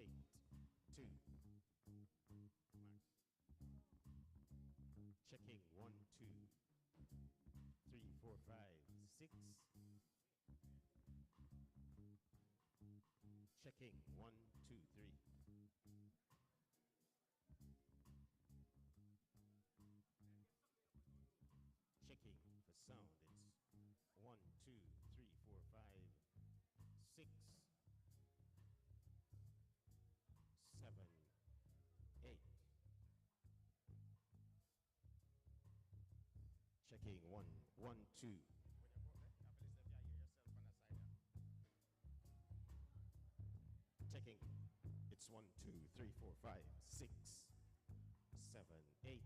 8, 2. Max. Checking 1, 2, 3, 4, 5, 6. Checking 1, 2, 3. Checking for sound. It's 1, 2, 3, 4, 5, 6, 7, 8. Checking 1, 1, 2. When you go there, you have to listen if you hear yourself on the side. Checking. It's 1, 2, 3, 4, 5, 6, 7, 8.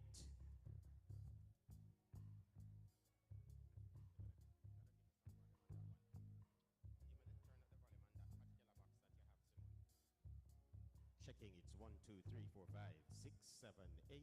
Checking, it's 1, 2, 3, 4, 5, 6, 7, 8.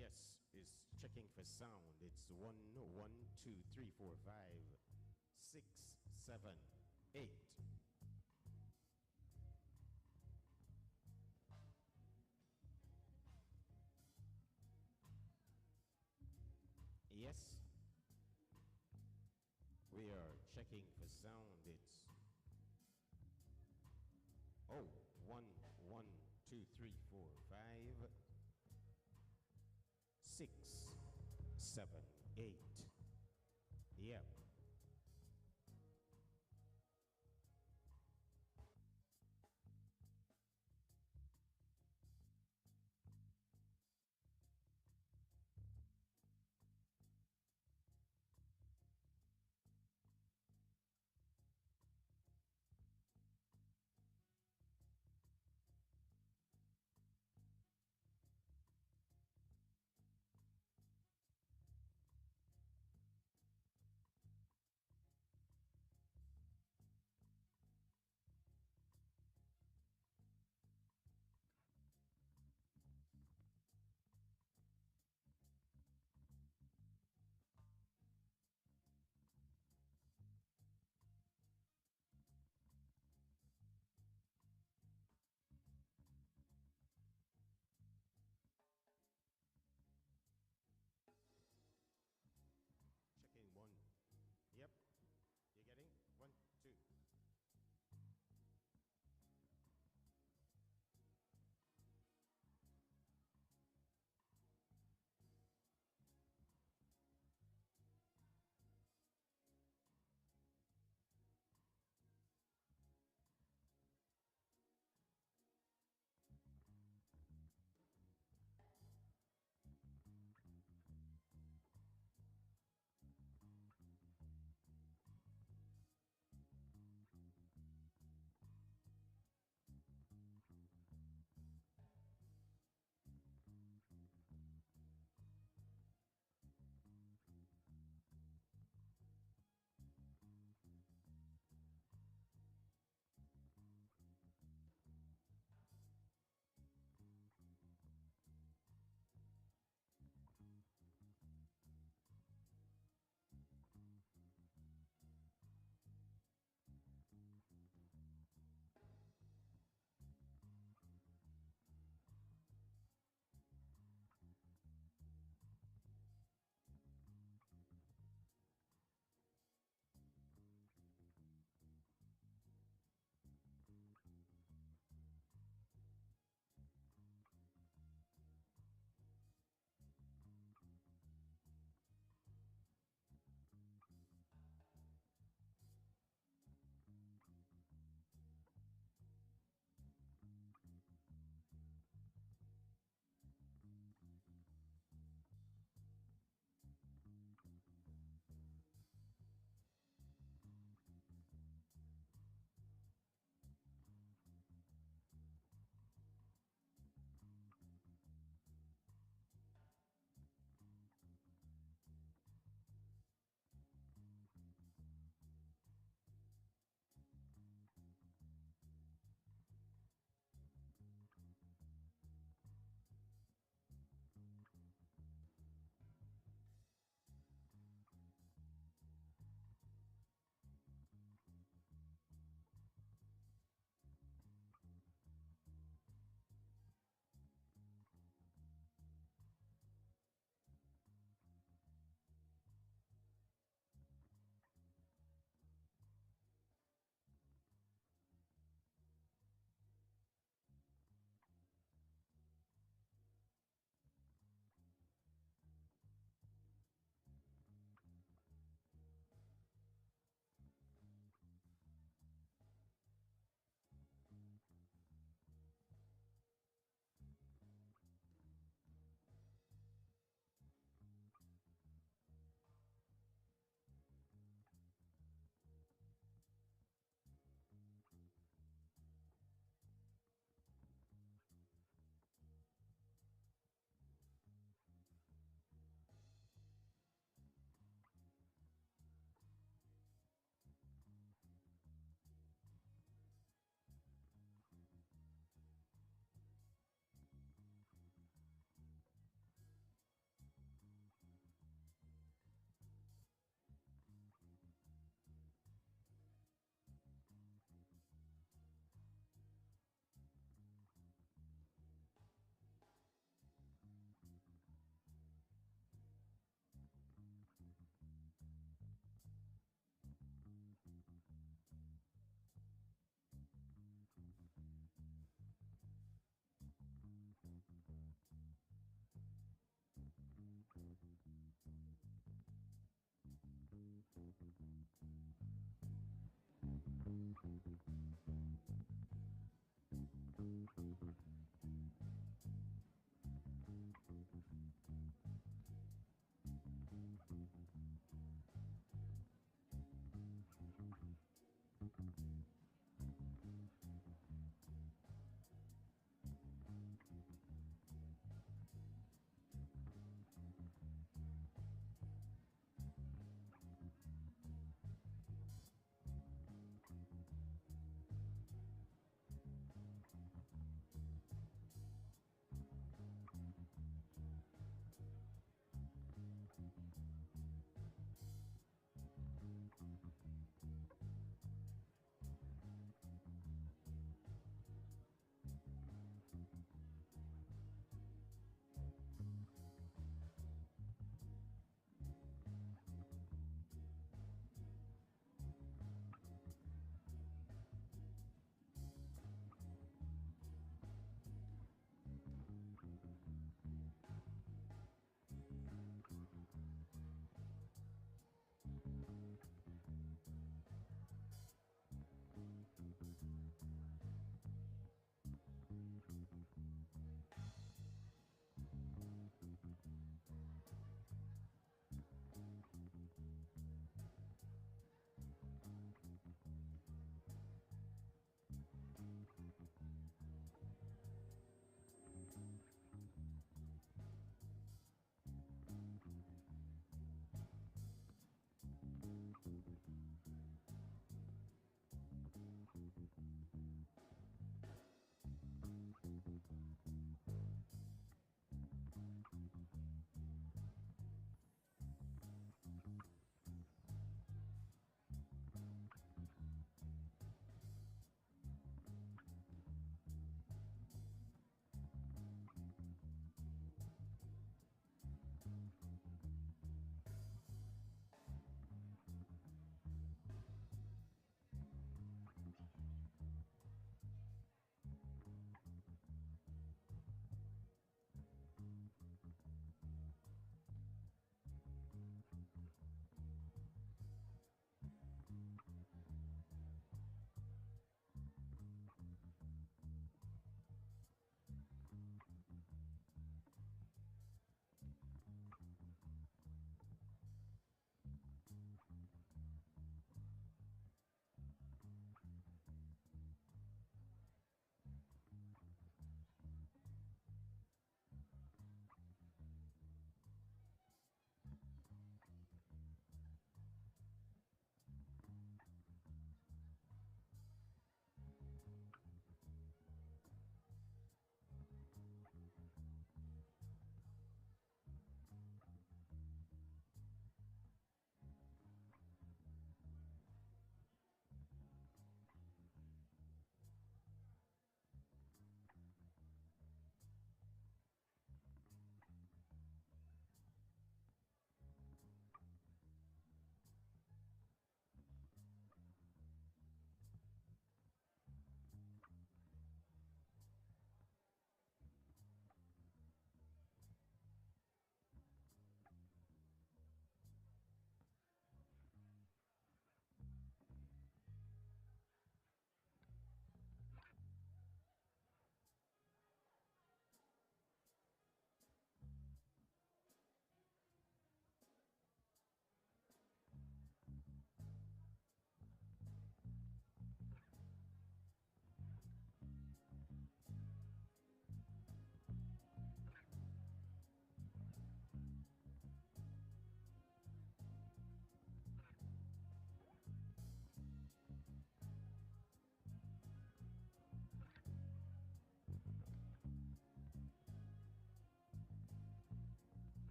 Yes, it's checking for sound. It's 1, 1, 2, 3, 4, 5, 6, 7, 8. Yes, we are checking for sound. It's 1, 1, 2, 3, 4, 5, 6, 7, 8. Yep.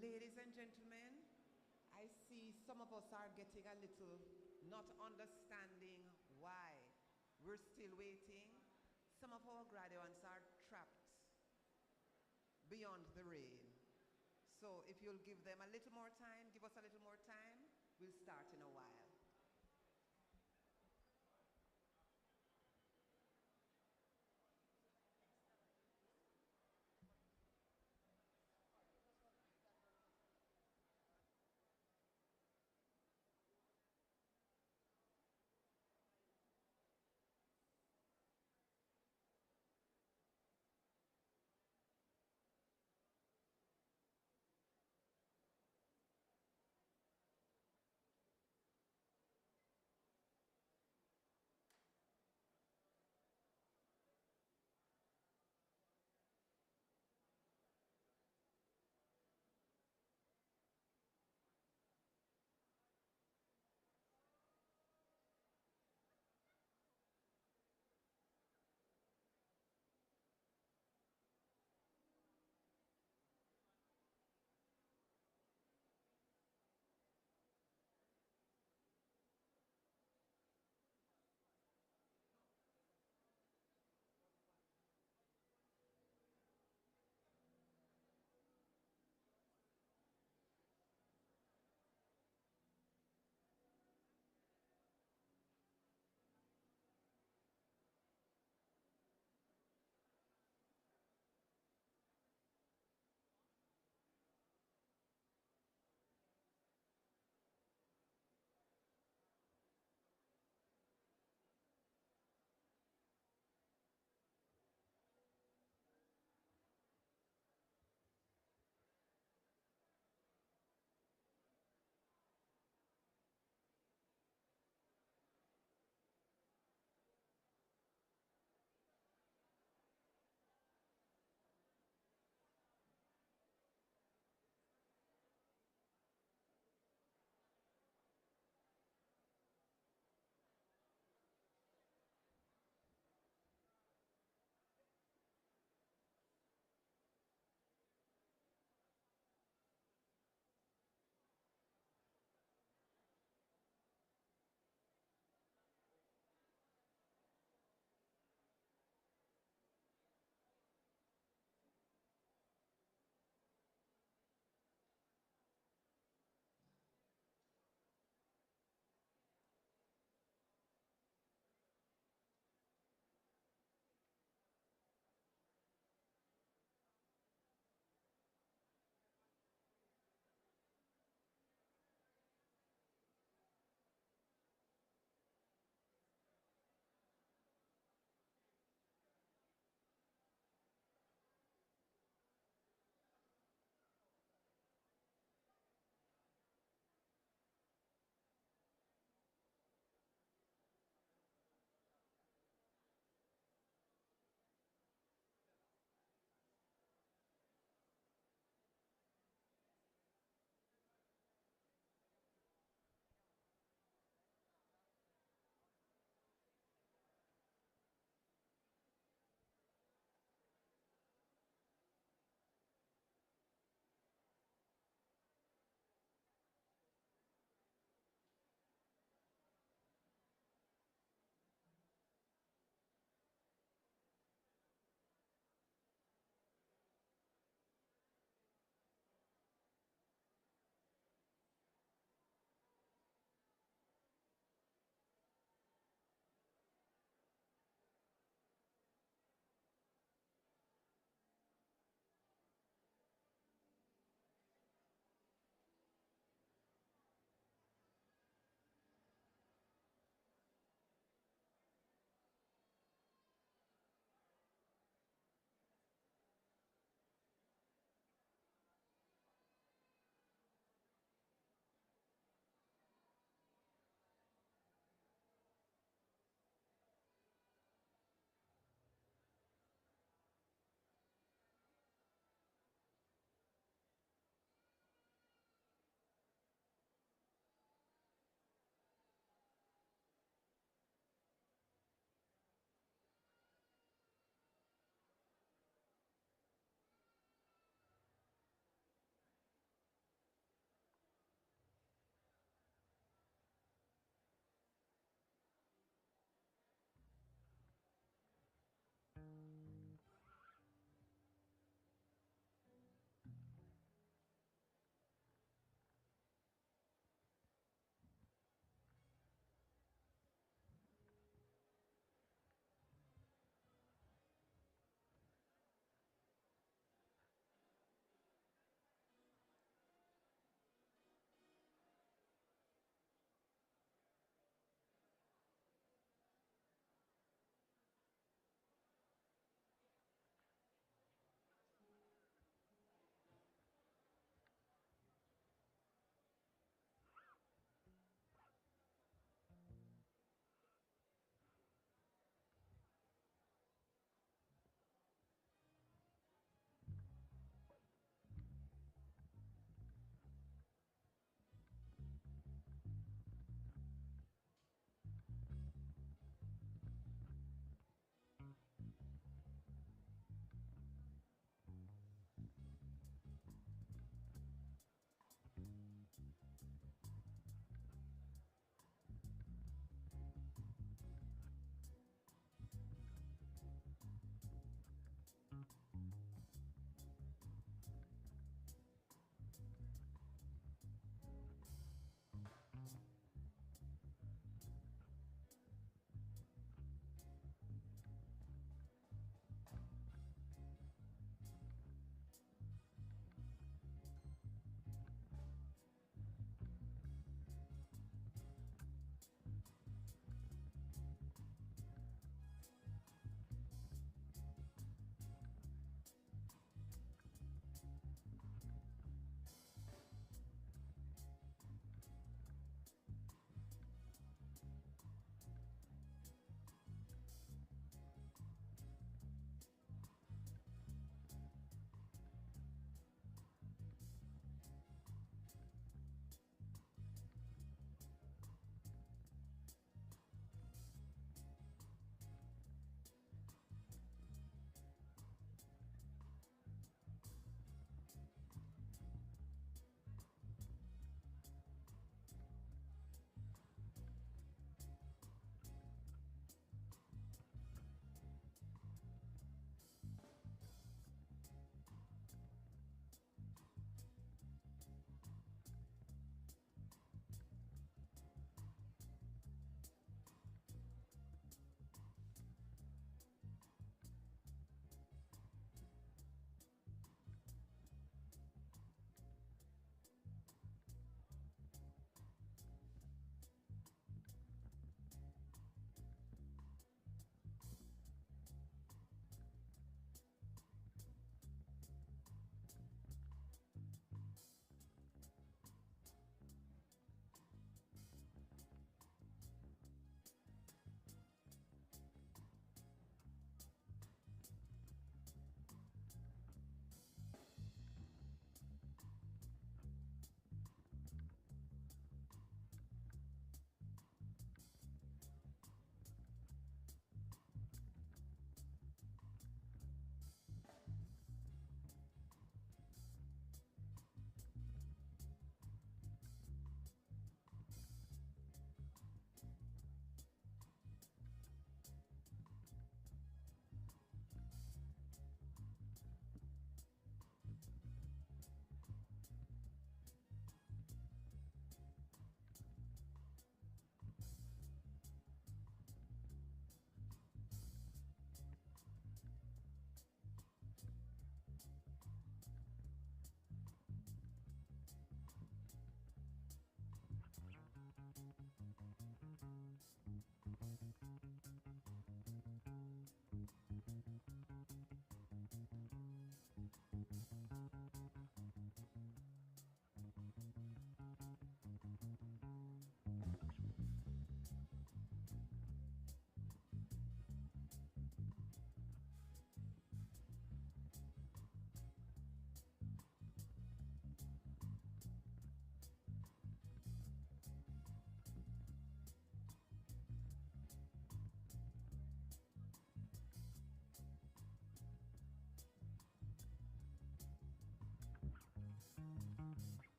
Ladies and gentlemen, I see some of us are getting a little not understanding why we're still waiting. Some of our graduates are trapped beyond the rain. So if you'll give them a little more time, give us a little more time, we'll start in a while.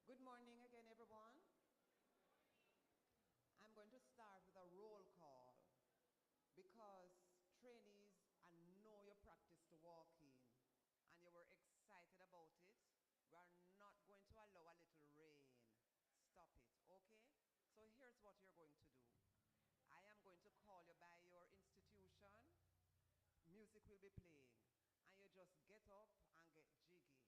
Good morning again, everyone. I'm going to start with a roll call because trainees, I know you practiced to walk in and you were excited about it. We are not going to allow a little rain. Stop it, okay? So here's what you're going to do. I am going to call you by your institution. Music will be playing. And you just get up and get jiggy.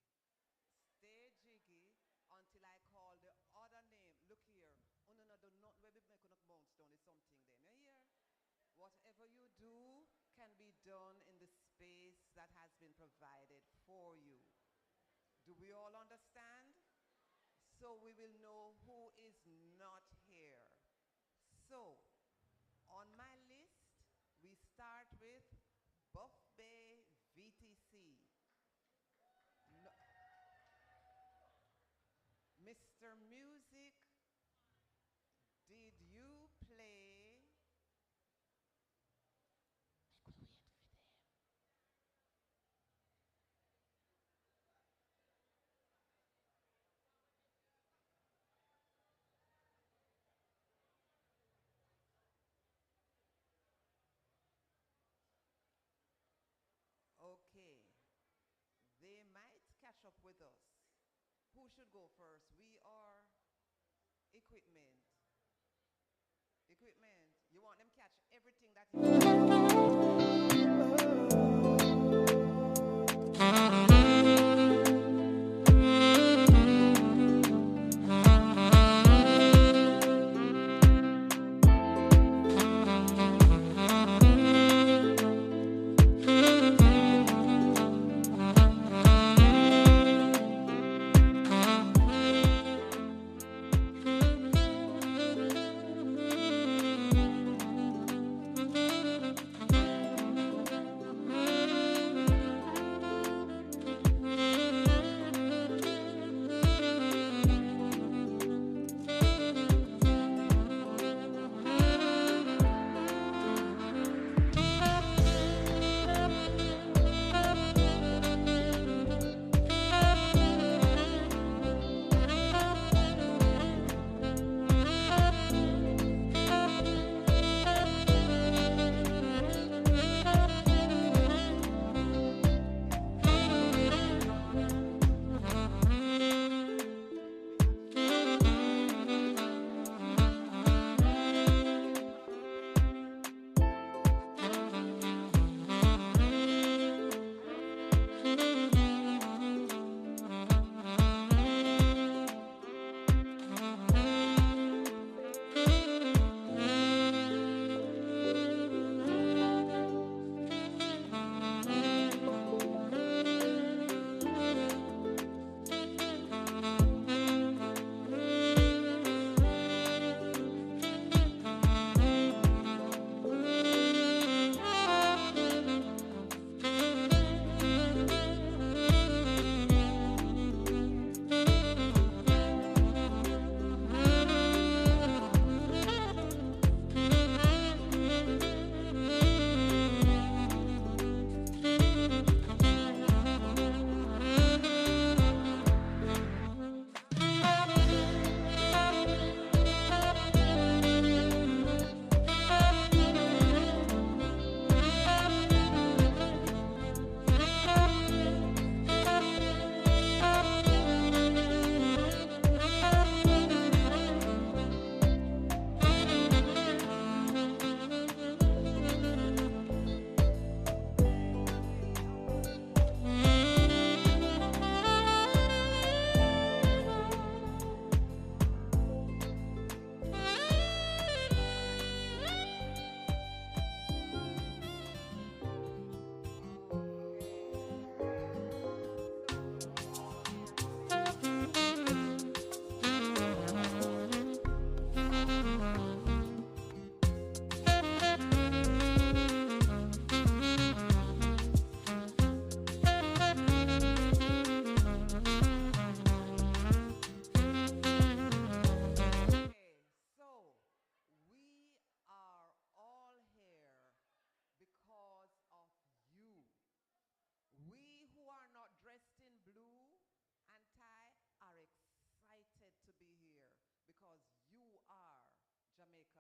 Stay jiggy until I call the other name. Look here. Oh, no, do not where we make enough bounce down is something there. You hear? Whatever you do can be done in the space that has been provided for you. Do we all understand? So we will know who is not here. So, on my list, we start with Buff Bay VTC. No, Mr. Music, did you play? I could wait for them. Okay. They might catch up with us. Who should go first? We or equipment? Equipment. You want them catch everything that you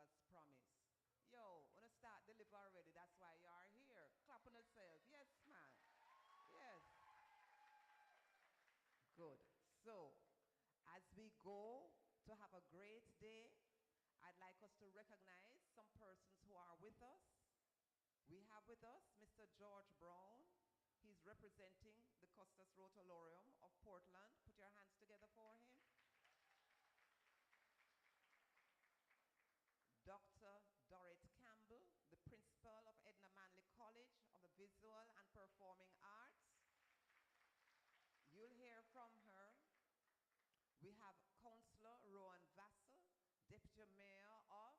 God's promise. Yo, wanna start deliver already? That's why you are here. Clap on yourself. Yes, man. Yes. Good. So, as we go to have a great day, I'd like us to recognize some persons who are with us. We have with us Mr. George Brown. He's representing the Custis Rotolorium of Portland. Put your hands together for him. Dr. Dorrit Campbell, the principal of Edna Manley College of the Visual and Performing Arts. You'll hear from her. We have Councillor Rowan Vassell, Deputy Mayor of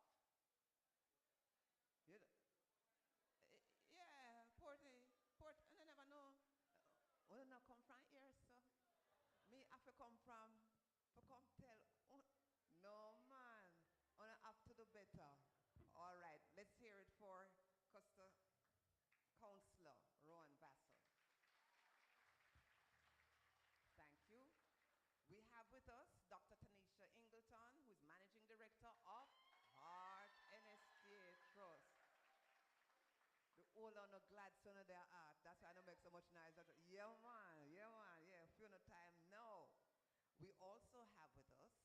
Port, I never know. I don't come from here, so me have to come from, to come tell, no man, I have to do better. All right, let's hear it for Councillor Rowan Vassell. Thank you. We have with us Dr. Tanisha Ingleton, who is Managing Director of Heart NSTA Trust. The old on the glad son of their heart. That's why I don't make so much noise. Yeah, man. Yeah, funeral time. No. We also have with us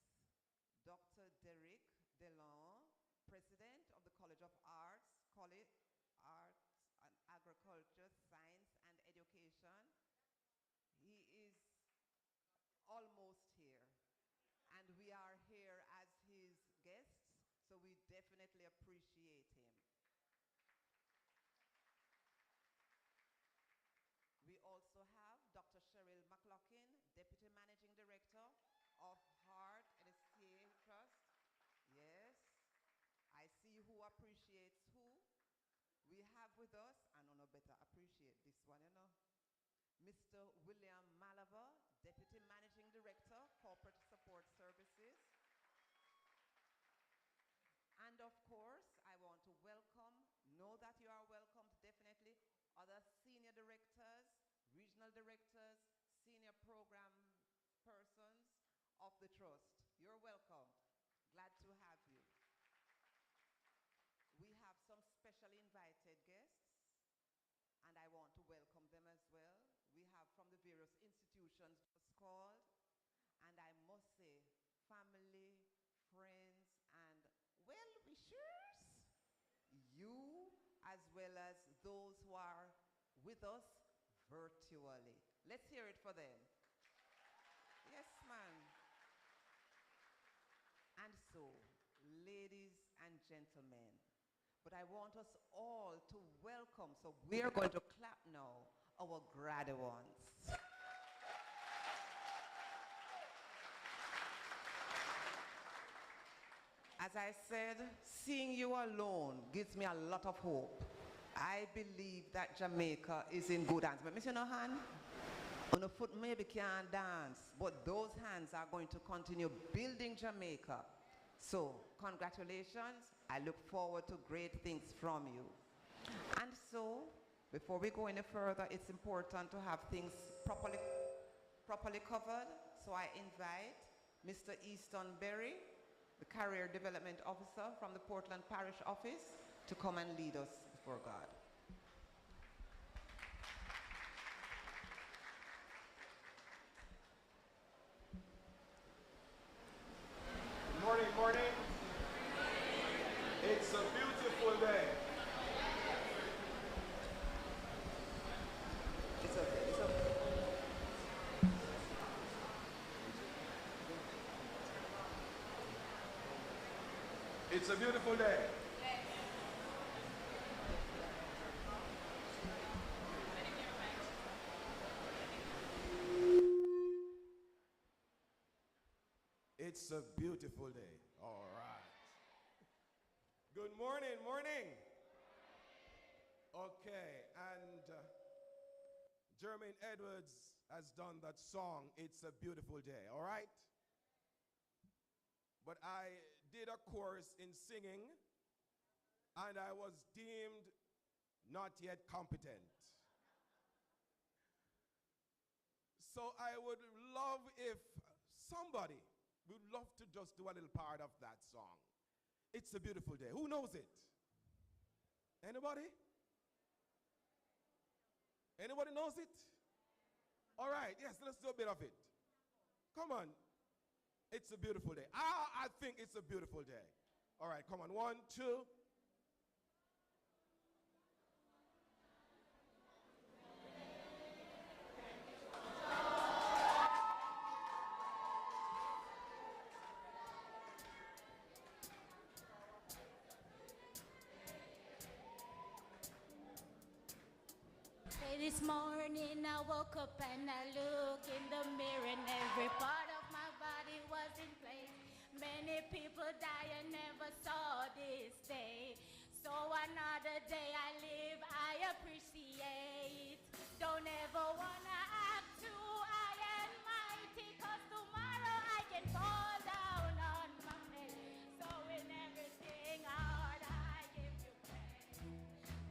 Dr. Derek DeLong, President of the College of Arts, Arts and Agriculture, Science and Education. He is almost here. And we are here as his guests, so we definitely appreciate him. We also have Dr. Cheryl McLaughlin, Deputy Managing Director of Heart NSTA Trust. Yes, I see who appreciates who. We have with us, and I better appreciate this one, you know, Mr. William Malava, Deputy Managing Director, Corporate Support Services. And of course, I want to know that you are welcomed, definitely, other senior directors, regional directors, senior program persons of the trust. You're welcome. Glad to have you. We have some specially invited guests, and I want to welcome them as well. We have from the various institutions just called, and I must say, family, friends, and well-wishers, you as well as those who are with us virtually. Let's hear it for them. Yes, man. And so, ladies and gentlemen, but I want us all to welcome, so we are going to clap now, our graduates. As I said, seeing you alone gives me a lot of hope. I believe that Jamaica is in good hands. But Mr. No hand, on the foot maybe can't dance, but those hands are going to continue building Jamaica. So, congratulations. I look forward to great things from you. And so, before we go any further, it's important to have things properly covered. So I invite Mr. Easton Berry, the Career Development Officer from the Portland Parish Office, to come and lead us before God. Morning. It's a beautiful day. It's okay. It's a beautiful day. It's a beautiful day. All right. Good morning. Okay, and Jermaine Edwards has done that song, It's a Beautiful Day, all right? But I did a course in singing, and I was deemed not yet competent. So I would love if somebody would love to just do a little part of that song. It's a beautiful day. Who knows it? Anybody? Anybody knows it? All right, yes, let's do a bit of it. Come on. It's a beautiful day. I think it's a beautiful day. All right, come on. 1, 2. This morning I woke up and I look in the mirror and every part of my body was in place. Many people die and never saw this day. So another day I live, I appreciate. Don't ever wanna act too high and mighty, 'cause tomorrow I can fall down on my face. So in everything hard I give you praise,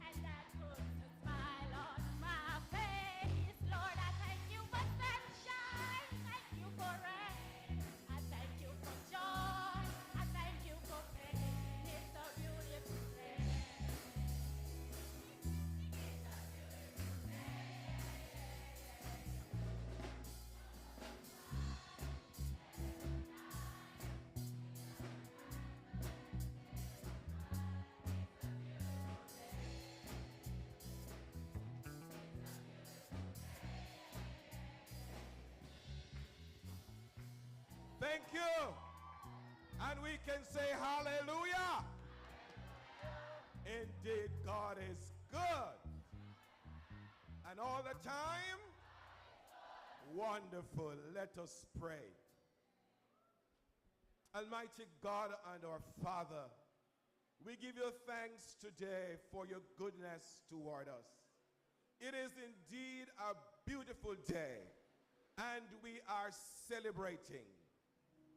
and that puts a smile on my face. Lord, I thank you for sunshine, thank you for rain, I thank you for joy, I thank you for pain. It's a beautiful day. Thank you. And we can say hallelujah. Indeed, God is good. And all the time, wonderful. Let us pray. Almighty God and our Father, we give you thanks today for your goodness toward us. It is indeed a beautiful day, and we are celebrating.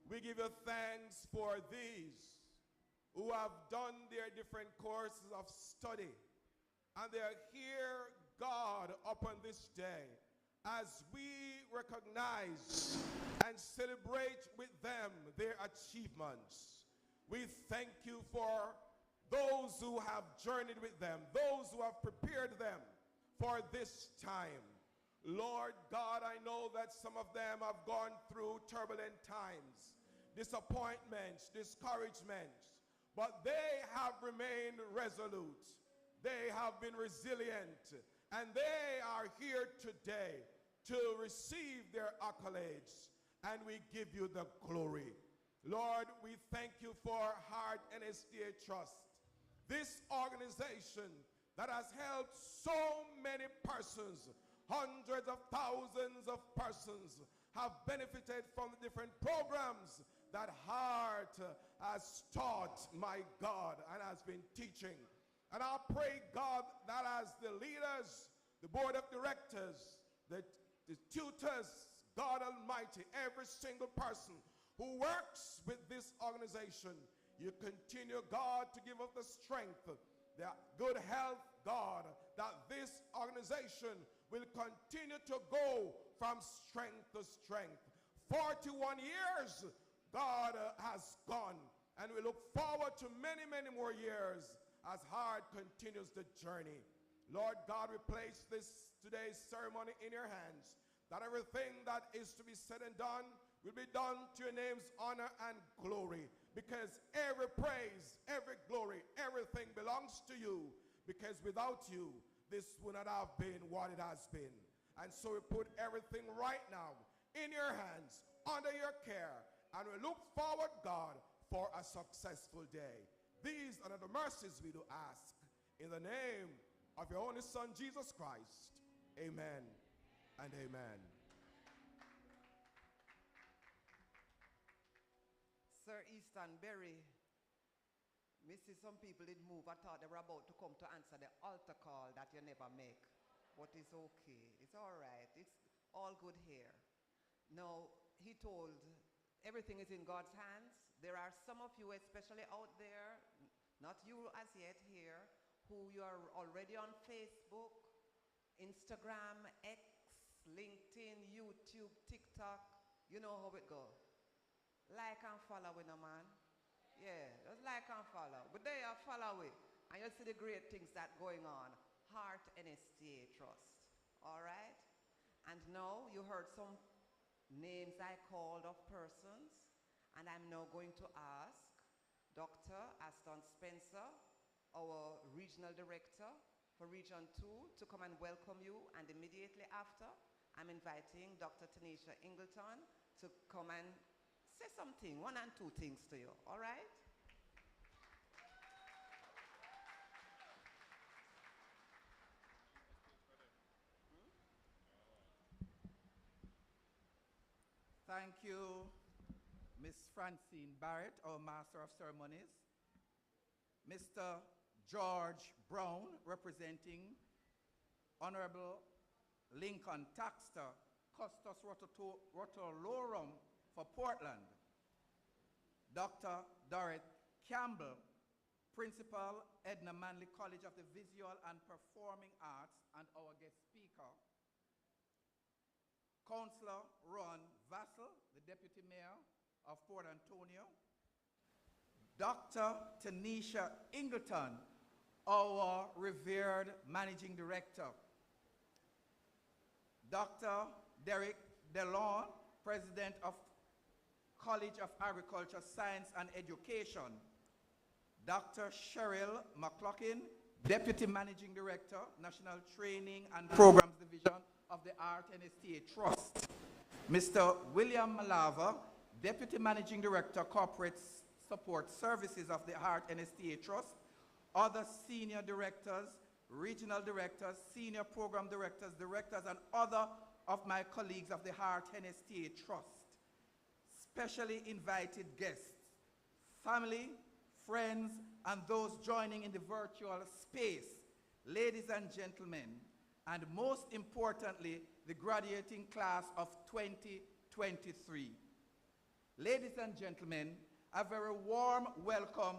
We give you thanks for these who have done their different courses of study, and they are here, God, upon this day, as we recognize and celebrate with them their achievements. We thank you for those who have journeyed with them, those who have prepared them for this time. Lord God, I know that some of them have gone through turbulent times, disappointments, discouragements, but they have remained resolute. They have been resilient, and they are here today to receive their accolades, and we give you the glory. Lord, we thank you for Heart NSDA Trust, this organization that has helped so many persons. Hundreds of thousands of persons have benefited from the different programs that Heart has taught, my God, and has been teaching. And I pray, God, that as the leaders, the board of directors, the tutors, God Almighty, every single person who works with this organization, you continue, God, to give us the strength, the good health, God, that this organization will continue to go from strength to strength. 41 years, God has gone, and we look forward to many, many more years as Heart continues the journey. Lord God, we place today's ceremony in your hands, that everything that is to be said and done will be done to your name's honor and glory, because every praise, every glory, everything belongs to you, because without you, this would not have been what it has been. And so we put everything right now in your hands, under your care, and we look forward, God, for a successful day. These are the mercies we do ask. In the name of your only Son, Jesus Christ. Amen and amen. Sir Eastonberry, me see some people did move. I thought they were about to come to answer the altar call that you never make. But it's okay. It's all right. It's all good here. Now, he told everything is in God's hands. There are some of you, especially out there, not you as yet here, who you are already on Facebook, Instagram, X, LinkedIn, YouTube, TikTok. You know how it goes. Like and follow with a man. Yeah, just like and follow. But there you follow it. And you see the great things that going on. Heart NSTA Trust. All right? And now you heard some names I called of persons. And I'm now going to ask Dr. Aston Spencer, our regional director for Region 2, to come and welcome you. And immediately after, I'm inviting Dr. Tanisha Ingleton to come and say something, one and two things to you, all right? Thank you, Miss Francine Barrett, our Master of Ceremonies. Mr. George Brown, representing Honorable Lincoln Taxter, Custos Rotolorum for Portland. Dr. Dorrit Campbell, Principal, Edna Manley College of the Visual and Performing Arts, and our guest speaker. Councillor Ron Vassell, the Deputy Mayor of Port Antonio. Dr. Tanisha Ingleton, our revered Managing Director. Dr. Derek DeLon, President of College of Agriculture, Science and Education. Dr. Cheryl McLaughlin, Deputy Managing Director, National Training and Programs Division of the Art NSTA Trust. Mr. William Malava, Deputy Managing Director, Corporate Support Services of the Art NSTA Trust. Other senior directors, regional directors, senior program directors, directors, and other of my colleagues of the Heart NSTA Trust. Specially invited guests, family, friends, and those joining in the virtual space, ladies and gentlemen, and most importantly, the graduating class of 2023. Ladies and gentlemen, a very warm welcome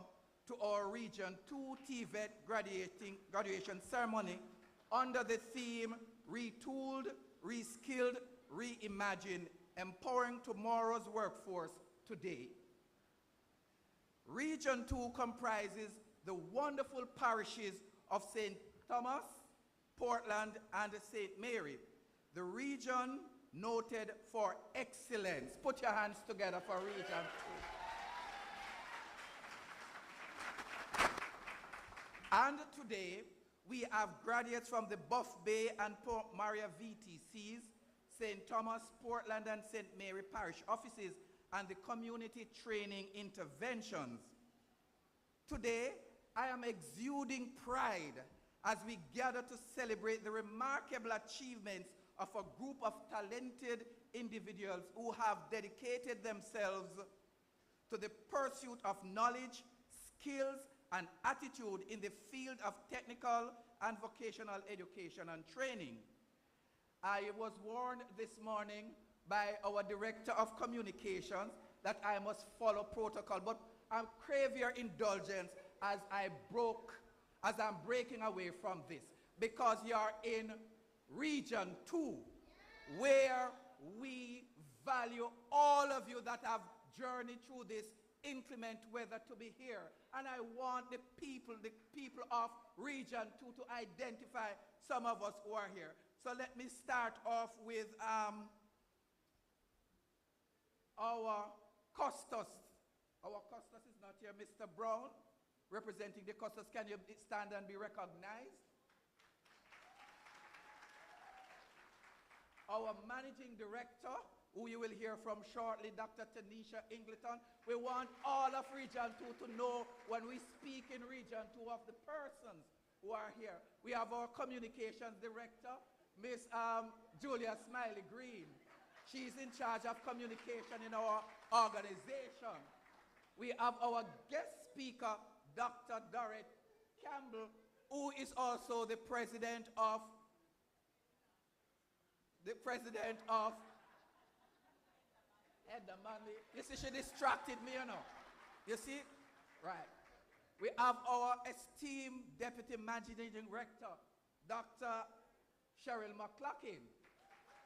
to our Region 2 TVET graduation ceremony under the theme Retooled, Reskilled, Reimagined, Empowering Tomorrow's Workforce Today. Region 2 comprises the wonderful parishes of St. Thomas, Portland, and St. Mary. The region noted for excellence. Put your hands together for Region 2. And today, we have graduates from the Buff Bay and Port Maria VTCs, St. Thomas, Portland, and St. Mary Parish offices, and the community training interventions. Today, I am exuding pride as we gather to celebrate the remarkable achievements of a group of talented individuals who have dedicated themselves to the pursuit of knowledge, skills, and attitude in the field of technical and vocational education and training. I was warned this morning by our Director of Communications that I must follow protocol, but I crave your indulgence as I'm breaking away from this, because you're in Region 2, where we value all of you that have journeyed through this inclement weather to be here. And I want the people of Region 2 to identify some of us who are here. So let me start off with our Custos. Our Custos is not here. Mr. Brown, representing the Custos. Can you stand and be recognized? Our Managing Director, who you will hear from shortly, Dr. Tanisha Ingleton. We want all of Region 2 to know when we speak in Region 2 of the persons who are here. We have our Communications Director, Miss Julia Smiley Green. She's in charge of communication in our organization. We have our guest speaker, Dr. Dorrit Campbell, who is also the president of Edna Manley. You see, she distracted me, you know. You see? Right. We have our esteemed Deputy Managing Director, Dr. Cheryl McLaughlin.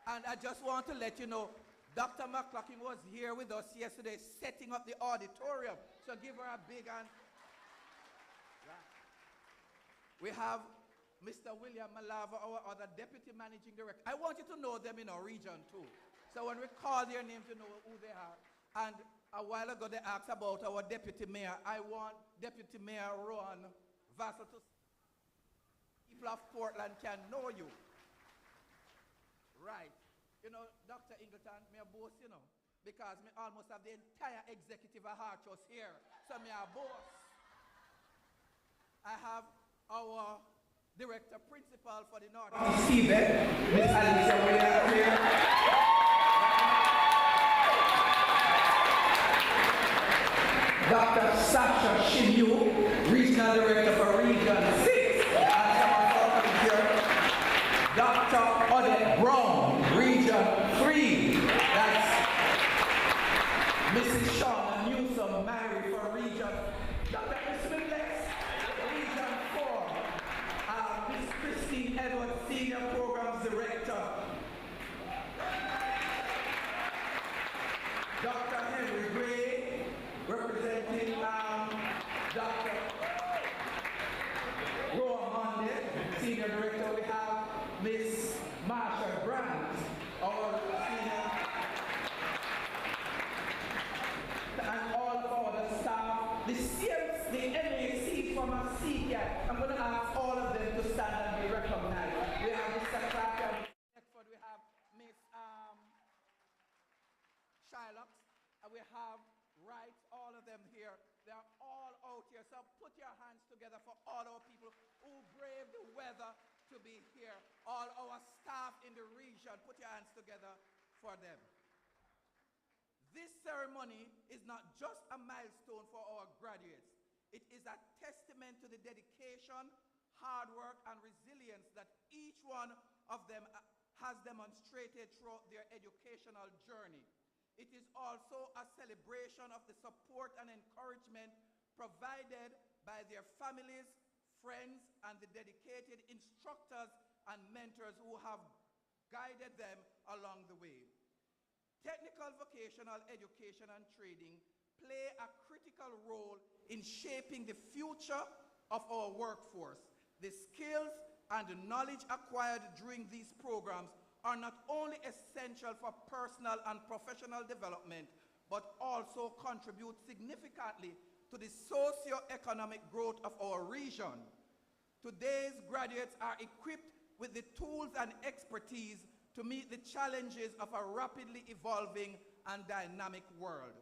And I just want to let you know, Dr. McClocking was here with us yesterday setting up the auditorium. So give her a big hand. We have Mr. William Malava, our other Deputy Managing Director. I want you to know them in our region too. So when we call their names, you know who they are. And a while ago they asked about our Deputy Mayor. I want Deputy Mayor Ron Vassell to people of Portland can know you. Right. You know, Dr. Ingleton, me a boss, you know, because me almost have the entire executive of Hartrust here. So me a boss. I have our Director Principal for the North Seabed, Ms. Alicia Williams here. Dr. Sasha Shinyu, Regional Director for Region 6. Dr. Odette Brown, Region 3. That's Mrs. Shauna Newsom, Mary for Region. Dr. Ismail Lex, Region 4. Ms. Christine Edwards, Senior Programs Director. Dr. Henry Gray, representing Dr. Roa Monday, Senior Director. We have Miss Marsha Grant, our senior, and all of our staff, the MAC from our CCAT. I'm going to ask all of them to stand and be recognized. We have Mr. Clark and Eckford, we have Miss Shylock, and we have Wright, all of them here. They are all out here. So put your hands together for all our people who brave the weather to be here. All our staff in the region, put your hands together for them. This ceremony is not just a milestone for our graduates. It is a testament to the dedication, hard work, and resilience that each one of them has demonstrated throughout their educational journey. It is also a celebration of the support and encouragement provided by their families, friends, and the dedicated instructors and mentors who have guided them along the way. Technical vocational education and training play a critical role in shaping the future of our workforce. The skills and the knowledge acquired during these programs are not only essential for personal and professional development, but also contribute significantly to the socio-economic growth of our region. Today's graduates are equipped with the tools and expertise to meet the challenges of a rapidly evolving and dynamic world.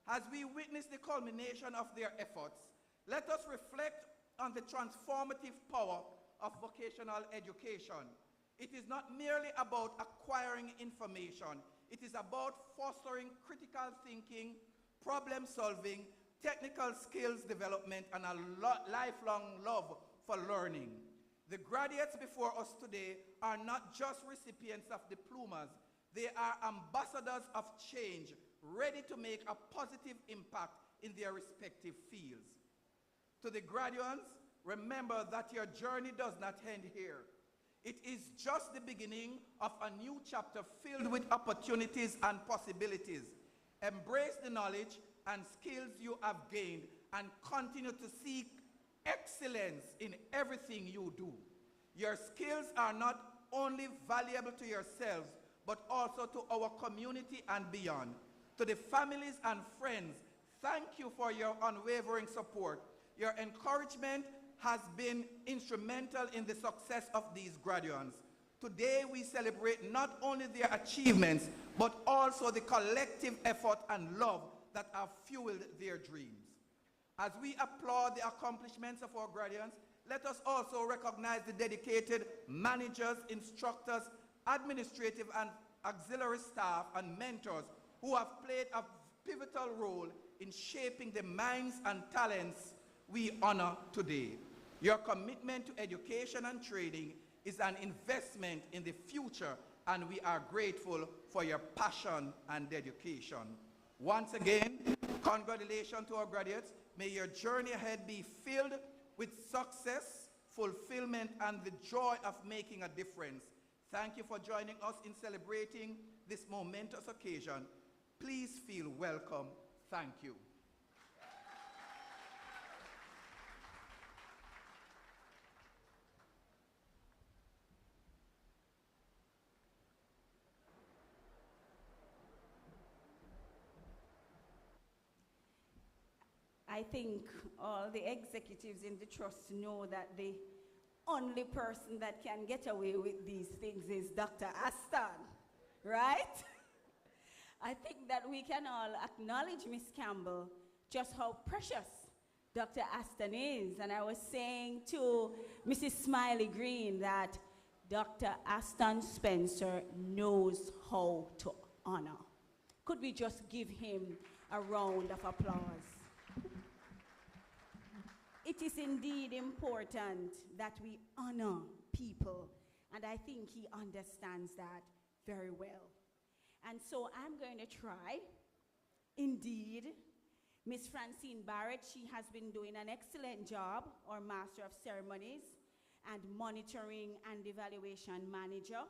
As we witness the culmination of their efforts, let us reflect on the transformative power of vocational education. It is not merely about acquiring information. It is about fostering critical thinking, problem solving, technical skills development, and a lifelong love for learning. The graduates before us today are not just recipients of diplomas. They are ambassadors of change, ready to make a positive impact in their respective fields. To the graduates, remember that your journey does not end here. It is just the beginning of a new chapter filled with opportunities and possibilities. Embrace the knowledge and skills you have gained and continue to seek excellence in everything you do. Your skills are not only valuable to yourselves, but also to our community and beyond. To the families and friends, thank you for your unwavering support. Your encouragement has been instrumental in the success of these graduates. Today we celebrate not only their achievements, but also the collective effort and love that have fueled their dreams. As we applaud the accomplishments of our graduates, let us also recognize the dedicated managers, instructors, administrative and auxiliary staff, and mentors who have played a pivotal role in shaping the minds and talents we honor today. Your commitment to education and training is an investment in the future, and we are grateful for your passion and dedication. Once again, congratulations to our graduates. May your journey ahead be filled with success, fulfillment, and the joy of making a difference. Thank you for joining us in celebrating this momentous occasion. Please feel welcome. Thank you. I think all the executives in the trust know that the only person that can get away with these things is Dr. Aston, right? I think that we can all acknowledge, Miss Campbell, just how precious Dr. Aston is. And I was saying to Mrs. Smiley Green that Dr. Aston Spencer knows how to honor. Could we just give him a round of applause? It is indeed important that we honor people, and I think he understands that very well. And so I'm going to try. Indeed, Miss Francine Barrett, she has been doing an excellent job, our Master of Ceremonies and Monitoring and Evaluation Manager.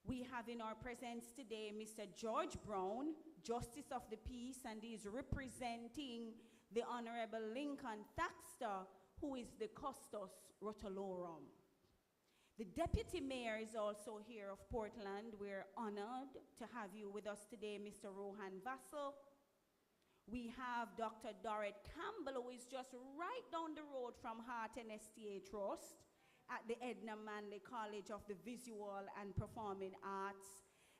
We have in our presence today Mr. George Brown, Justice of the Peace, and he's representing the Honorable Lincoln Thaxter, who is the Custos Rotolorum. The Deputy Mayor is also here of Portland. We're honored to have you with us today, Mr. Rohan Vassal. We have Dr. Dorrit Campbell, who is just right down the road from Heart and STA Trust at the Edna Manley College of the Visual and Performing Arts.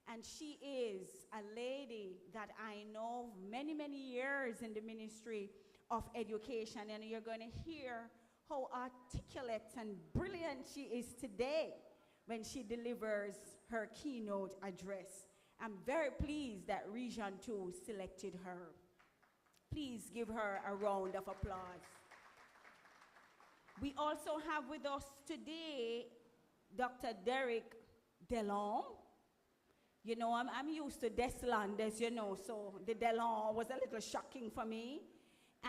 And she is a lady that I know many, many years in the Ministry of Education, and you're going to hear how articulate and brilliant she is today when she delivers her keynote address. I'm very pleased that Region 2 selected her. Please give her a round of applause. We also have with us today Dr. Derek Delon. You know, I'm used to Desland, as you know, so the Delon was a little shocking for me.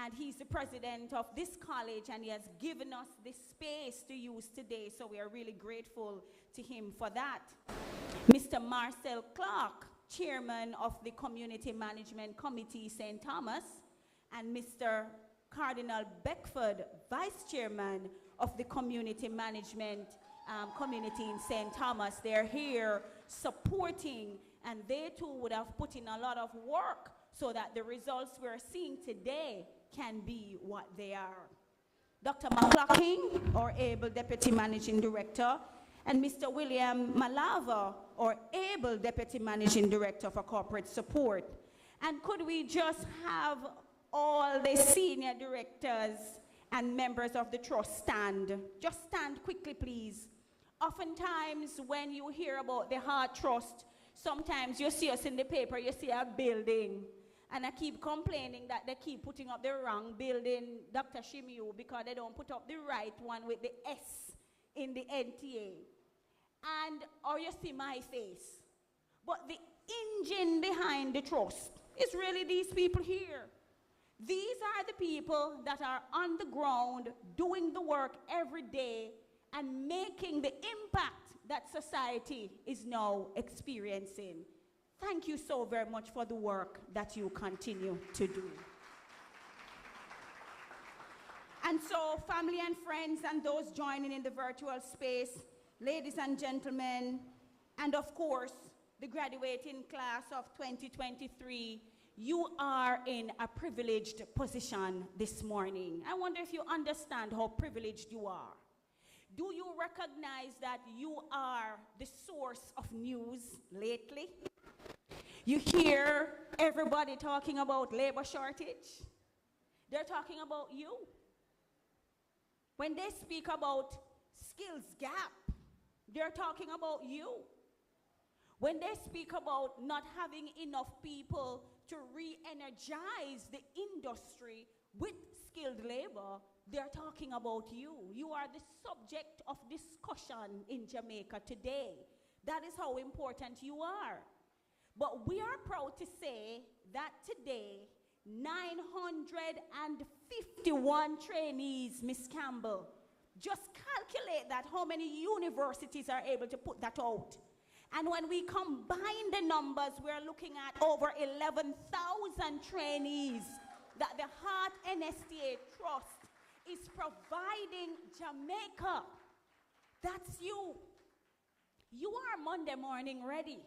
And he's the president of this college, and he has given us this space to use today, so we are really grateful to him for that. Mr. Marcel Clark, chairman of the Community Management Committee, St. Thomas, and Mr. Cardinal Beckford, vice chairman of the Community Management Community in St. Thomas. They're here supporting, and they too would have put in a lot of work so that the results we're seeing today can be what they are. Dr. McClocking, our able Deputy Managing Director, and Mr. William Malava, our able Deputy Managing Director for Corporate Support. And could we just have all the senior directors and members of the trust stand? Just stand quickly, please. Oftentimes, when you hear about the Heart Trust, sometimes you see us in the paper, you see a building, and I keep complaining that they keep putting up the wrong building, Dr. Shimiu, because they don't put up the right one with the S in the NTA. And, or you see my face. But the engine behind the trust is really these people here. These are the people that are on the ground doing the work every day and making the impact that society is now experiencing. Thank you so very much for the work that you continue to do. And so, family and friends and those joining in the virtual space, ladies and gentlemen, and of course, the graduating class of 2023, you are in a privileged position this morning. I wonder if you understand how privileged you are. Do you recognize that you are the source of news lately? You hear everybody talking about labor shortage. They're talking about you. When they speak about skills gap, they're talking about you. When they speak about not having enough people to re-energize the industry with skilled labor, they're talking about you. You are the subject of discussion in Jamaica today. That is how important you are. But we are proud to say that today, 951 trainees, Miss Campbell, Just calculate that, how many universities are able to put that out. And when we combine the numbers, we're looking at over 11,000 trainees that the Heart NSTA Trust is providing Jamaica. That's you. You are Monday morning ready.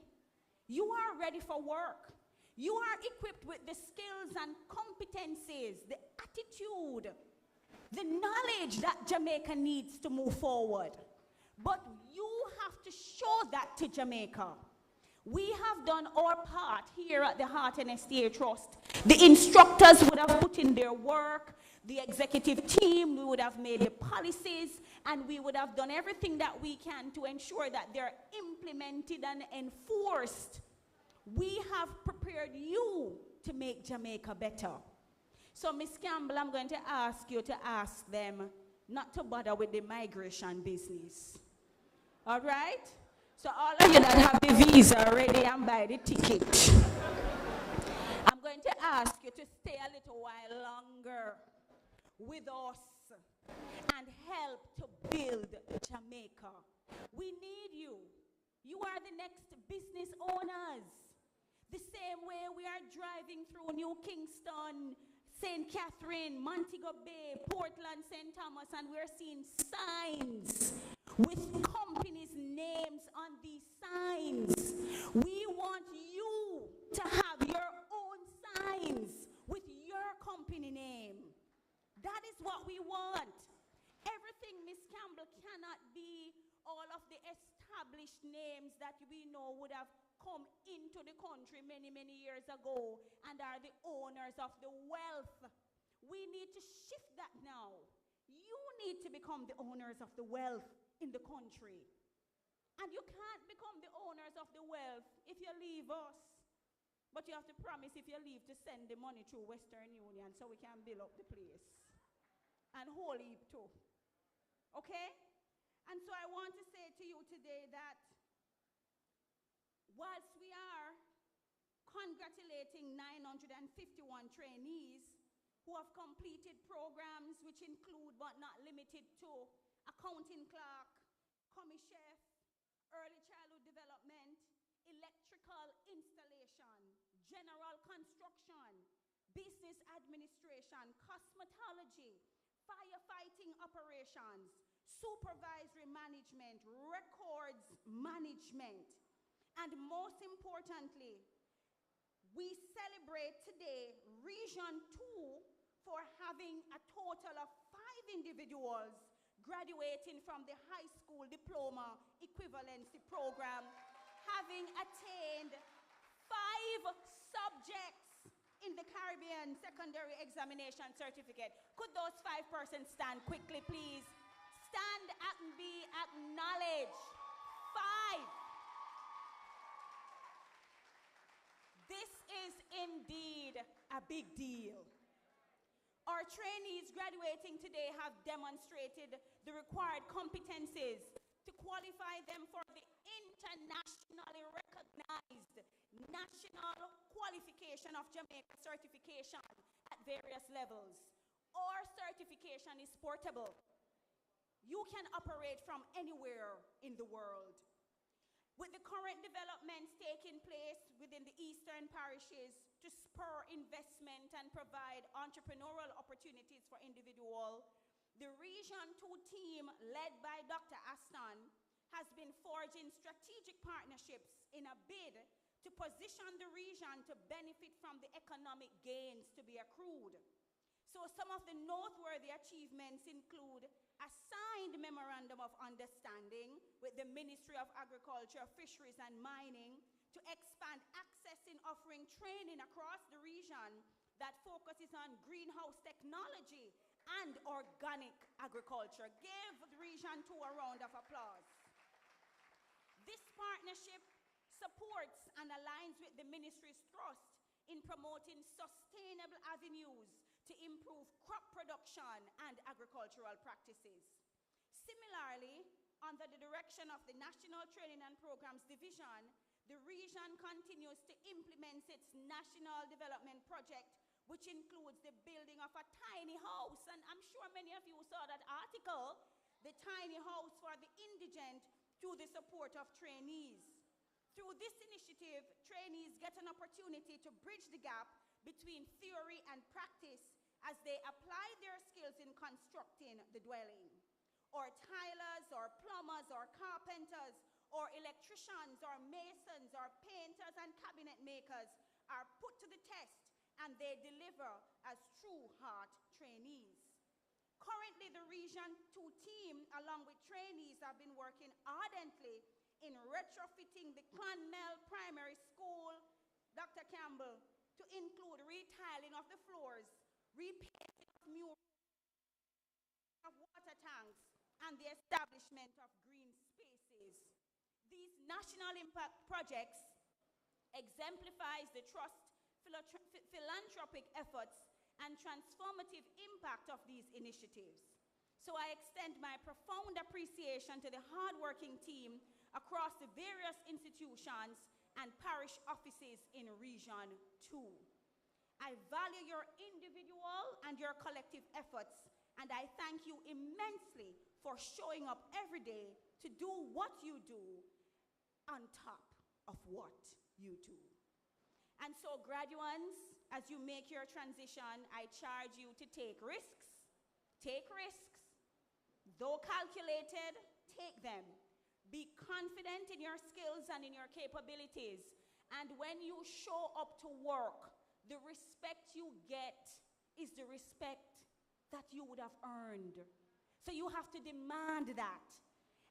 You are ready for work. You are equipped with the skills and competencies, the attitude, the knowledge that Jamaica needs to move forward. But you have to show that to Jamaica. We have done our part here at the Heart NSTA Trust. The instructors would have put in their work. The executive team, we would have made the policies, and we would have done everything that we can to ensure that they're implemented and enforced. We have prepared you to make Jamaica better. So, Ms. Campbell, I'm going to ask you to ask them not to bother with the migration business. All right? So all of you that have the visa ready and buy the ticket, I'm going to ask you to stay a little while longer with us and help to build Jamaica. We need you. You are the next business owners. The same way we are driving through New Kingston, St. Catherine, Montego Bay, Portland, St. Thomas, and we're seeing signs with companies' names on these signs. We want you to have your own signs with your company name. That is what we want. Everything, Miss Campbell, cannot be all of the established names that we know would have come into the country many, many years ago and are the owners of the wealth. We need to shift that now. You need to become the owners of the wealth in the country. And you can't become the owners of the wealth if you leave us. But you have to promise, if you leave, to send the money through Western Union so we can build up the place. And whole heap too. Okay? And so I want to say to you today that whilst we are congratulating 951 trainees who have completed programs which include but not limited to accounting clerk, commis chef, early childhood development, electrical installation, general construction, business administration, cosmetology, firefighting operations, supervisory management, records management, and most importantly, we celebrate today Region 2 for having a total of 5 individuals graduating from the high school diploma equivalency program, having attained 5 subjects in the Caribbean Secondary Examination Certificate. Could those 5 persons stand quickly, please? Stand and be acknowledged. 5. This is indeed a big deal. Our trainees graduating today have demonstrated the required competencies to qualify them for the internationally recognized National Qualification of Jamaica certification at various levels. Our certification is portable. You can operate from anywhere in the world. With the current developments taking place within the eastern parishes to spur investment and provide entrepreneurial opportunities for individuals, the Region 2 team led by Dr. Aston has been forging strategic partnerships in a bid to position the region to benefit from the economic gains to be accrued. So some of the noteworthy achievements include a signed memorandum of understanding with the Ministry of Agriculture, Fisheries and Mining to expand access in offering training across the region that focuses on greenhouse technology and organic agriculture. Give the Region 2 a round of applause. This partnership supports and aligns with the ministry's thrust in promoting sustainable avenues to improve crop production and agricultural practices. Similarly, under the direction of the National Training and Programs Division, the region continues to implement its national development project, which includes the building of a tiny house. And I'm sure many of you saw that article the tiny house for the indigent through the support of trainees. Through this initiative, trainees get an opportunity to bridge the gap between theory and practice as they apply their skills in constructing the dwelling. Or tilers, or plumbers, or carpenters, or electricians, or masons, or painters and cabinet makers are put to the test, and they deliver as true heart trainees. Currently, the Region 2 team, along with trainees, have been working ardently in retrofitting the Clonmel Primary School, Dr. Campbell, to include retiling of the floors, repainting of murals, of water tanks, and the establishment of green spaces. These national impact projects exemplifies the trust, philanthropic efforts, and transformative impact of these initiatives. So I extend my profound appreciation to the hardworking team across the various institutions and parish offices in Region 2. I value your individual and your collective efforts, and I thank you immensely for showing up every day to do what you do on top of what you do. And so, graduates, as you make your transition, I charge you to take risks. Take risks. Though calculated, take them. Be confident in your skills and in your capabilities. And when you show up to work, the respect you get is the respect that you would have earned. So you have to demand that.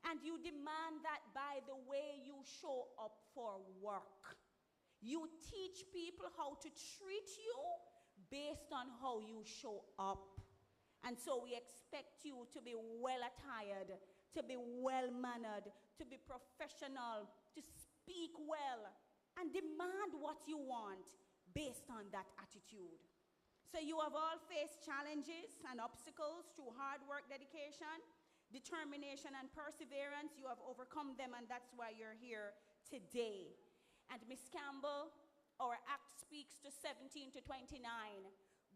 And you demand that by the way you show up for work. You teach people how to treat you based on how you show up. And so we expect you to be well attired, to be well mannered, to be professional, to speak well, and demand what you want based on that attitude. So you have all faced challenges and obstacles through hard work, dedication, determination, and perseverance. You have overcome them, and that's why you're here today. And Ms. Campbell, our act speaks to 17 to 29,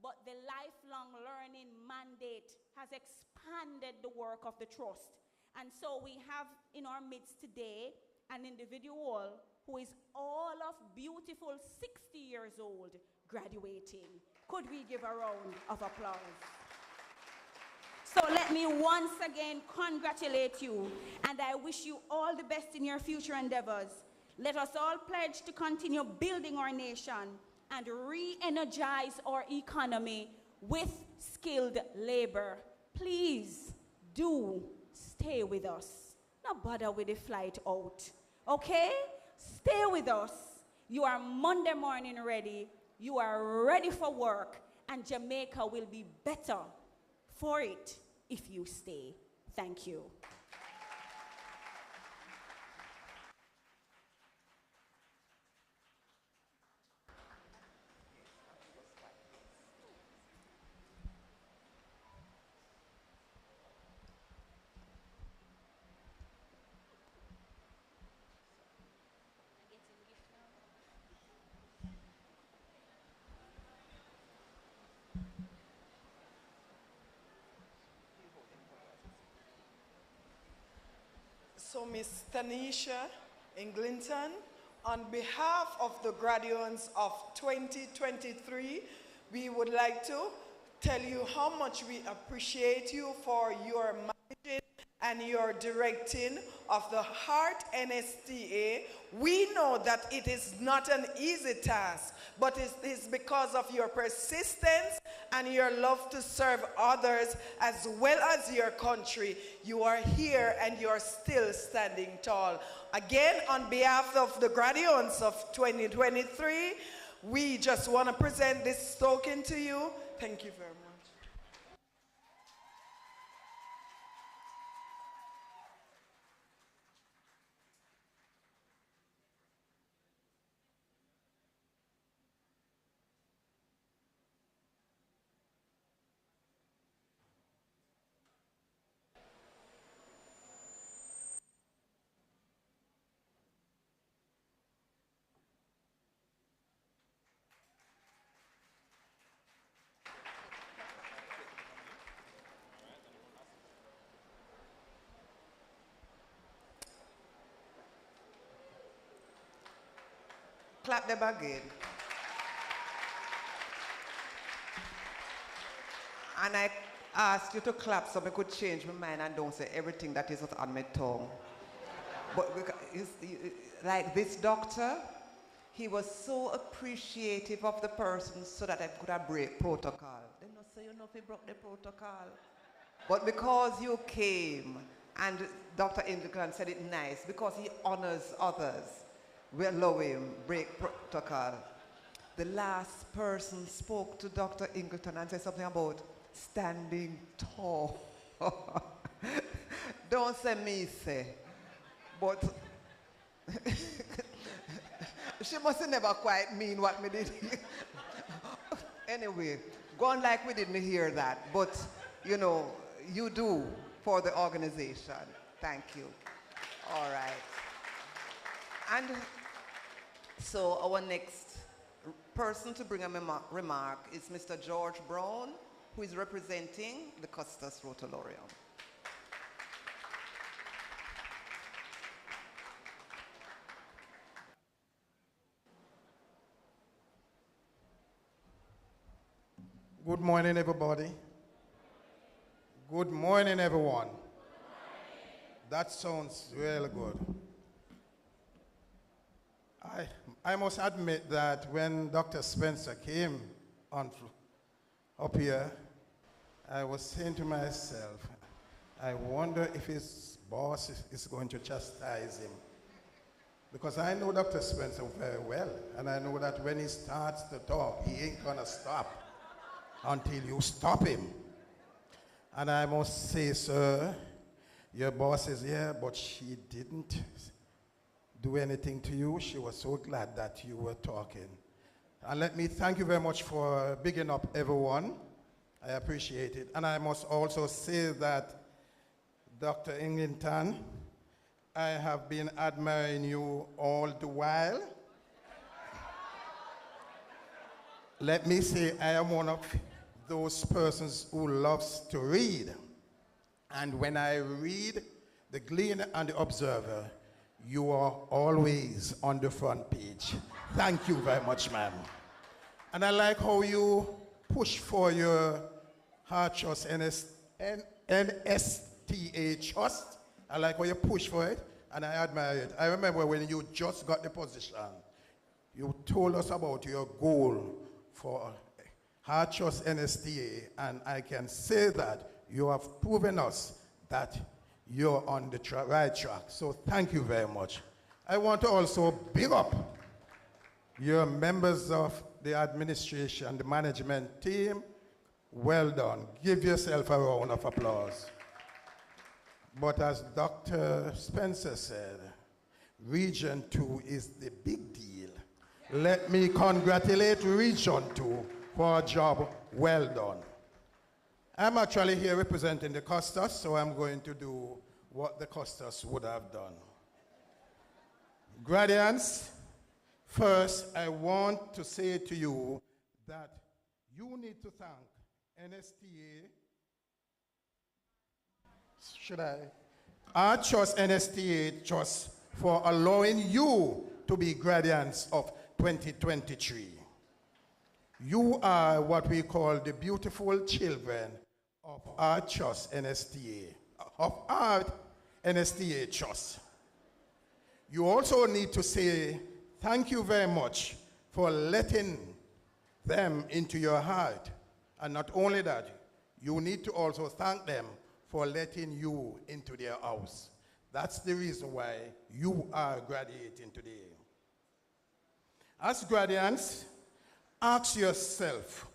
but the lifelong learning mandate has expanded the work of the trust. And so we have in our midst today an individual who is all of beautiful 60 years old graduating. Could we give a round of applause? So let me once again congratulate you, and I wish you all the best in your future endeavors. Let us all pledge to continue building our nation and re-energize our economy with skilled labor. Please do stay with us. Not bother with the flight out, okay? Stay with us. You are Monday morning ready. You are ready for work, and Jamaica will be better for it if you stay. Thank you. So, Ms. Tanisha Englinton, on behalf of the graduates of 2023, we would like to tell you how much we appreciate you for your managing and your directing of the Heart NSTA. We know that it is not an easy task, but it is because of your persistence and your love to serve others as well as your country. You are here and you are still standing tall. Again, on behalf of the graduates of 2023, we just want to present this token to you. Thank you very much. Clap them again. And I asked you to clap so I could change my mind and don't say everything that is on my tongue. But like this doctor, he was so appreciative of the person so that I could have break protocol. They not say you know if he broke the protocol. But because you came, and Dr. Ingleton said it nice, because he honors others, we allow him break protocol. The last person spoke to Dr. Ingleton and said something about standing tall. Don't say me say, but she must never quite mean what me did. Anyway, go on like we didn't hear that, but you know, you do for the organization. Thank you. All right. And so our next person to bring a remark is Mr. George Brown, who is representing the Custis Rotolorium. Good morning, everybody. Good morning, everyone. That sounds really good. I must admit that when Dr. Spencer came up here, I was saying to myself, I wonder if his boss is going to chastise him. Because I know Dr. Spencer very well, and I know that when he starts to talk, he ain't gonna stop until you stop him. And I must say, sir, your boss is here, but she didn't do anything to you. She was so glad that you were talking. And let me thank you very much for bigging up everyone. I appreciate it. And I must also say that, Dr. Ingleton, I have been admiring you all the while. Let me say I am one of those persons who loves to read. And when I read the Gleaner and the Observer, you are always on the front page. Thank you very much, ma'am. And I like how you push for your Heart Trust, NSTA Trust. I like how you push for it, and I admire it. I remember when you just got the position, you told us about your goal for Heart Trust NSTA, and I can say that you have proven us that you're on the right track. So thank you very much. I want to also big up your members of the administration, the management team. Well done. Give yourself a round of applause. But as Dr. Spencer said, Region 2 is the big deal. Let me congratulate Region 2 for a job well done. I'm actually here representing the Custis, so I'm going to do what the Custis would have done. Gradients, first I want to say to you that you need to thank NSTA, Our Trust NSTA Trust for allowing you to be Gradients of 2023. You are what we call the beautiful children of our Trust NSTA, of our NSTA Trust. You also need to say thank you very much for letting them into your heart. And not only that, you need to also thank them for letting you into their house. That's the reason why you are graduating today. As graduates, ask yourself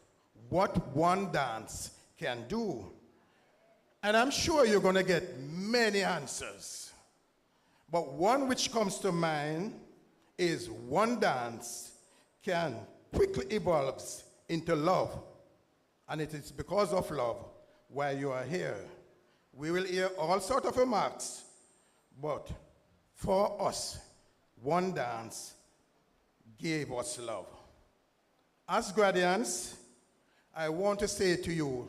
what one dance can do. And I'm sure you're going to get many answers. But one which comes to mind is one dance can quickly evolve into love. And it is because of love why you are here. We will hear all sorts of remarks, but for us, one dance gave us love. As Gradients, I want to say to you,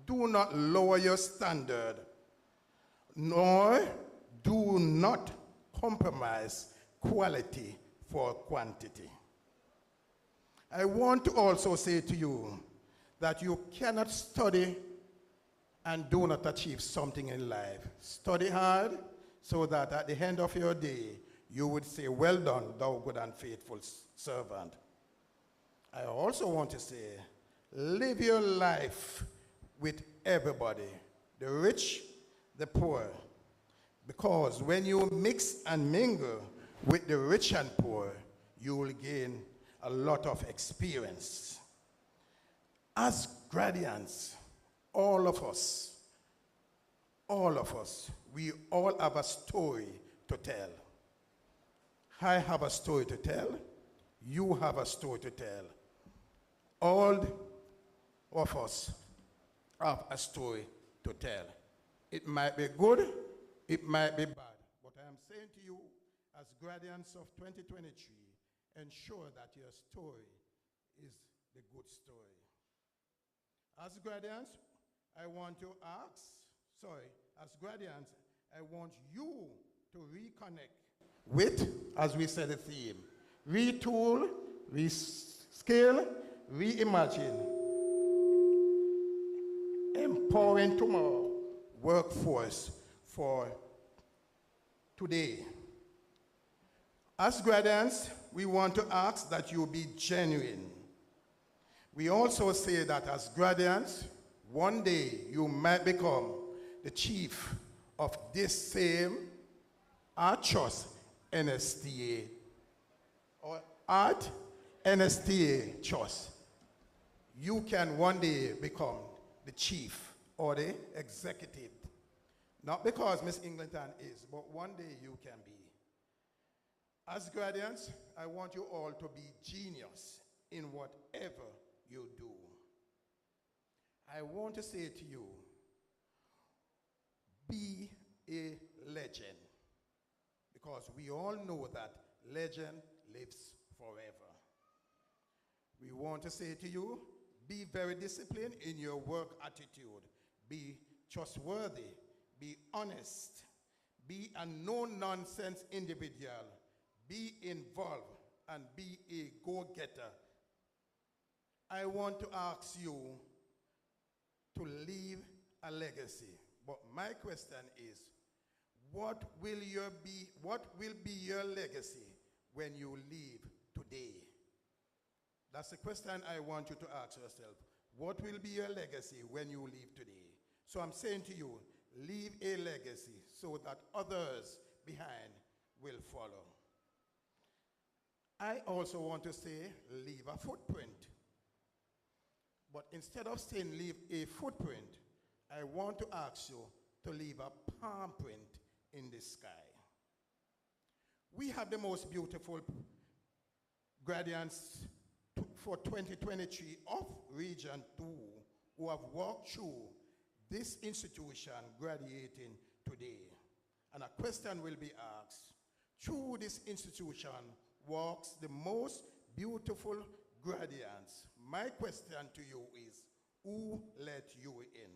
do not lower your standard, nor do not compromise quality for quantity. I want to also say to you that you cannot study and do not achieve something in life. Study hard so that at the end of your day, you would say, well done, thou good and faithful servant. I also want to say, live your life with everybody, the rich, the poor, because when you mix and mingle with the rich and poor, you will gain a lot of experience. As Gradients, all of us, we all have a story to tell. I have a story to tell. You have a story to tell. All of us have a story to tell. It might be good, it might be bad. But I am saying to you, as Gradients of 2023, ensure that your story is the good story. As Gradients, I want to as Gradients, I want you to reconnect with, as we said, the theme, retool, rescale, reimagine, empowering tomorrow workforce for today. As Gradients, we want to ask that you be genuine. We also say that as Gradients, one day you might become the chief of this same Art Trust NSTA, or Art NSTA Trust. You can one day become the chief or the executive. Not because Miss Engleton is, but one day you can be. As Gradients, I want you all to be genius in whatever you do. I want to say to you, be a legend. Because we all know that legend lives forever. We want to say to you, be very disciplined in your work attitude. Be trustworthy. Be honest. Be a no-nonsense individual. Be involved and be a go-getter. I want to ask you to leave a legacy. But my question is, what will be your legacy when you leave today? That's the question I want you to ask yourself. What will be your legacy when you leave today? So I'm saying to you, leave a legacy so that others behind will follow. I also want to say, leave a footprint. But instead of saying leave a footprint, I want to ask you to leave a palm print in the sky. We have the most beautiful Gradients for 2023 of Region 2 who have walked through this institution graduating today. And a question will be asked. Through this institution walks the most beautiful Gradients. My question to you is, who let you in?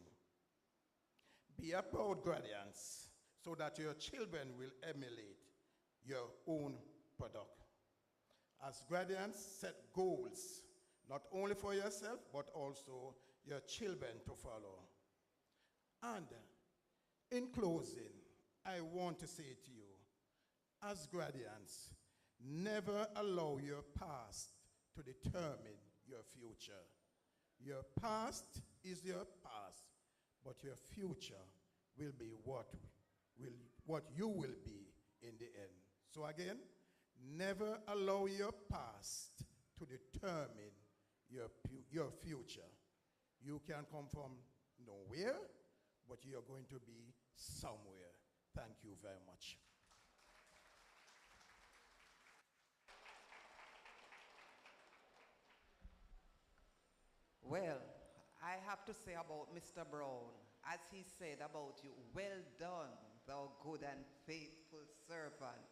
Be a proud Gradients so that your children will emulate your own product. As Gradients, set goals, not only for yourself, but also your children to follow. And in closing, I want to say to you, as Gradients, never allow your past to determine your future. Your past is your past, but your future will be what you will be in the end. So again, never allow your past to determine your future. You can come from nowhere, but you're going to be somewhere. Thank you very much. Well, I have to say about Mr. Brown, as he said about you, well done, thou good and faithful servant.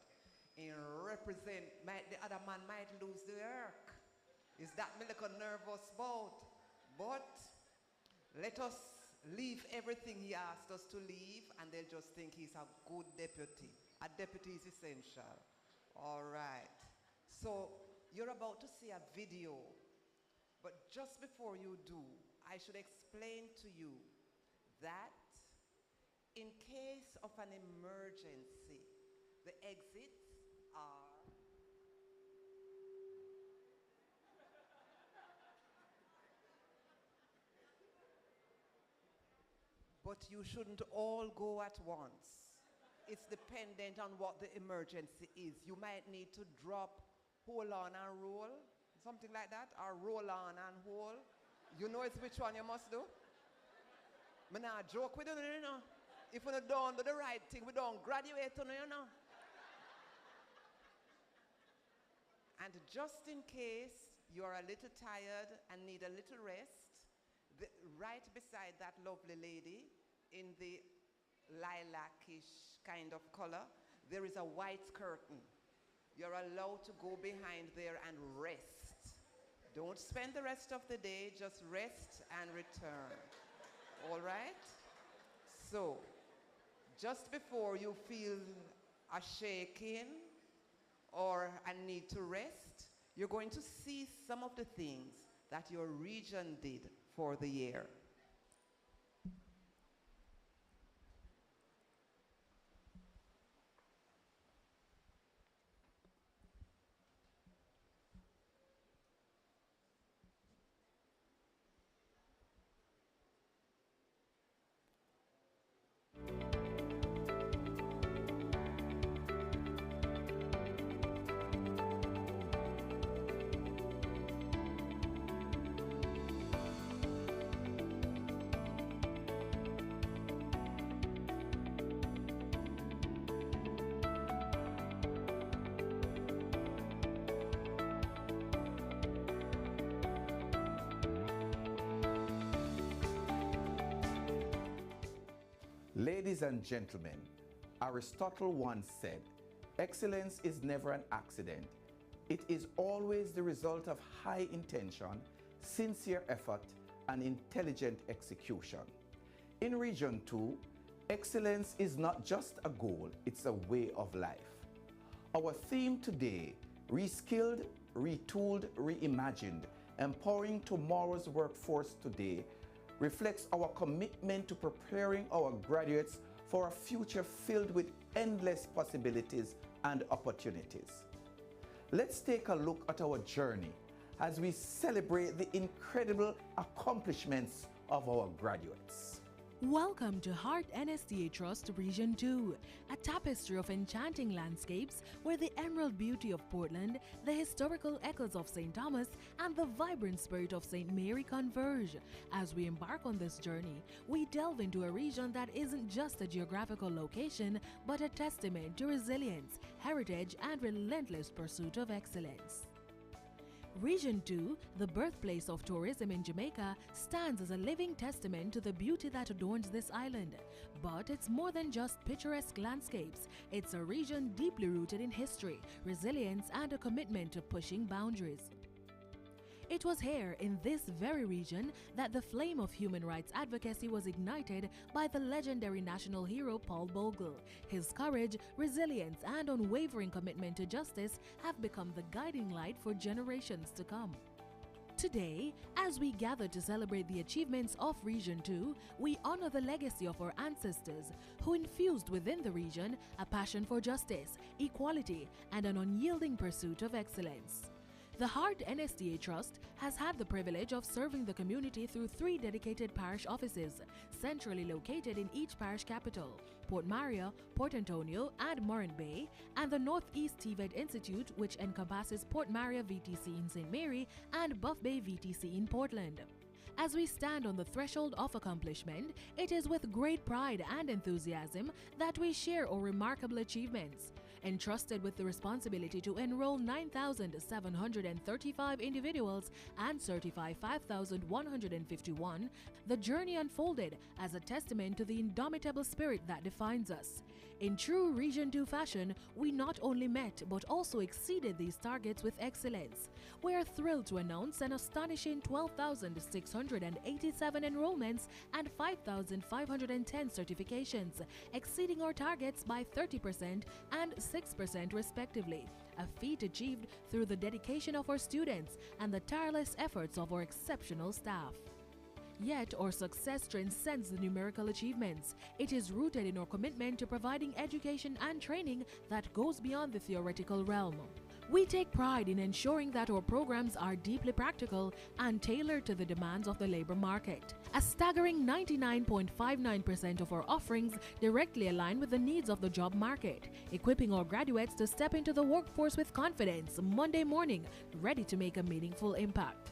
In the other man might lose the work. Is that me like a nervous bout? But let us leave everything he asked us to leave, and they'll just think he's a good deputy. A deputy is essential. All right. So you're about to see a video But just before you do, I should explain to you that in case of an emergency, the exits are but you shouldn't all go at once. It's dependent on what the emergency is. You might need to drop, hold on and roll, something like that, or roll on and hold. You know it's which one you must do? Me nah joke with you know. If we don't do the right thing, we don't graduate, you know. And just in case you're a little tired and need a little rest, right beside that lovely lady in the lilac-ish kind of color, there is a white curtain. You're allowed to go behind there and rest. Don't spend the rest of the day, just rest and return. All right? So, just before you feel a shaking or a need to rest, you're going to see some of the things that your region did for the year. Ladies and gentlemen, Aristotle once said, excellence is never an accident. It is always the result of high intention, sincere effort, and intelligent execution. In Region 2, excellence is not just a goal, it's a way of life. Our theme today, Reskilled, Retooled, Reimagined, Empowering Tomorrow's Workforce Today, reflects our commitment to preparing our graduates for a future filled with endless possibilities and opportunities. Let's take a look at our journey as we celebrate the incredible accomplishments of our graduates. Welcome to Heart NSDA Trust Region 2, a tapestry of enchanting landscapes where the emerald beauty of Portland, the historical echoes of St. Thomas, and the vibrant spirit of St. Mary converge. As we embark on this journey, we delve into a region that isn't just a geographical location, but a testament to resilience, heritage, and relentless pursuit of excellence. Region 2, the birthplace of tourism in Jamaica, stands as a living testament to the beauty that adorns this island. But it's more than just picturesque landscapes. It's a region deeply rooted in history, resilience, and a commitment to pushing boundaries. It was here, in this very region, that the flame of human rights advocacy was ignited by the legendary national hero Paul Bogle. His courage, resilience, and unwavering commitment to justice have become the guiding light for generations to come. Today, as we gather to celebrate the achievements of Region 2, we honor the legacy of our ancestors who infused within the region a passion for justice, equality, and an unyielding pursuit of excellence. The Heart NSDA Trust has had the privilege of serving the community through 3 dedicated parish offices, centrally located in each parish capital, Port Maria, Port Antonio, and Moran Bay, and the Northeast TVET Institute, which encompasses Port Maria VTC in St. Mary and Buff Bay VTC in Portland. As we stand on the threshold of accomplishment, it is with great pride and enthusiasm that we share our remarkable achievements. Entrusted with the responsibility to enroll 9,735 individuals and certify 5,151, the journey unfolded as a testament to the indomitable spirit that defines us. In true Region 2 fashion, we not only met but also exceeded these targets with excellence. We are thrilled to announce an astonishing 12,687 enrollments and 5,510 certifications, exceeding our targets by 30% and 6% respectively. a feat achieved through the dedication of our students and the tireless efforts of our exceptional staff. Yet, our success transcends the numerical achievements. It is rooted in our commitment to providing education and training that goes beyond the theoretical realm. We take pride in ensuring that our programs are deeply practical and tailored to the demands of the labor market. A staggering 99.59% of our offerings directly align with the needs of the job market, equipping our graduates to step into the workforce with confidence Monday morning, ready to make a meaningful impact.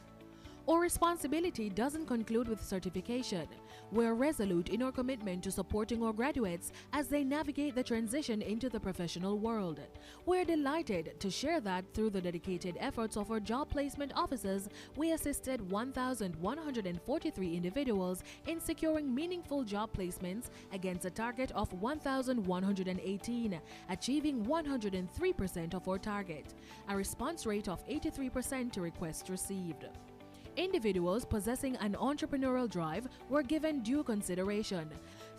Our responsibility doesn't conclude with certification. We're resolute in our commitment to supporting our graduates as they navigate the transition into the professional world. We're delighted to share that through the dedicated efforts of our job placement officers, we assisted 1,143 individuals in securing meaningful job placements against a target of 1,118, achieving 103% of our target, a response rate of 83% to requests received. Individuals possessing an entrepreneurial drive were given due consideration.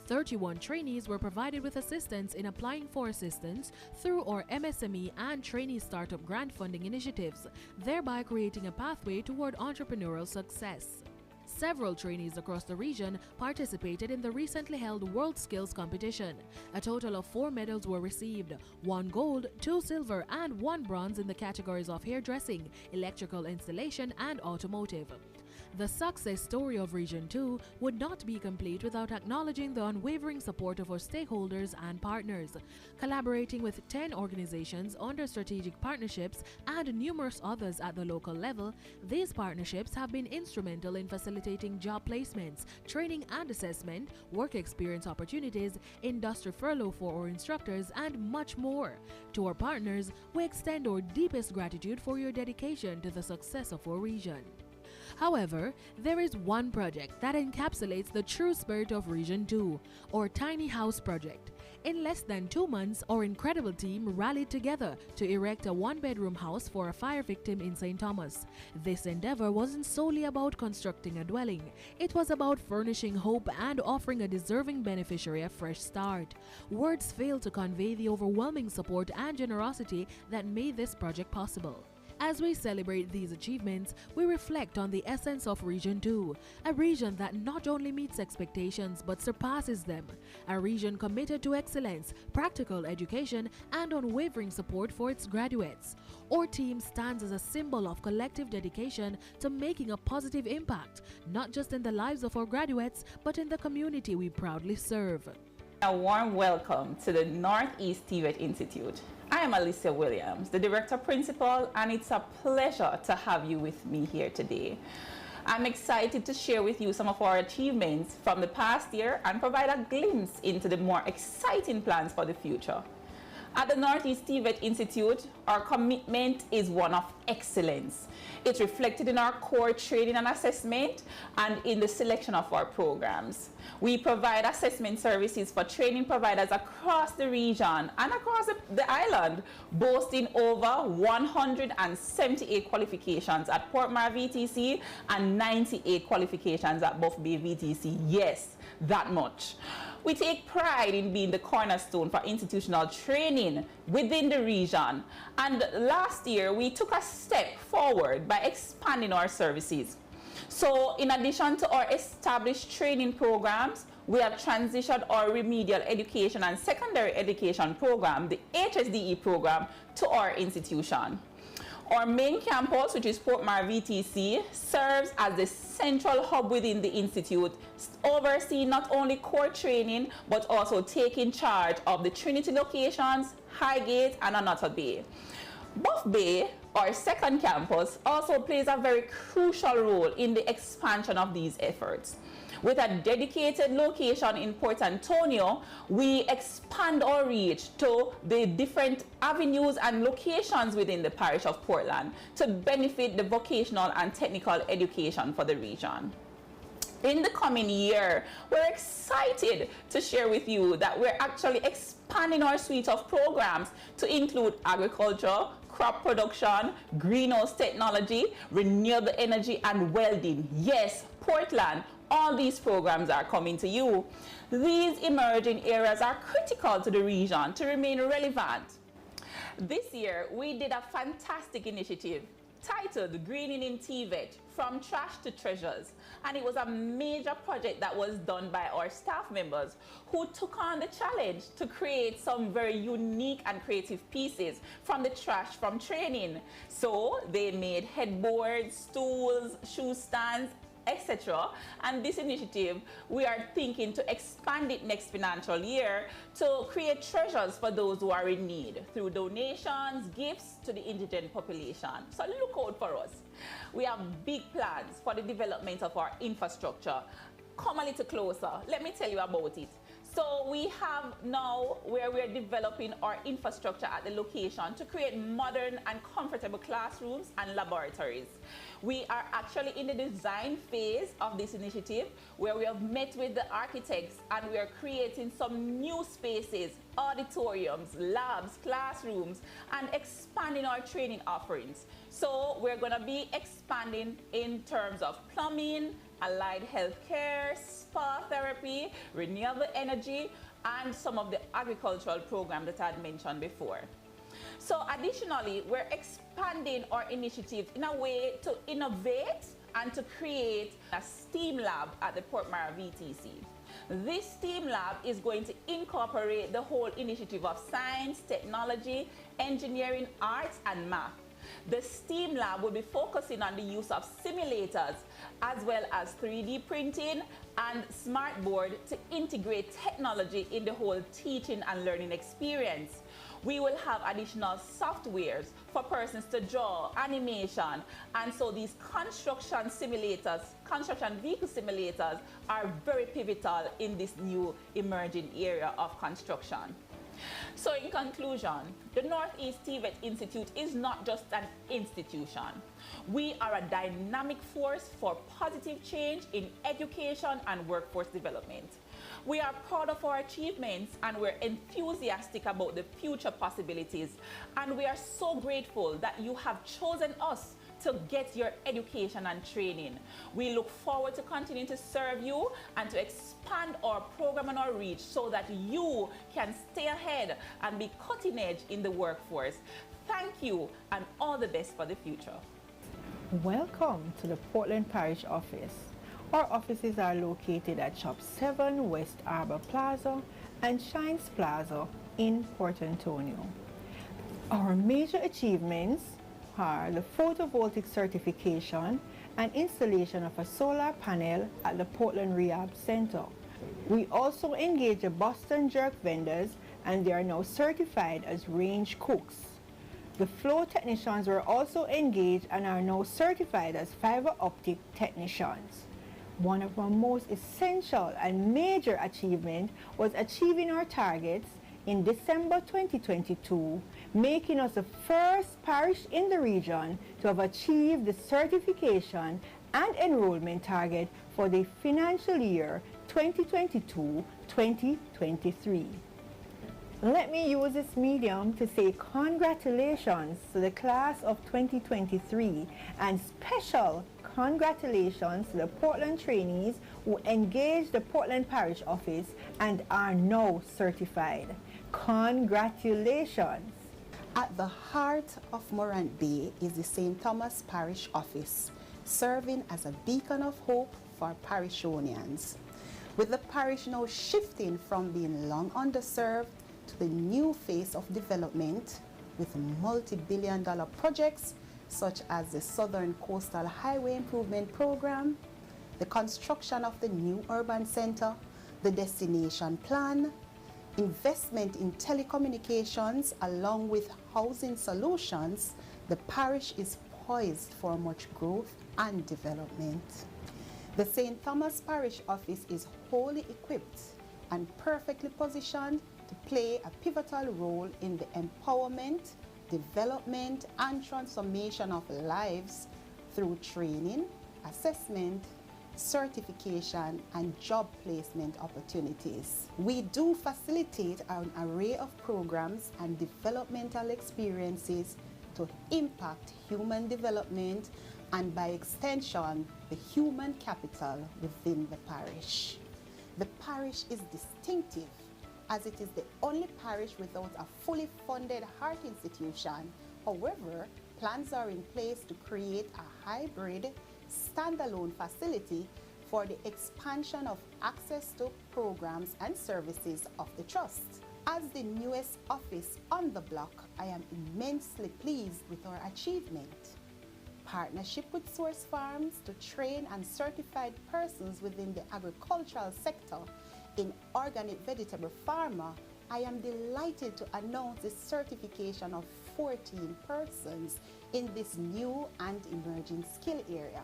31 trainees were provided with assistance in applying for assistance through our MSME and trainee startup grant funding initiatives, thereby creating a pathway toward entrepreneurial success. Several trainees across the region participated in the recently held World Skills Competition. A total of 4 medals were received, 1 gold, 2 silver, and 1 bronze in the categories of hairdressing, electrical installation, and automotive. The success story of Region 2 would not be complete without acknowledging the unwavering support of our stakeholders and partners. Collaborating with 10 organizations under strategic partnerships and numerous others at the local level, these partnerships have been instrumental in facilitating job placements, training and assessment, work experience opportunities, industry furlough for our instructors, and much more. To our partners, we extend our deepest gratitude for your dedication to the success of our region. However, there is one project that encapsulates the true spirit of Region 2, our Tiny House Project. In less than 2 months, our incredible team rallied together to erect a 1-bedroom house for a fire victim in St. Thomas. This endeavor wasn't solely about constructing a dwelling. It was about furnishing hope and offering a deserving beneficiary a fresh start. Words fail to convey the overwhelming support and generosity that made this project possible. As we celebrate these achievements, we reflect on the essence of Region 2, a region that not only meets expectations but surpasses them, a region committed to excellence, practical education, and unwavering support for its graduates. Our team stands as a symbol of collective dedication to making a positive impact, not just in the lives of our graduates, but in the community we proudly serve. A warm welcome to the Northeast TVET Institute. I am Alicia Williams, the Director Principal, and it's a pleasure to have you with me here today. I'm excited to share with you some of our achievements from the past year and provide a glimpse into the more exciting plans for the future. At the Northeast TVET Institute, our commitment is one of excellence. It's reflected in our core training and assessment and in the selection of our programs. We provide assessment services for training providers across the region and across the island, boasting over 178 qualifications at Portmore VTC and 98 qualifications at Buff Bay VTC. Yes, that much. We take pride in being the cornerstone for institutional training within the region. And last year, we took a step forward by expanding our services. So in addition to our established training programs, we have transitioned our remedial education and secondary education program, the HSDE program, to our institution. Our main campus, which is Portmore VTC, serves as the central hub within the institute, overseeing not only core training, but also taking charge of the Trinity locations, Highgate, and Onoto Bay. Buff Bay, our second campus, also plays a very crucial role in the expansion of these efforts. With a dedicated location in Port Antonio, we expand our reach to the different avenues and locations within the parish of Portland to benefit the vocational and technical education for the region. In the coming year, we're excited to share with you that we're actually expanding our suite of programs to include agriculture, crop production, greenhouse technology, renewable energy, and welding. Yes, Portland, all these programs are coming to you. These emerging areas are critical to the region to remain relevant. This year, we did a fantastic initiative titled Greening in TVET, From Trash to Treasures. And it was a major project that was done by our staff members who took on the challenge to create some very unique and creative pieces from the trash from training. So they made headboards, stools, shoe stands, etc. And this initiative, we are thinking to expand it next financial year to create treasures for those who are in need through donations, gifts to the indigent population. So look out for us. We have big plans for the development of our infrastructure. Come a little closer. Let me tell you about it. So we have now where we're developing our infrastructure at the location to create modern and comfortable classrooms and laboratories. We are actually in the design phase of this initiative where we have met with the architects and we are creating some new spaces, auditoriums, labs, classrooms, and expanding our training offerings. So we're going to be expanding in terms of plumbing, allied health care, spa therapy, renewable energy, and some of the agricultural programs that I had mentioned before. So additionally, we're expanding our initiatives in a way to innovate and to create a STEAM lab at the Port Maria VTC. This STEAM lab is going to incorporate the whole initiative of science, technology, engineering, arts, and math. The STEAM lab will be focusing on the use of simulators as well as 3D printing and smartboard to integrate technology in the whole teaching and learning experience. We will have additional softwares for persons to draw, animation, and so these construction simulators, construction vehicle simulators are very pivotal in this new emerging area of construction. So in conclusion, the Northeast TVET Institute is not just an institution. We are a dynamic force for positive change in education and workforce development. We are proud of our achievements and we're enthusiastic about the future possibilities. And we are so grateful that you have chosen us to get your education and training. We look forward to continuing to serve you and to expand our program and our reach so that you can stay ahead and be cutting edge in the workforce. Thank you and all the best for the future. Welcome to the Portland Parish Office. Our offices are located at Shop 7 West Arbor Plaza and Shines Plaza in Port Antonio. Our major achievements are the photovoltaic certification and installation of a solar panel at the Portland Rehab Center. We also engage the Boston Jerk vendors and they are now certified as range cooks. The flow technicians were also engaged and are now certified as fiber optic technicians. One of our most essential and major achievements was achieving our targets in December 2022, making us the first parish in the region to have achieved the certification and enrollment target for the financial year 2022-2023. Let me use this medium to say congratulations to the class of 2023 and special congratulations to the Portland trainees who engaged the Portland Parish Office and are now certified. Congratulations. At the heart of Morant Bay is the St. Thomas Parish Office, serving as a beacon of hope for parishonians. With the parish now shifting from being long underserved to the new phase of development with multi-billion-dollar projects such as the Southern Coastal Highway Improvement Program, the construction of the new urban center, the destination plan, investment in telecommunications along with housing solutions, the parish is poised for much growth and development. The St. Thomas Parish Office is wholly equipped and perfectly positioned to play a pivotal role in the empowerment, development, and transformation of lives through training, assessment, certification, and job placement opportunities. We do facilitate an array of programs and developmental experiences to impact human development and by extension, the human capital within the parish. The parish is distinctive as it is the only parish without a fully funded heart institution. However, plans are in place to create a hybrid, standalone facility for the expansion of access to programs and services of the Trust. As the newest office on the block, I am immensely pleased with our achievement. Partnership with Source Farms to train and certified persons within the agricultural sector in organic vegetable farmer, I am delighted to announce the certification of 14 persons in this new and emerging skill area.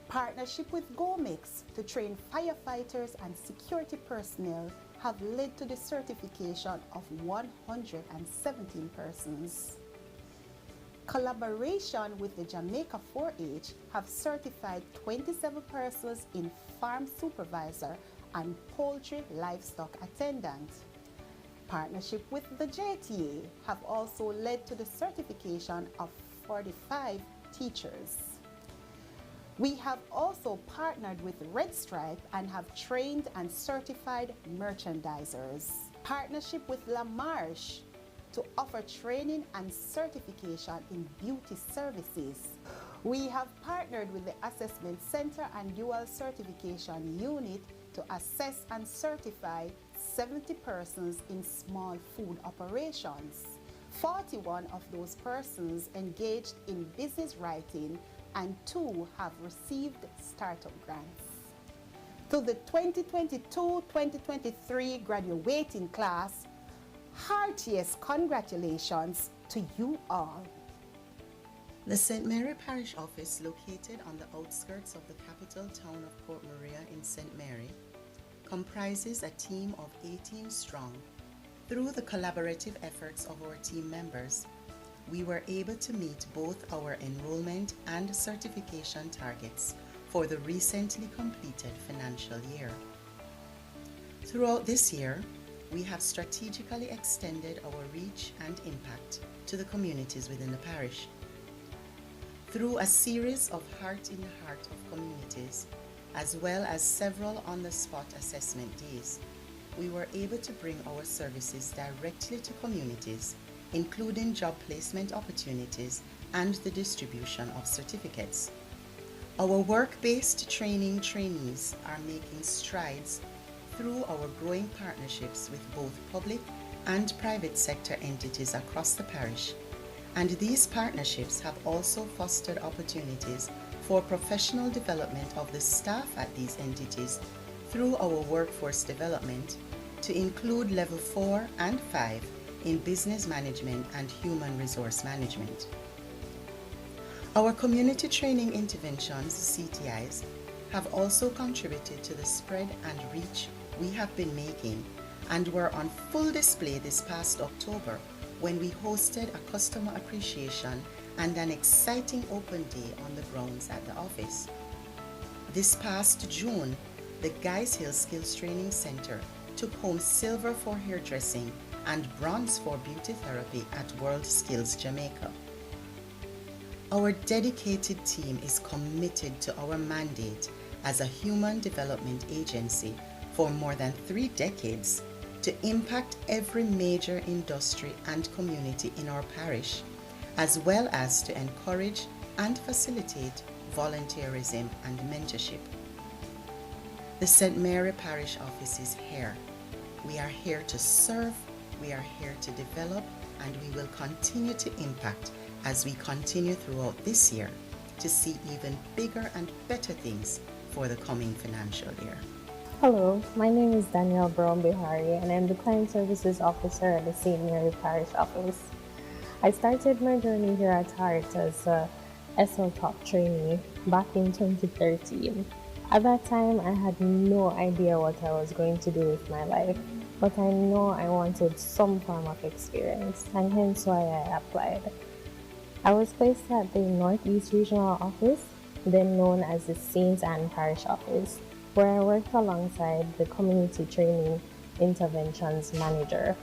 Partnership with GOMEX to train firefighters and security personnel have led to the certification of 117 persons. Collaboration with the Jamaica 4-H have certified 27 persons in farm supervisor and poultry livestock attendant. Partnership with the JTA have also led to the certification of 45 teachers. We have also partnered with Red Stripe and have trained and certified merchandisers. Partnership with La Marche to offer training and certification in beauty services. We have partnered with the Assessment Center and Dual Certification Unit to assess and certify 70 persons in small food operations. 41 of those persons engaged in business writing and 2 have received startup grants. To the 2022-2023 graduating class, heartiest congratulations to you all. The St. Mary Parish Office, located on the outskirts of the capital town of Port Maria in St. Mary, comprises a team of 18 strong. Through the collaborative efforts of our team members, we were able to meet both our enrollment and certification targets for the recently completed financial year. Throughout this year, we have strategically extended our reach and impact to the communities within the parish. Through a series of Heart in the Heart of communities, as well as several on-the-spot assessment days, we were able to bring our services directly to communities, including job placement opportunities and the distribution of certificates. Our work-based training trainees are making strides through our growing partnerships with both public and private sector entities across the parish, and these partnerships have also fostered opportunities for professional development of the staff at these entities through our workforce development to include level 4 and 5 in business management and human resource management. Our community training interventions, CTIs, have also contributed to the spread and reach we have been making and were on full display this past October when we hosted a customer appreciation and an exciting open day on the grounds at the office. This past June, the Guys Hill Skills Training Center took home silver for hairdressing and bronze for beauty therapy at World Skills Jamaica. Our dedicated team is committed to our mandate as a human development agency for more than 3 decades to impact every major industry and community in our parish, as well as to encourage and facilitate volunteerism and mentorship. The St. Mary Parish Office is here. We are here to serve, we are here to develop, and we will continue to impact as we continue throughout this year to see even bigger and better things for the coming financial year. Hello, my name is Danielle Brown Bihari and I'm the Client Services Officer at the St. Mary Parish Office. I started my journey here at Heart as a SL Top trainee back in 2013. At that time, I had no idea what I was going to do with my life, but I know I wanted some form of experience, and hence why I applied. I was placed at the Northeast Regional Office, then known as the St. Anne Parish Office, where I worked alongside the Community Training Interventions Manager.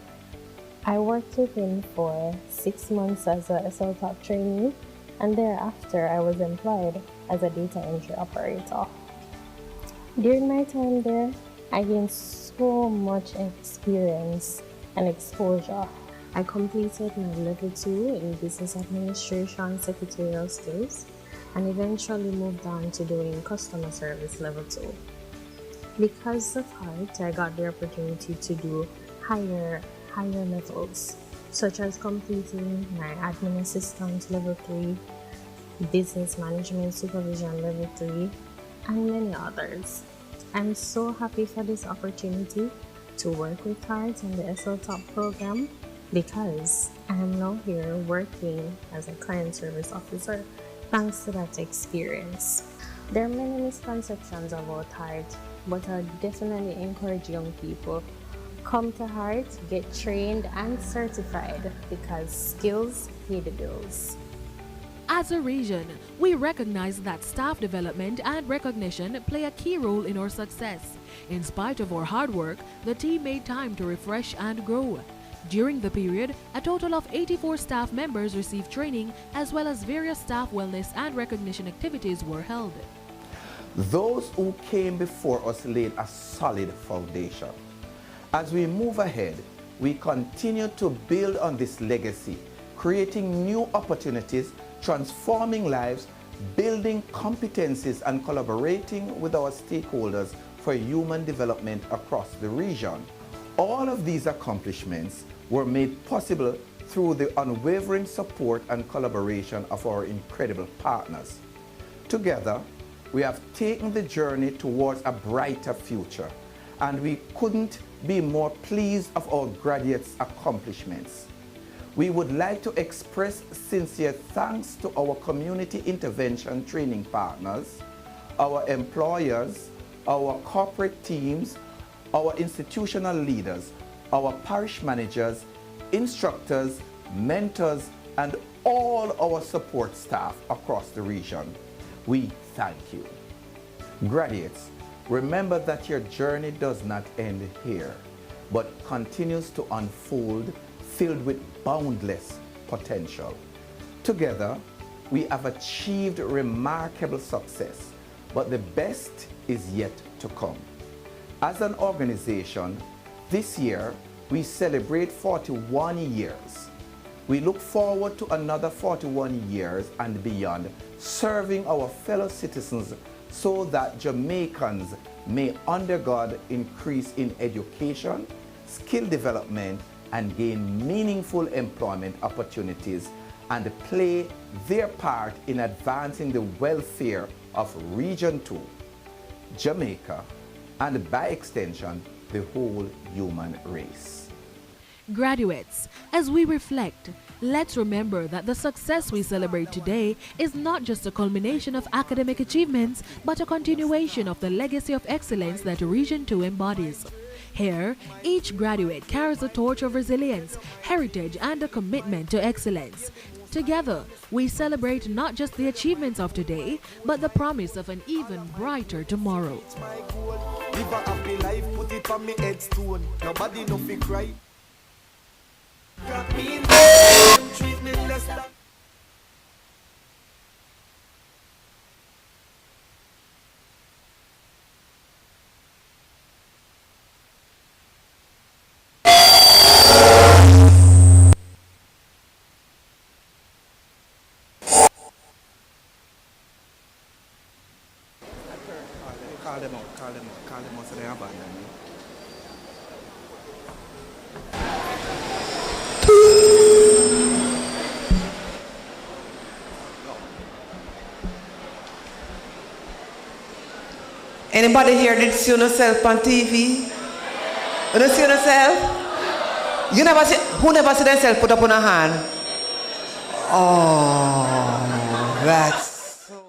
I worked with him for 6 months as a SL Top trainee, and thereafter I was employed as a data entry operator. During my time there, I gained so much experience and exposure. I completed my level 2 in business administration secretarial skills and eventually moved on to doing customer service level 2. Because of heart, I got the opportunity to do higher levels, such as completing my admin assistant level 3, business management supervision level 3, and many others. I'm so happy for this opportunity to work with Heart in the SL Top program because I am now here working as a client service officer thanks to that experience. There are many misconceptions about Heart, but I definitely encourage young people, come to Heart, get trained and certified because skills pay the bills. As a region, we recognize that staff development and recognition play a key role in our success. In spite of our hard work, the team made time to refresh and grow. During the period, a total of 84 staff members received training as well as various staff wellness and recognition activities were held. Those who came before us laid a solid foundation. As we move ahead, we continue to build on this legacy, creating new opportunities, transforming lives, building competencies, and collaborating with our stakeholders for human development across the region. All of these accomplishments were made possible through the unwavering support and collaboration of our incredible partners. Together, we have taken the journey towards a brighter future, and we couldn't be more pleased of our graduates' accomplishments. We would like to express sincere thanks to our community intervention training partners, our employers, our corporate teams, our institutional leaders, our parish managers, instructors, mentors, and all our support staff across the region. We thank you. Graduates, remember that your journey does not end here, but continues to unfold, filled with boundless potential. Together, we have achieved remarkable success, but the best is yet to come. As an organization, this year, we celebrate 41 years. We look forward to another 41 years and beyond, serving our fellow citizens so that Jamaicans may, under God, increase in education, skill development, and gain meaningful employment opportunities and play their part in advancing the welfare of Region 2, Jamaica, and by extension, the whole human race. Graduates, as we reflect, let's remember that the success we celebrate today is not just a culmination of academic achievements, but a continuation of the legacy of excellence that Region 2 embodies. Here, each graduate carries a torch of resilience, heritage, and a commitment to excellence. Together, we celebrate not just the achievements of today, but the promise of an even brighter tomorrow. Live a happy life, put it on me headstone. Nobody no fi cry. Treat me less than. Call them out so they abandon you. Anybody here did see yourself on TV? You don't see yourself? You never see, who never see themselves put up on a hand? Oh, that's so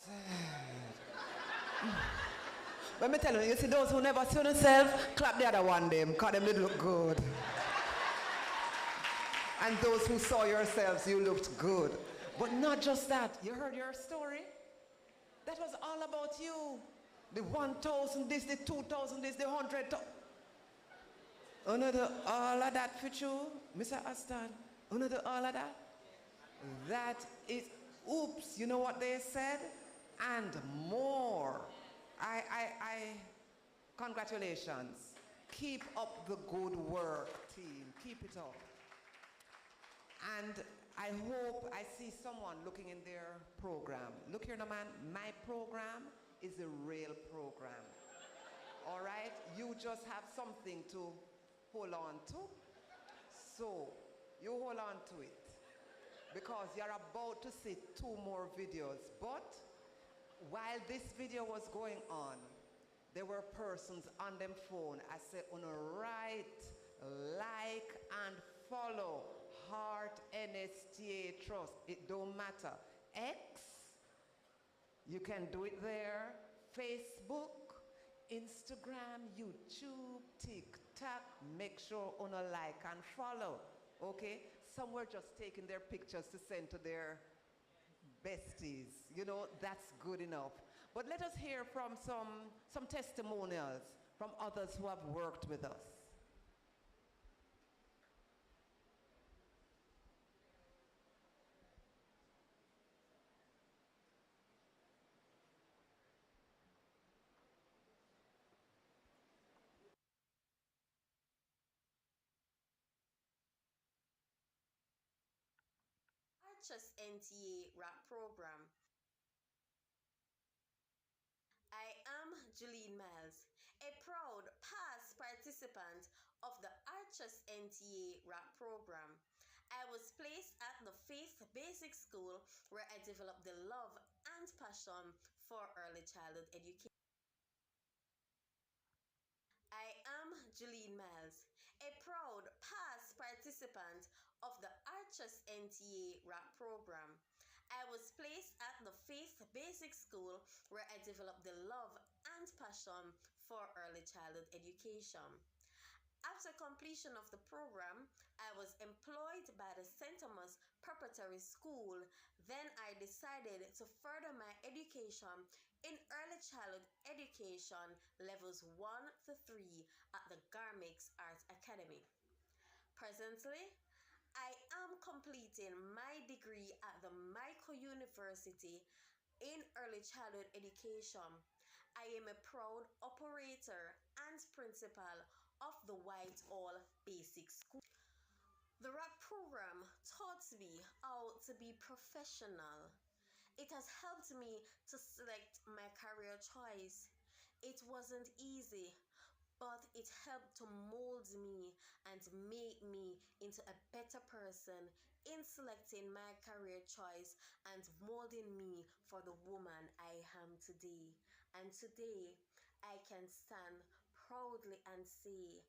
sad. Let me tell you see those who never see themselves, clap the other one them, because them did look good. And those who saw yourselves, you looked good. But not just that, you heard your story? That was all about you. The 1,000 this, the 2,000 this, the 100,000. Another all of that for you, Mr. Aston. Another all of that. That is, oops, you know what they said? And more. Congratulations. Keep up the good work, team. Keep it up. And I hope I see someone looking in their program. Look here, no man, my program is a real program. All right? You just have something to hold on to. So, you hold on to it. Because you're about to see 2 more videos. But, while this video was going on, there were persons on them phone. I say, on a right, like, and follow Heart NSTA Trust. It don't matter. X, you can do it there. Facebook, Instagram, YouTube, TikTok. Make sure on a like and follow. Okay? Some were just taking their pictures to send to their besties. You know, that's good enough. But let us hear from some testimonials from others who have worked with us. Archers NTA rap program. I am Julie Miles, a proud past participant of the Archers NTA rap program. I was placed at the Faith Basic School where I developed the love and passion for early childhood education. I am Julie Miles, a proud past participant of the Archers NTA rap program. I was placed at the Faith Basic School where I developed the love and passion for early childhood education. After completion of the program, I was employed by the St. Thomas Preparatory School. Then I decided to further my education in early childhood education levels 1 to 3 at the Garmix Art Academy. Presently, I am completing my degree at the Michael University in early childhood education. I am a proud operator and principal of the Whitehall Basic School. The rap program taught me how to be professional. It has helped me to select my career choice. It wasn't easy, but it helped to mold me and make me into a better person in selecting my career choice and molding me for the woman I am today. And today, I can stand proudly and say,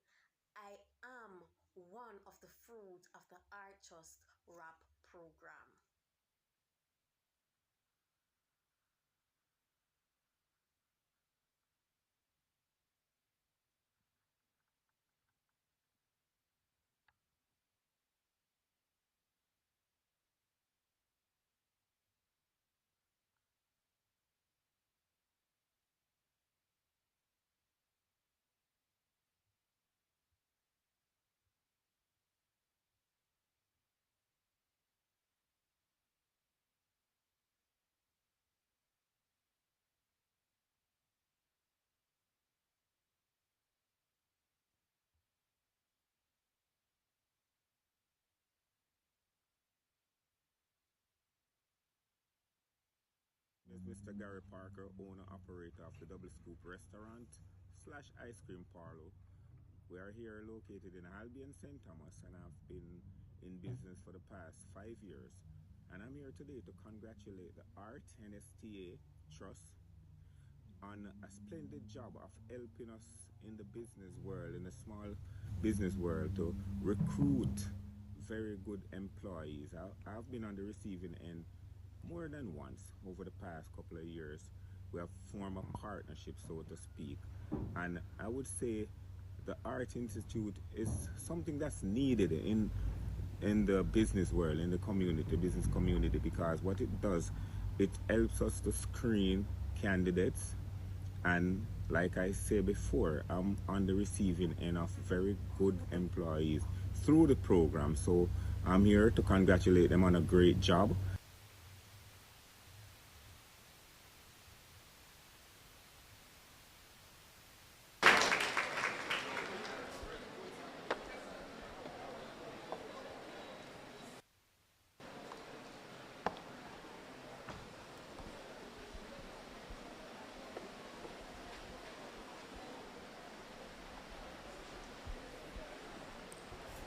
I am one of the fruit of the Archers rap program. This is Mr. Gary Parker, owner-operator of the Double Scoop Restaurant / Ice Cream Parlor. We are here located in Albion, St. Thomas, and I've been in business for the past 5 years. And I'm here today to congratulate the Art NSTA Trust on a splendid job of helping us in the business world, in the small business world, to recruit very good employees. I've been on the receiving end more than once over the past couple of years. We have formed a partnership, so to speak, and I would say the Art Institute is something that's needed in the business world, in the community, business community, because what it does, it helps us to screen candidates, and like I said before, I'm on the receiving end of very good employees through the program, so I'm here to congratulate them on a great job.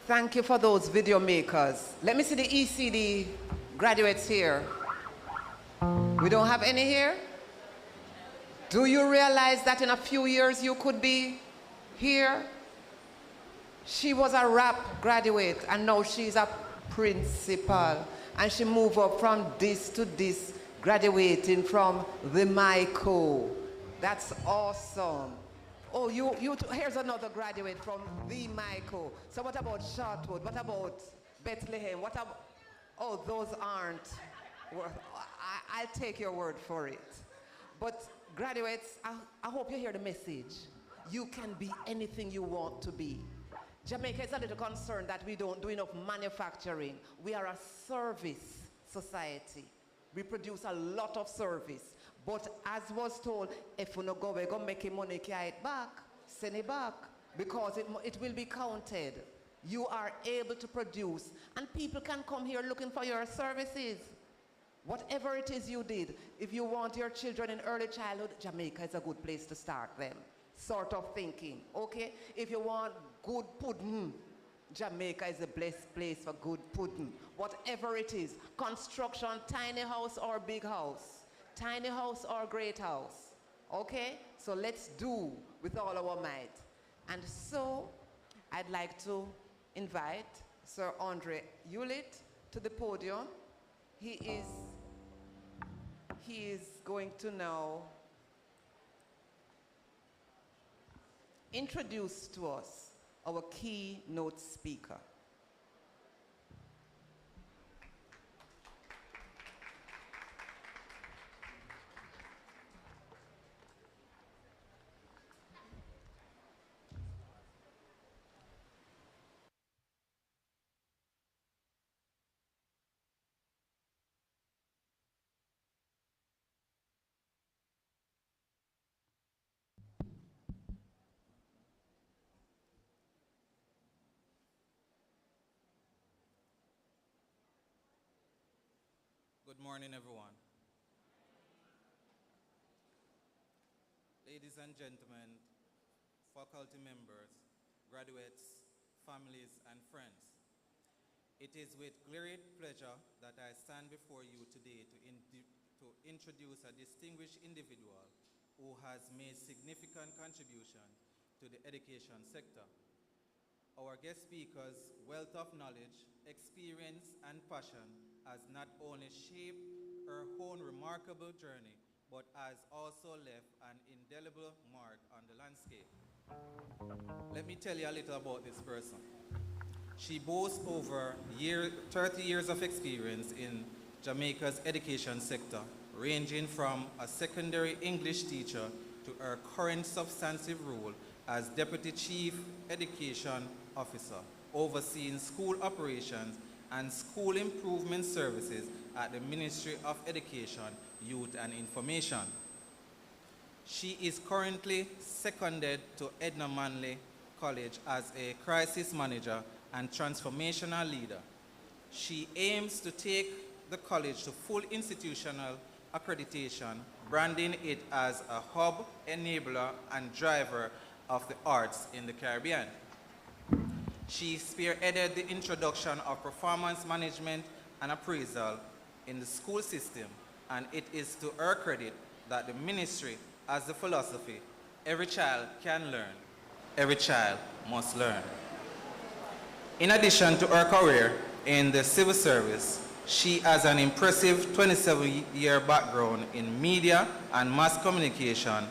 Thank you for those video makers. Let me see the ECD graduates here. We don't have any here? Do you realize that in a few years you could be here? She was a rap graduate and now she's a principal. And she moved up from this to this, graduating from the MICO. That's awesome. Oh, here's another graduate from the MICO. So what about Shortwood? What about Bethlehem? What about, oh, those aren't. I'll take your word for it. But graduates, I hope you hear the message. You can be anything you want to be. Jamaica is a little concerned that we don't do enough manufacturing. We are a service society. We produce a lot of service. But as was told, if you don't go, we're going to make money, carry it back, send it back, because it will be counted. You are able to produce, and people can come here looking for your services. Whatever it is you did, if you want your children in early childhood, Jamaica is a good place to start them. Sort of thinking, okay? If you want good pudding, Jamaica is the best place for good pudding. Whatever it is, construction, tiny house or big house. Tiny house or great house, okay? So let's do with all our might. And so I'd like to invite Sir Andre Hewlett to the podium. He is going to now introduce to us our keynote speaker. Good morning, everyone. Ladies and gentlemen, faculty members, graduates, families, and friends. It is with great pleasure that I stand before you today to introduce a distinguished individual who has made significant contribution to the education sector. Our guest speaker's wealth of knowledge, experience, and passion has not only shaped her own remarkable journey, but has also left an indelible mark on the landscape. Let me tell you a little about this person. She boasts over 30 years of experience in Jamaica's education sector, ranging from a secondary English teacher to her current substantive role as Deputy Chief Education Officer, overseeing school operations and school improvement services at the Ministry of Education, Youth and Information. She is currently seconded to Edna Manley College as a crisis manager and transformational leader. She aims to take the college to full institutional accreditation, branding it as a hub, enabler, and driver of the arts in the Caribbean. She spearheaded the introduction of performance management and appraisal in the school system, and it is to her credit that the ministry has the philosophy, every child can learn, every child must learn. In addition to her career in the civil service, she has an impressive 27-year background in media and mass communication,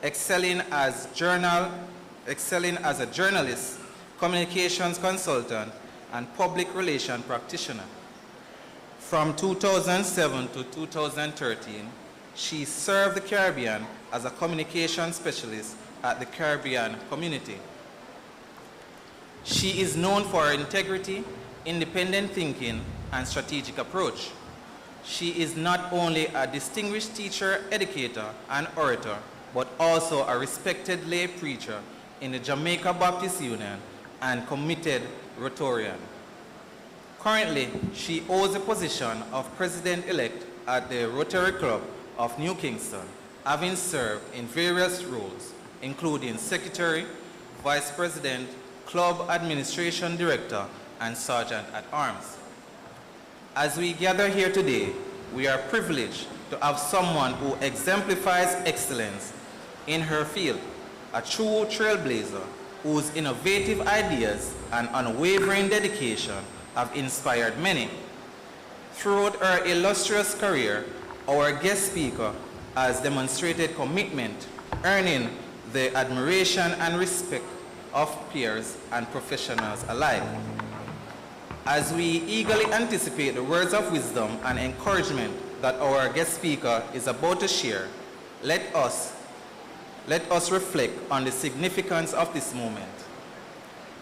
excelling as a journalist, communications consultant, and public relations practitioner. From 2007 to 2013, she served the Caribbean as a communication specialist at the Caribbean Community. She is known for her integrity, independent thinking, and strategic approach. She is not only a distinguished teacher, educator, and orator, but also a respected lay preacher in the Jamaica Baptist Union and committed Rotarian. Currently, she holds the position of President-elect at the Rotary Club of New Kingston, having served in various roles, including Secretary, Vice President, Club Administration Director, and Sergeant at Arms. As we gather here today, we are privileged to have someone who exemplifies excellence in her field, a true trailblazer whose innovative ideas and unwavering dedication have inspired many. Throughout her illustrious career, our guest speaker has demonstrated commitment, earning the admiration and respect of peers and professionals alike. As we eagerly anticipate the words of wisdom and encouragement that our guest speaker is about to share, let us reflect on the significance of this moment.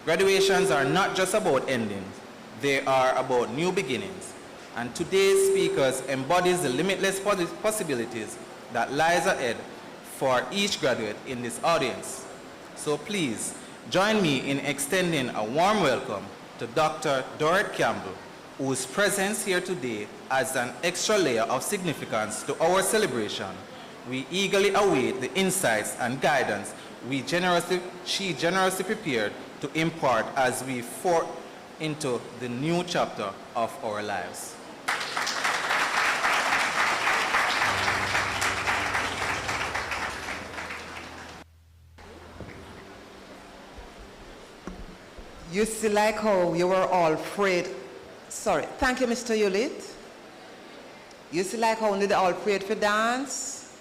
Graduations are not just about endings, they are about new beginnings. And today's speakers embodies the limitless possibilities that lies ahead for each graduate in this audience. So please, join me in extending a warm welcome to Dr. Dorrit Campbell, whose presence here today adds an extra layer of significance to our celebration. We eagerly await the insights and guidance she generously prepared to impart as we forge into the new chapter of our lives. You see, like how you were all afraid. Sorry, thank you, Mr. Yulit. You see, like how they all afraid for dance.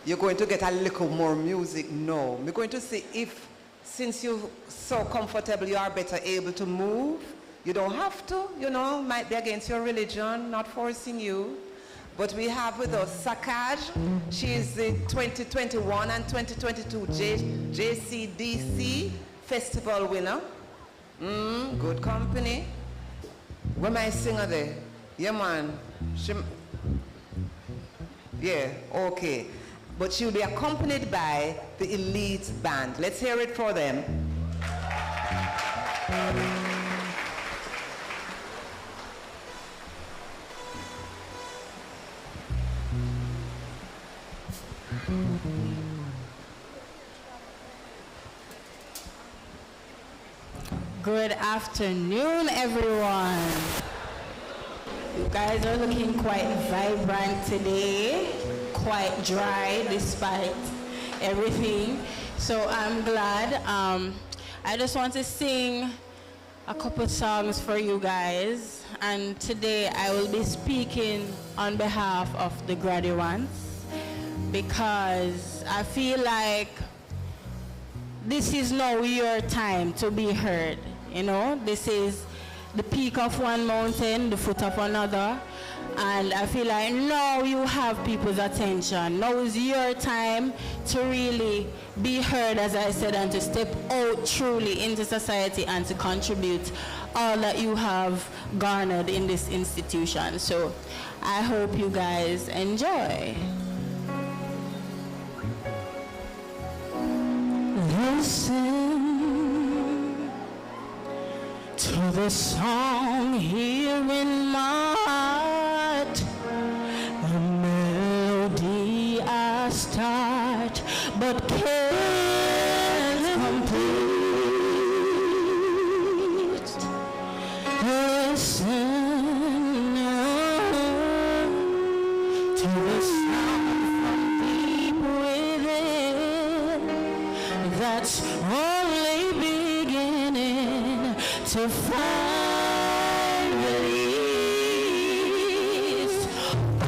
You're going to get a little more music now. We're going to see if, since you're so comfortable, you are better able to move. You don't have to, you know, might be against your religion, not forcing you. But we have with us Sakaj. She is the 2021 and 2022 JCDC Festival winner. Good company. Where my singer there? Yeah, man. Yeah, okay. But she'll be accompanied by the elite band. Let's hear it for them. Good afternoon, everyone. You guys are looking quite vibrant today, quite dry despite everything. So I'm glad. I just want to sing a couple songs for you guys. And today I will be speaking on behalf of the graduates because I feel like this is now your time to be heard. You know, this is the peak of one mountain, the foot of another. And I feel like now you have people's attention. Now is your time to really be heard, as I said, and to step out truly into society and to contribute all that you have garnered in this institution. So I hope you guys enjoy. Listen to the song here in my heart, the melody I start but can't complete. Listen to the sound from deep within that's only beginning to find release. Oh,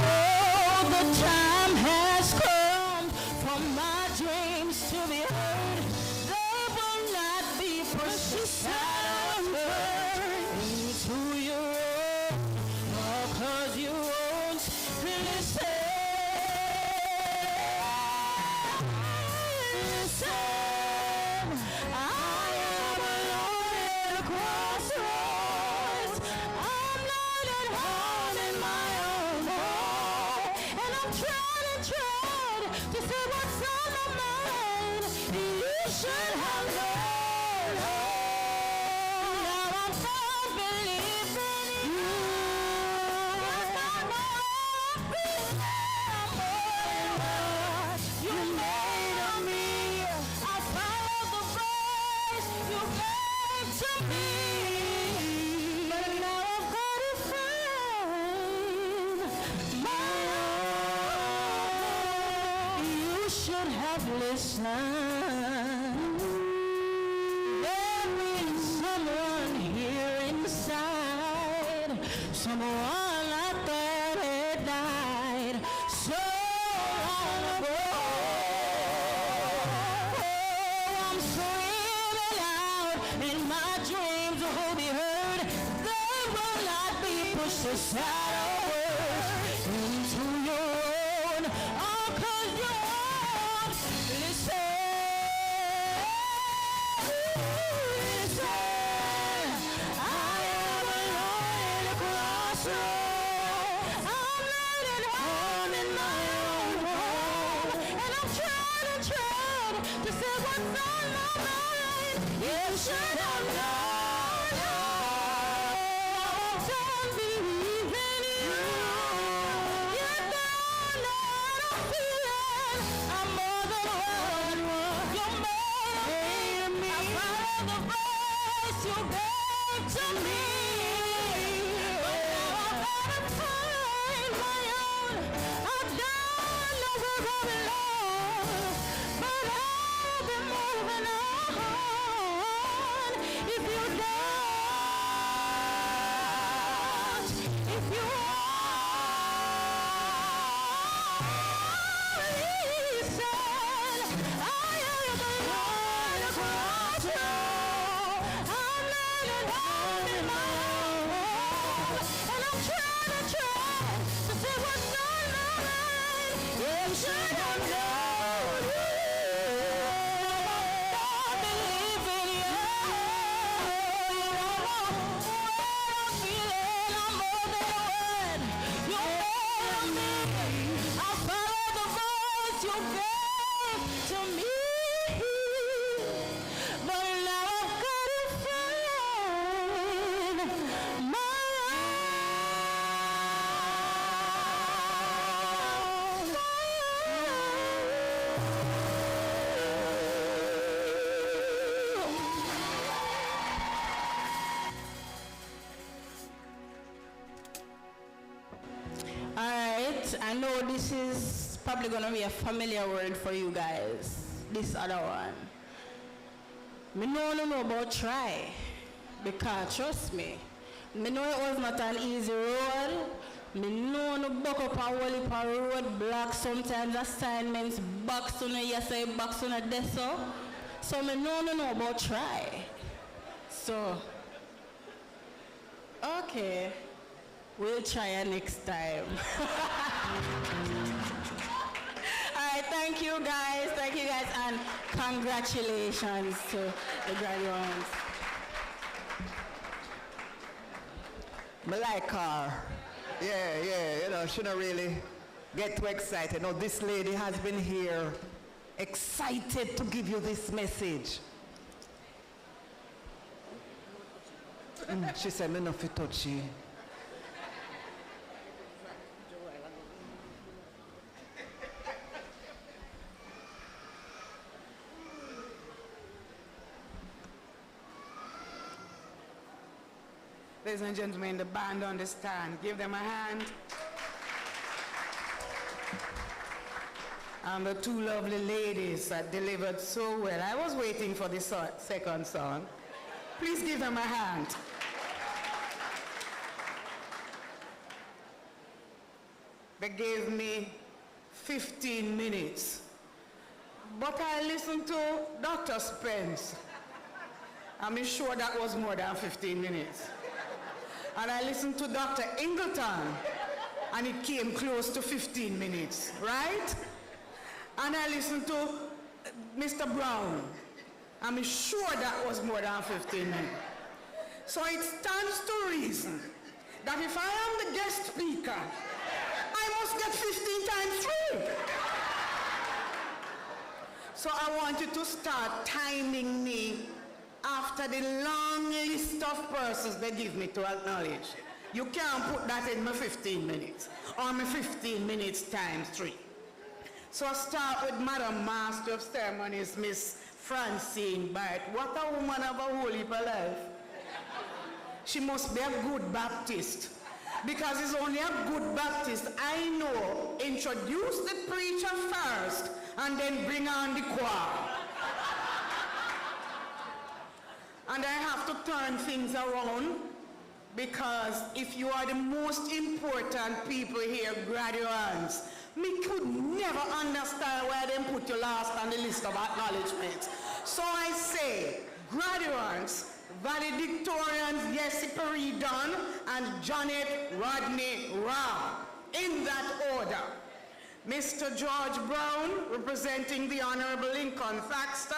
the time has come for my dreams to be heard. They will not be pushed into your own, because you won't listen. Listen, I am alone at a crossroads. you should have listened. There is someone here inside, someone I thought had died so long ago. Oh, I'm screaming out, and my dreams will be heard. They will not be pushed aside or worse into your own. Oh, 'cause you won't listen. Listen. I am alone in a crossroad. I'm learning home in my own home, and I'm trying to say what's on my mind. You should have known. Don't believe in you. You don't know what I'm feeling. I'm more than one. You're made of me. I followed the voice you gave to me. But now I've got to find my own. I don't know where I belong, but I'll be moving on. If you don't, if you listen, I am alone across the road. I'm learning home in my own home, and I'm trying to see what's on my mind. You should have known. Don't believe in you. You don't know what I'm feeling. I'm more than a word. You're made of me. I follow the voice you gave to me. But now I've got to find my Alright, I know this is probably going to be a familiar word for you guys, this other one. Me know about try, because trust me, me know it was not an easy road. Me know no buck up a whole heap of road block, sometimes assignments, box on a yes, box on a deso. So me know about try. So, okay. We'll try it next time. All right, thank you guys, and congratulations to the graduates. I like her. Yeah, shouldn't really get too excited. No, this lady has been here excited to give you this message. She said, me no fit touch you. Ladies and gentlemen, the band on the stand, give them a hand. And the two lovely ladies that delivered so well. I was waiting for the second song. Please give them a hand. They gave me 15 minutes. But I listened to Dr. Spence. I'm sure that was more than 15 minutes. And I listened to Dr. Ingleton, and it came close to 15 minutes, right? And I listened to Mr. Brown. I'm sure that was more than 15 minutes. So it stands to reason that if I am the guest speaker, I must get 15 times 3. So I want you to start timing me after the long list of persons they give me to acknowledge. You can't put that in my 15 minutes, or my 15 minutes times 3. So I start with Madam Master of Ceremonies, Miss Francine Barrett. What a woman of a whole heap of life. She must be a good Baptist, because it's only a good Baptist I know introduce the preacher first and and then bring on the choir. And I have to turn things around because if you are the most important people here, graduates, me could never understand why they put you last on the list of acknowledgements. So I say, graduates, valedictorians, Yessi Peridon, and Janet Rodney Rao, in that order. Mr. George Brown, representing the Honorable Lincoln Thaxter,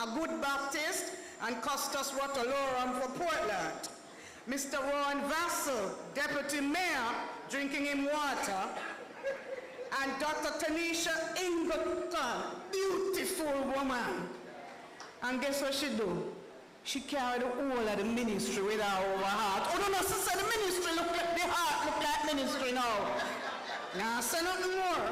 a good Baptist, and Costas Rotolorum for Portland. Mr. Rowan Vassell, Deputy Mayor, drinking him water. And Dr. Tanisha Ingleton, beautiful woman. And guess what she do? She carried the whole of the ministry with her over heart. Oh, no, sister, the ministry look like the heart, look like ministry now. Now, say nothing more.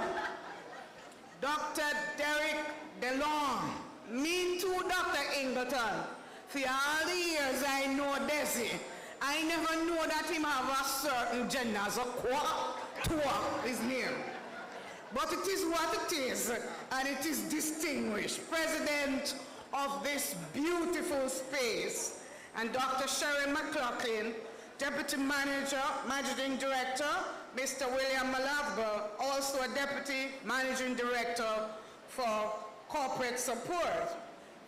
Dr. Derek DeLong, me too, Dr. Ingleton. For all the years I know Desi, I never know that him have a certain gender as a Tua, his name. But it is what it is, and it is distinguished. President of this beautiful space, and Dr. Sherry McLaughlin, Deputy Manager, Managing Director, Mr. William Malavga, also a Deputy Managing Director for Corporate Support.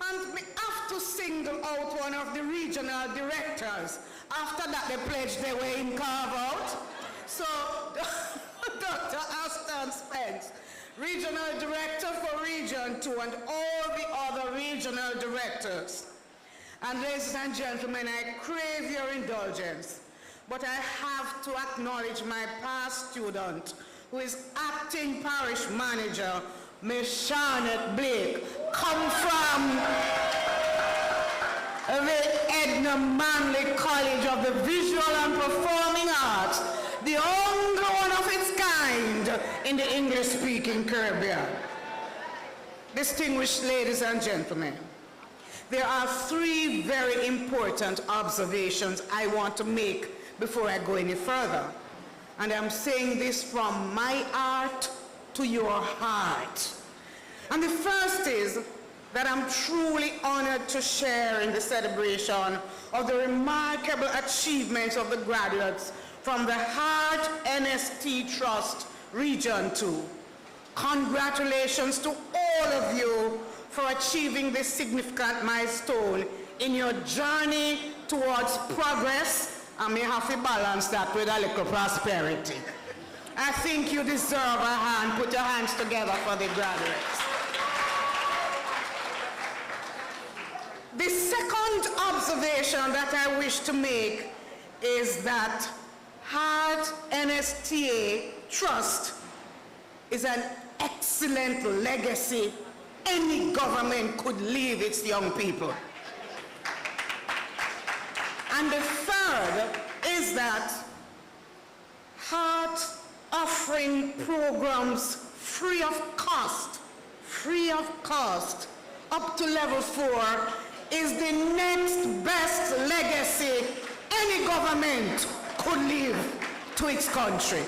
And we have to single out one of the regional directors. After that, they pledged they were in carve-out. So, Dr. Aston Spence, Regional Director for Region 2, and all the other regional directors. And ladies and gentlemen, I crave your indulgence, but I have to acknowledge my past student, who is acting parish manager, Miss Charlotte Blake, come from the Edna Manley College of the Visual and Performing Arts, the only one of its kind in the English-speaking Caribbean. Distinguished ladies and gentlemen, there are three very important observations I want to make before I go any further. And I'm saying this from my heart to your heart. And the first is that I'm truly honored to share in the celebration of the remarkable achievements of the graduates from the Heart NST Trust Region 2. Congratulations to all of you for achieving this significant milestone in your journey towards progress, and may have to balance that with a little prosperity. I think you deserve a hand. Put your hands together for the graduates. The second observation that I wish to make is that Heart NSTA Trust is an excellent legacy any government could leave its young people. And the third is that Heart offering programs free of cost, up to level 4 is the next best legacy any government could leave to its country.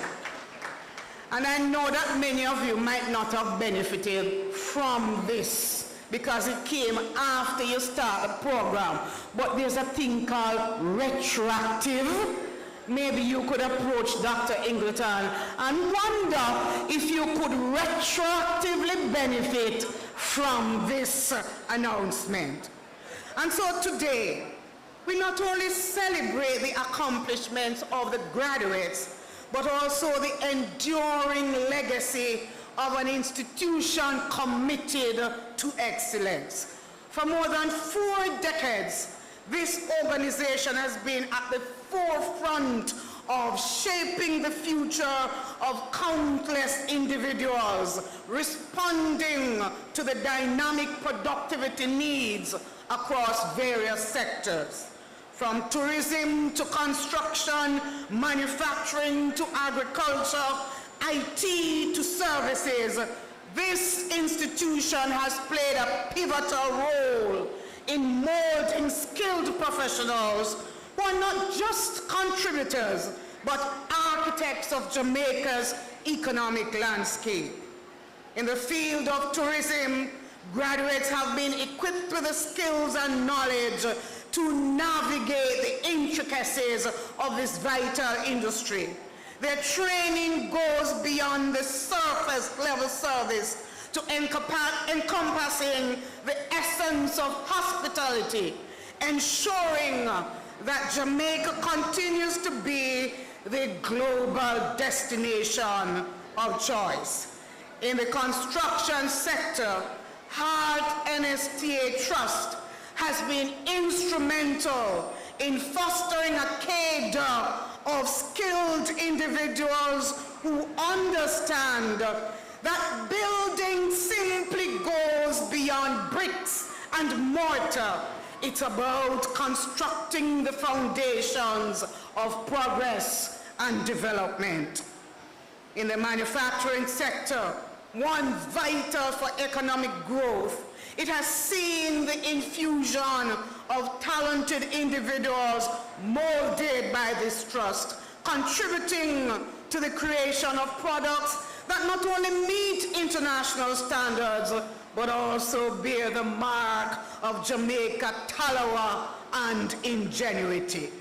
And I know that many of you might not have benefited from this because it came after you start the program. But there's a thing called retroactive. Maybe you could approach Dr. Ingleton and wonder if you could retroactively benefit from this announcement. And so today, we not only celebrate the accomplishments of the graduates, but also the enduring legacy of an institution committed to excellence. For more than 4 decades, this organization has been at the forefront of shaping the future of countless individuals, responding to the dynamic productivity needs across various sectors. From tourism to construction, manufacturing to agriculture, IT to services, this institution has played a pivotal role in molding skilled professionals who are not just contributors, but architects of Jamaica's economic landscape. In the field of tourism, graduates have been equipped with the skills and knowledge to navigate the intricacies of this vital industry. Their training goes beyond the surface level service to encompassing the essence of hospitality, ensuring that Jamaica continues to be the global destination of choice. In the construction sector, Heart NSTA Trust has been instrumental in fostering a cadre of skilled individuals who understand that building simply goes beyond bricks and mortar. It's about constructing the foundations of progress and development. In the manufacturing sector, one vital for economic growth, it has seen the infusion of talented individuals molded by this trust, contributing to the creation of products that not only meet international standards, but also bear the mark of Jamaica talawa and ingenuity.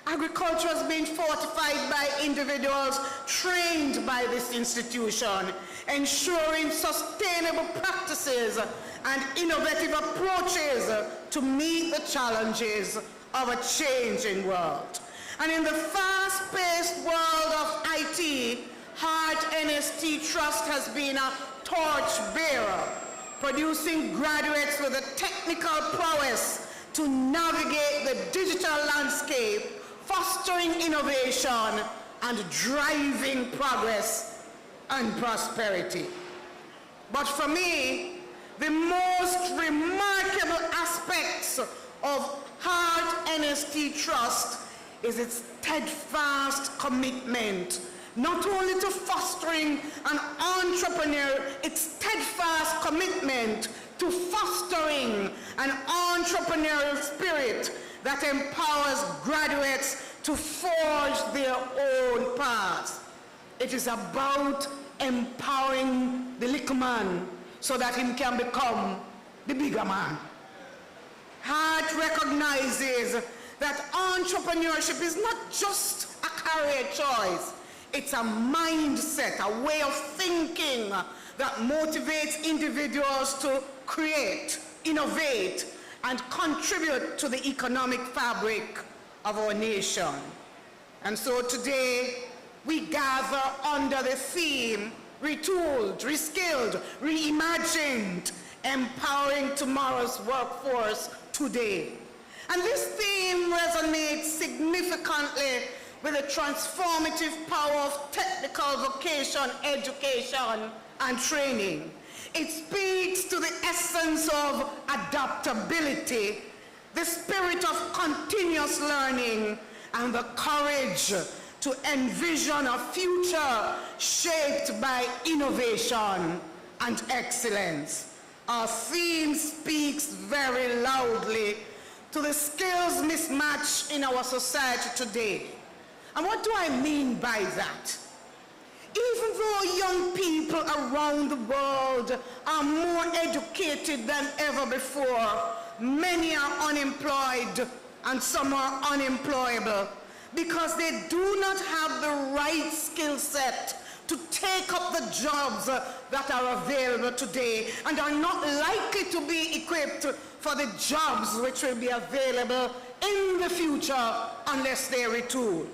Agriculture has been fortified by individuals trained by this institution, ensuring sustainable practices and innovative approaches to meet the challenges of a changing world. And in the fast-paced world of IT, Heart NST Trust has been a torchbearer, producing graduates with the technical prowess to navigate the digital landscape, fostering innovation and driving progress and prosperity. But for me, the most remarkable aspects of Heart NST Trust is its steadfast commitment not only to fostering an entrepreneur, its steadfast commitment to fostering an entrepreneurial spirit that empowers graduates to forge their own paths. It is about empowering the little man so that he can become the bigger man. Heart recognizes that entrepreneurship is not just a career choice. It's a mindset, a way of thinking that motivates individuals to create, innovate, and contribute to the economic fabric of our nation. And so today, we gather under the theme, retooled, reskilled, reimagined, empowering tomorrow's workforce today. And this theme resonates significantly with the transformative power of technical vocation, education, and training. It speaks to the essence of adaptability, the spirit of continuous learning, and the courage to envision a future shaped by innovation and excellence. Our theme speaks very loudly to the skills mismatch in our society today. And what do I mean by that? Even though young people around the world are more educated than ever before, many are unemployed and some are unemployable because they do not have the right skill set to take up the jobs that are available today and are not likely to be equipped for the jobs which will be available in the future unless they retool.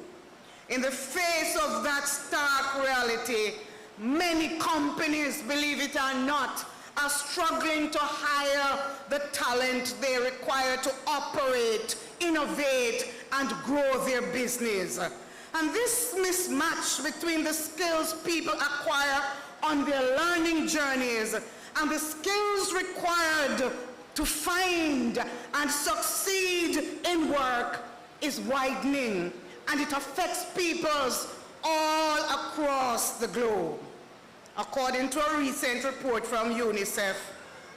In the face of that stark reality, many companies, believe it or not, are struggling to hire the talent they require to operate, innovate, and grow their business. And this mismatch between the skills people acquire on their learning journeys and the skills required to find and succeed in work is widening, and it affects peoples all across the globe. According to a recent report from UNICEF,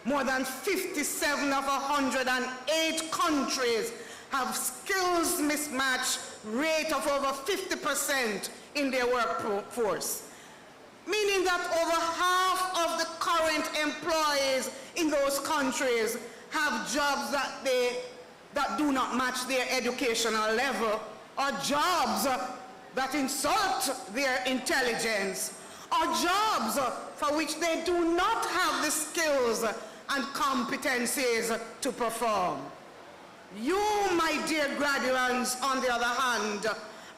more than 57 of 108 countries have skills mismatch rate of over 50% in their workforce. meaning that over half of the current employees in those countries have jobs that do not match their educational level, or jobs that insult their intelligence, or jobs for which they do not have the skills and competencies to perform. You, my dear graduates, on the other hand,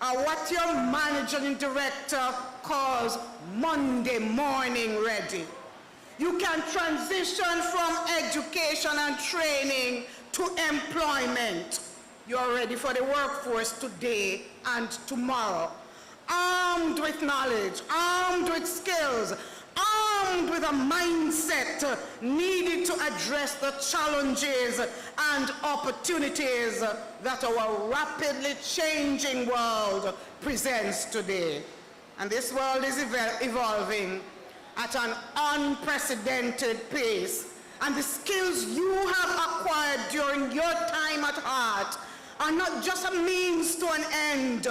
are what your managing director calls Monday morning ready. You can transition from education and training to employment. You're ready for the workforce today and tomorrow, armed with knowledge, armed with skills, armed with a mindset needed to address the challenges and opportunities that our rapidly changing world presents today. And this world is evolving at an unprecedented pace. And the skills you have acquired during your time at Hart are not just a means to an end,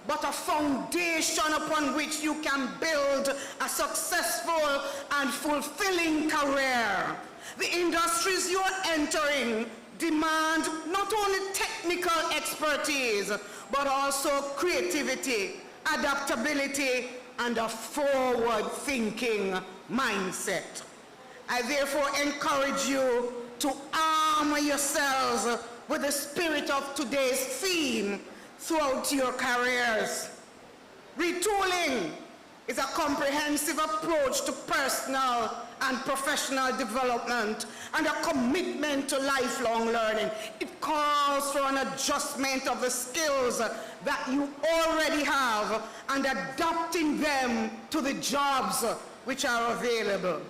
but a foundation upon which you can build a successful and fulfilling career. The industries you're entering demand not only technical expertise, but also creativity, adaptability, and a forward-thinking mindset. I therefore encourage you to arm yourselves with the spirit of today's theme throughout your careers. Retooling is a comprehensive approach to personal and professional development and a commitment to lifelong learning. It calls for an adjustment of the skills that you already have and adapting them to the jobs which are available.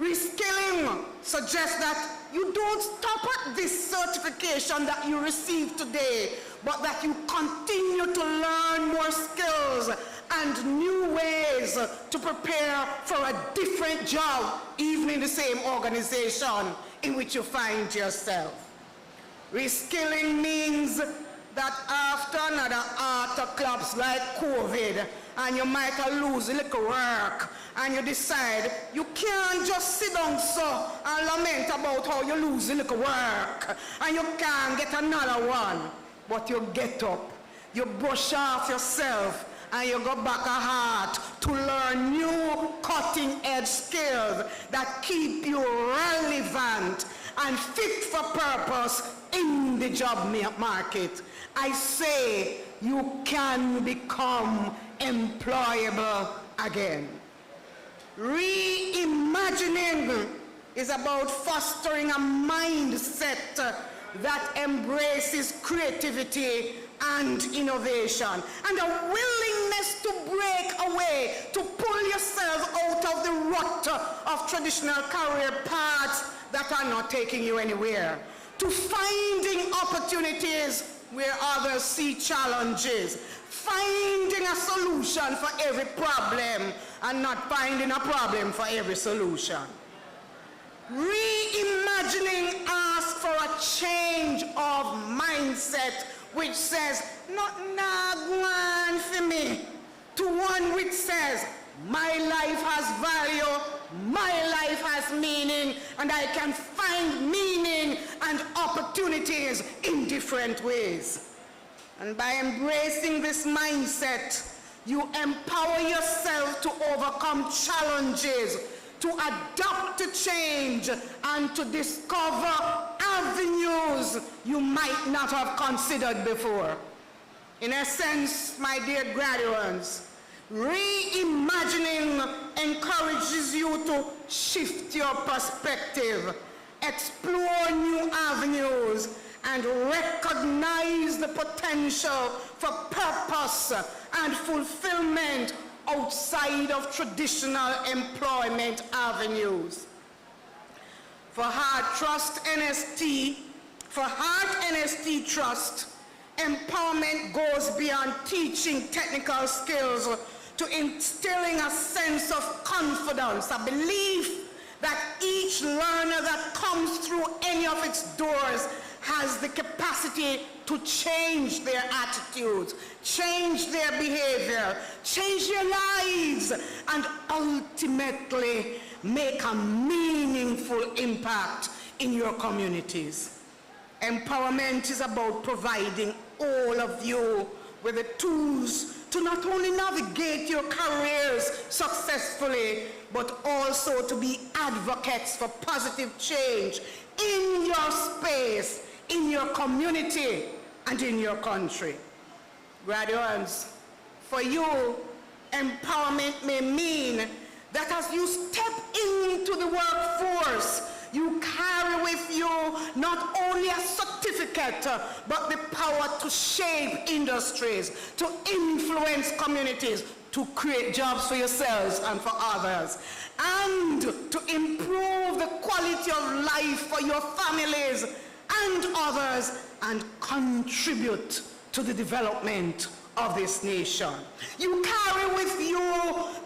Reskilling suggests that you don't stop at this certification that you receive today, but that you continue to learn more skills and new ways to prepare for a different job, even in the same organization in which you find yourself. Reskilling means that after another after collapse like COVID, and you might lose a little work, and you decide you can't just sit down so and lament about how you lose a little work, and you can't get another one, but you get up, you brush off yourself, and you go back at Hart to learn new cutting-edge skills that keep you relevant and fit for purpose in the job market. I say you can become employable again. Reimagining is about fostering a mindset that embraces creativity and innovation, and a willingness to break away, to pull yourself out of the rut of traditional career paths that are not taking you anywhere, to finding opportunities where others see challenges, finding a solution for every problem and not finding a problem for every solution. Reimagining asks for a change of mindset which says, not nah, go on for me, to one which says, my life has value, my life has meaning, and I can find meaning and opportunities in different ways. And by embracing this mindset, you empower yourself to overcome challenges, to adapt to change, and to discover avenues you might not have considered before. In essence, my dear graduates, reimagining encourages you to shift your perspective, explore new avenues, and recognize the potential for purpose and fulfillment outside of traditional employment avenues. For Hart NST Trust, empowerment goes beyond teaching technical skills to instilling a sense of confidence, a belief that each learner that comes through any of its doors has the capacity to change their attitudes, change their behavior, change their lives, and ultimately make a meaningful impact in your communities. Empowerment is about providing all of you with the tools to not only navigate your careers successfully, but also to be advocates for positive change in your space, in your community, and in your country. Graduates, for you, empowerment may mean that as you step into the workforce, you carry with you not only a certificate, but the power to shape industries, to influence communities, to create jobs for yourselves and for others, and to improve the quality of life for your families and others, and contribute to the development of this nation. You carry with you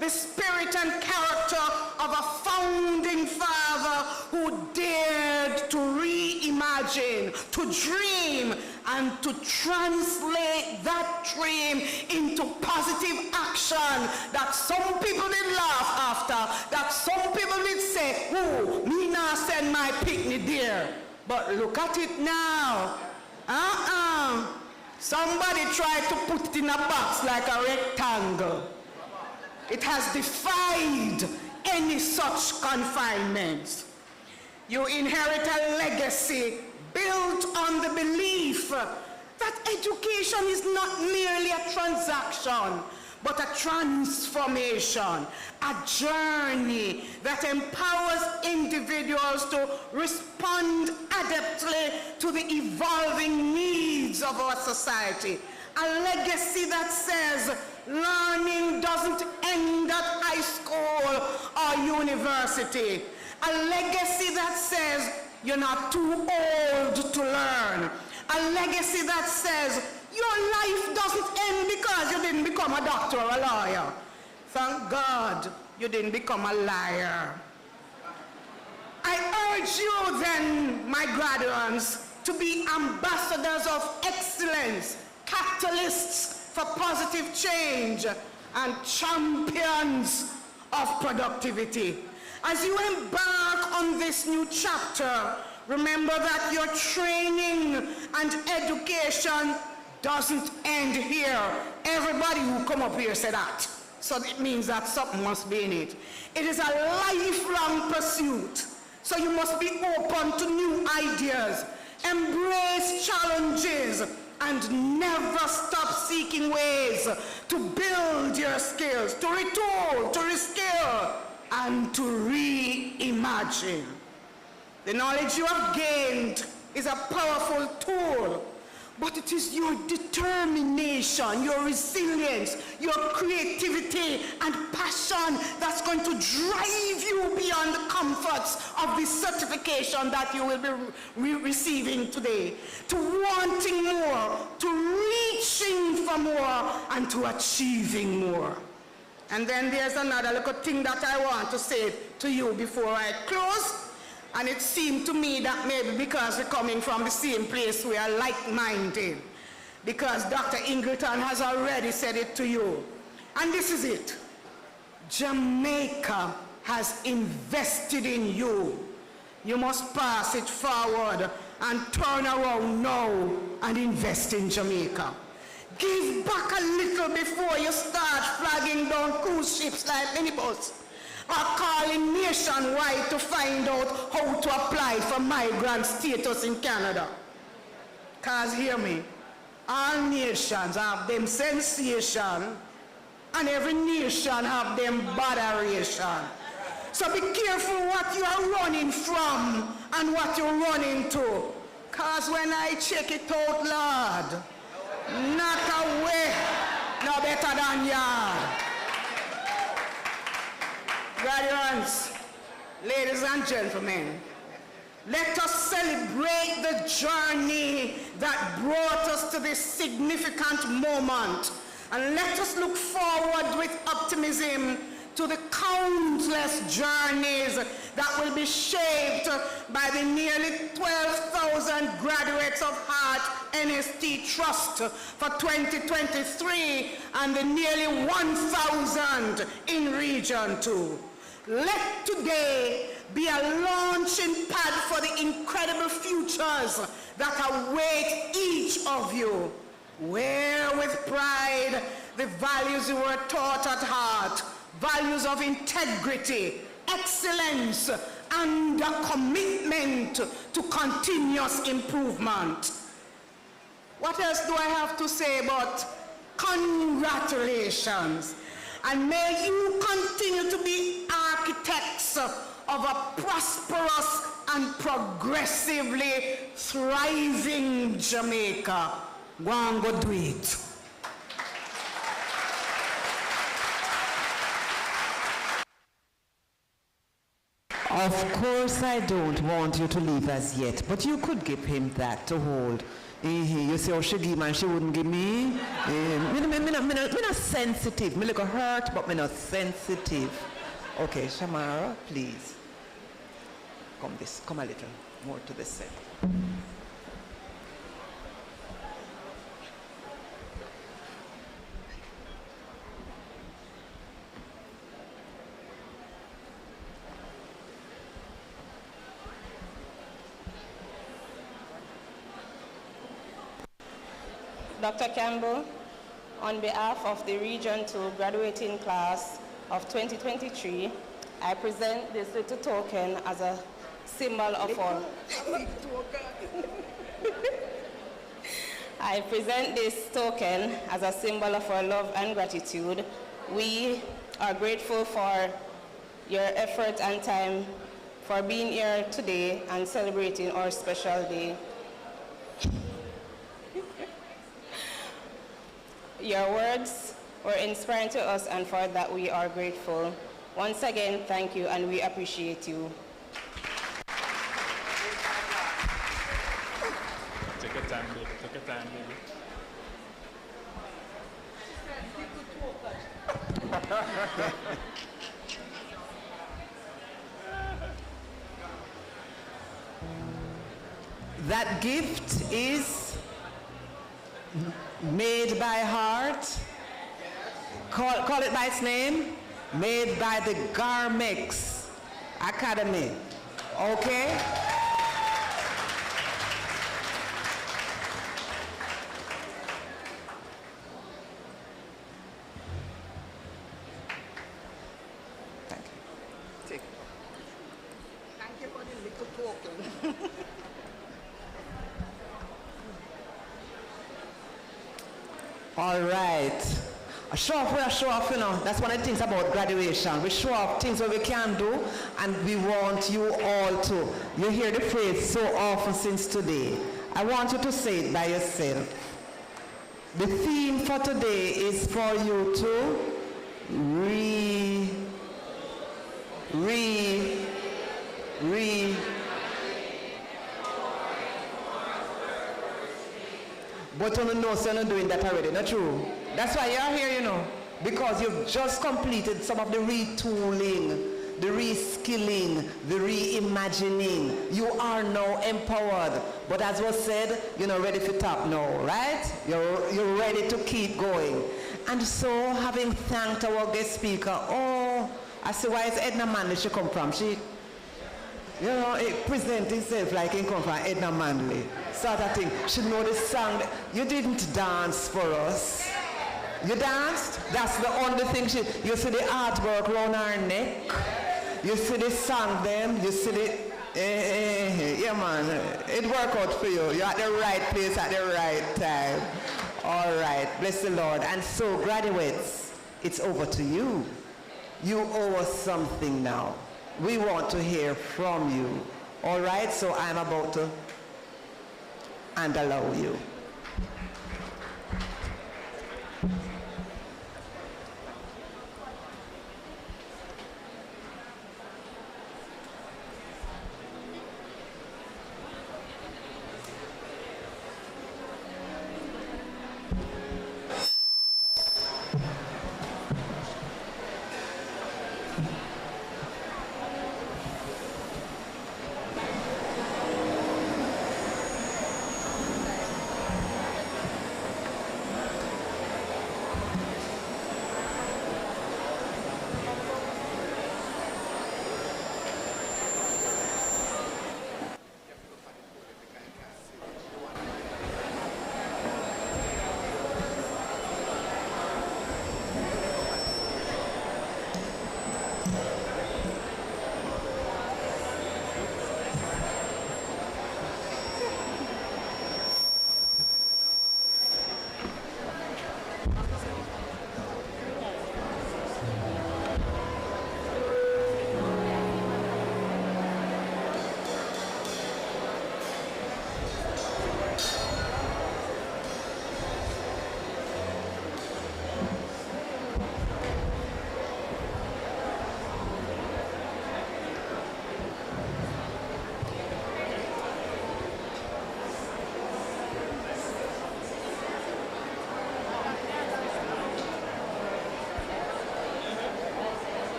the spirit and character of a founding father who dared to reimagine, to dream, and to translate that dream into positive action that some people did laugh after, that some people did say, "Oh, me not send my picnic there." But look at it now. Somebody tried to put it in a box like a rectangle. It has defied any such confinements. You inherit a legacy built on the belief that education is not merely a transaction, but a transformation, a journey that empowers individuals to respond adeptly to the evolving needs of our society. A legacy that says learning doesn't end at high school or university. A legacy that says you're not too old to learn. A legacy that says your life doesn't end because you didn't become a doctor or a lawyer. Thank God you didn't become a liar. I urge you then, my graduates, to be ambassadors of excellence, catalysts for positive change, and champions of productivity. As you embark on this new chapter, remember that your training and education doesn't end here. Everybody who come up here said that. So it means that something must be in it. It is a lifelong pursuit. So you must be open to new ideas, embrace challenges, and never stop seeking ways to build your skills, to retool, to reskill, and to reimagine. The knowledge you have gained is a powerful tool, but it is your determination, your resilience, your creativity and passion that's going to drive you beyond the comforts of this certification that you will be receiving today, to wanting more, to reaching for more, and to achieving more. And then there's another little thing that I want to say to you before I close. And it seemed to me that maybe because we're coming from the same place, we are like-minded. Because Dr. Ingleton has already said it to you. And this is it. Jamaica has invested in you. You must pass it forward and turn around now and invest in Jamaica. Give back a little before you start flagging down cruise ships like minibus, or calling nationwide to find out how to apply for migrant status in Canada. Because hear me, all nations have them sensation, and every nation have them botheration. So be careful what you are running from and what you're running to. Because when I check it out, Lord, not a way, no better than yard. Graduates, ladies and gentlemen, let us celebrate the journey that brought us to this significant moment, and let us look forward with optimism to the countless journeys that will be shaped by the nearly 12,000 graduates of Heart NST Trust for 2023 and the nearly 1,000 in Region 2. Let today be a launching pad for the incredible futures that await each of you. Wear with pride the values you were taught at Heart, values of integrity, excellence, and a commitment to continuous improvement. What else do I have to say but congratulations? And may you continue to be architects of a prosperous and progressively thriving Jamaica. Go and go do it. Of course I don't want you to leave as yet, but you could give him that to hold. You see how she give and she wouldn't give me? Me not sensitive. Me look hurt, but me not sensitive. Okay, Shamara, please. Come a little more to the center. Dr. Campbell, on behalf of the Region 2 graduating class of 2023, I present this little token as a symbol of our... I present this token as a symbol of our love and gratitude. We are grateful for your effort and time for being here today and celebrating our special day. Your words were inspiring to us, and for that we are grateful. Once again, thank you, and we appreciate you. Take your time, baby. Take your time, baby. That gift is made by Heart. Call it by its name. Made by the Garmex Academy. Okay? Thank you. Take it. Thank you for the little token. All right. Show off, you know. That's one of the things about graduation. We show off things that we can do, and we want you all to. You hear the phrase so often since today. I want you to say it by yourself. The theme for today is for you to But you know, so you're not doing that already, not true? That's why you're here, you know, because you've just completed some of the retooling, the reskilling, the reimagining. You are now empowered. But as was said, you're not ready for top now, right? You're ready to keep going. And so, having thanked our guest speaker, I see why it's Edna Manley she come from. She, you know, it presents itself like it come from Edna Manley. Sort of thing. She know the song. You didn't dance for us. You danced? That's the only thing you see the artwork around her neck. You see the song them. You see the, yeah man, it worked out for you. You're at the right place at the right time. All right, bless the Lord. And so graduates, it's over to you. You owe us something now. We want to hear from you. All right, so I'm about to and allow you.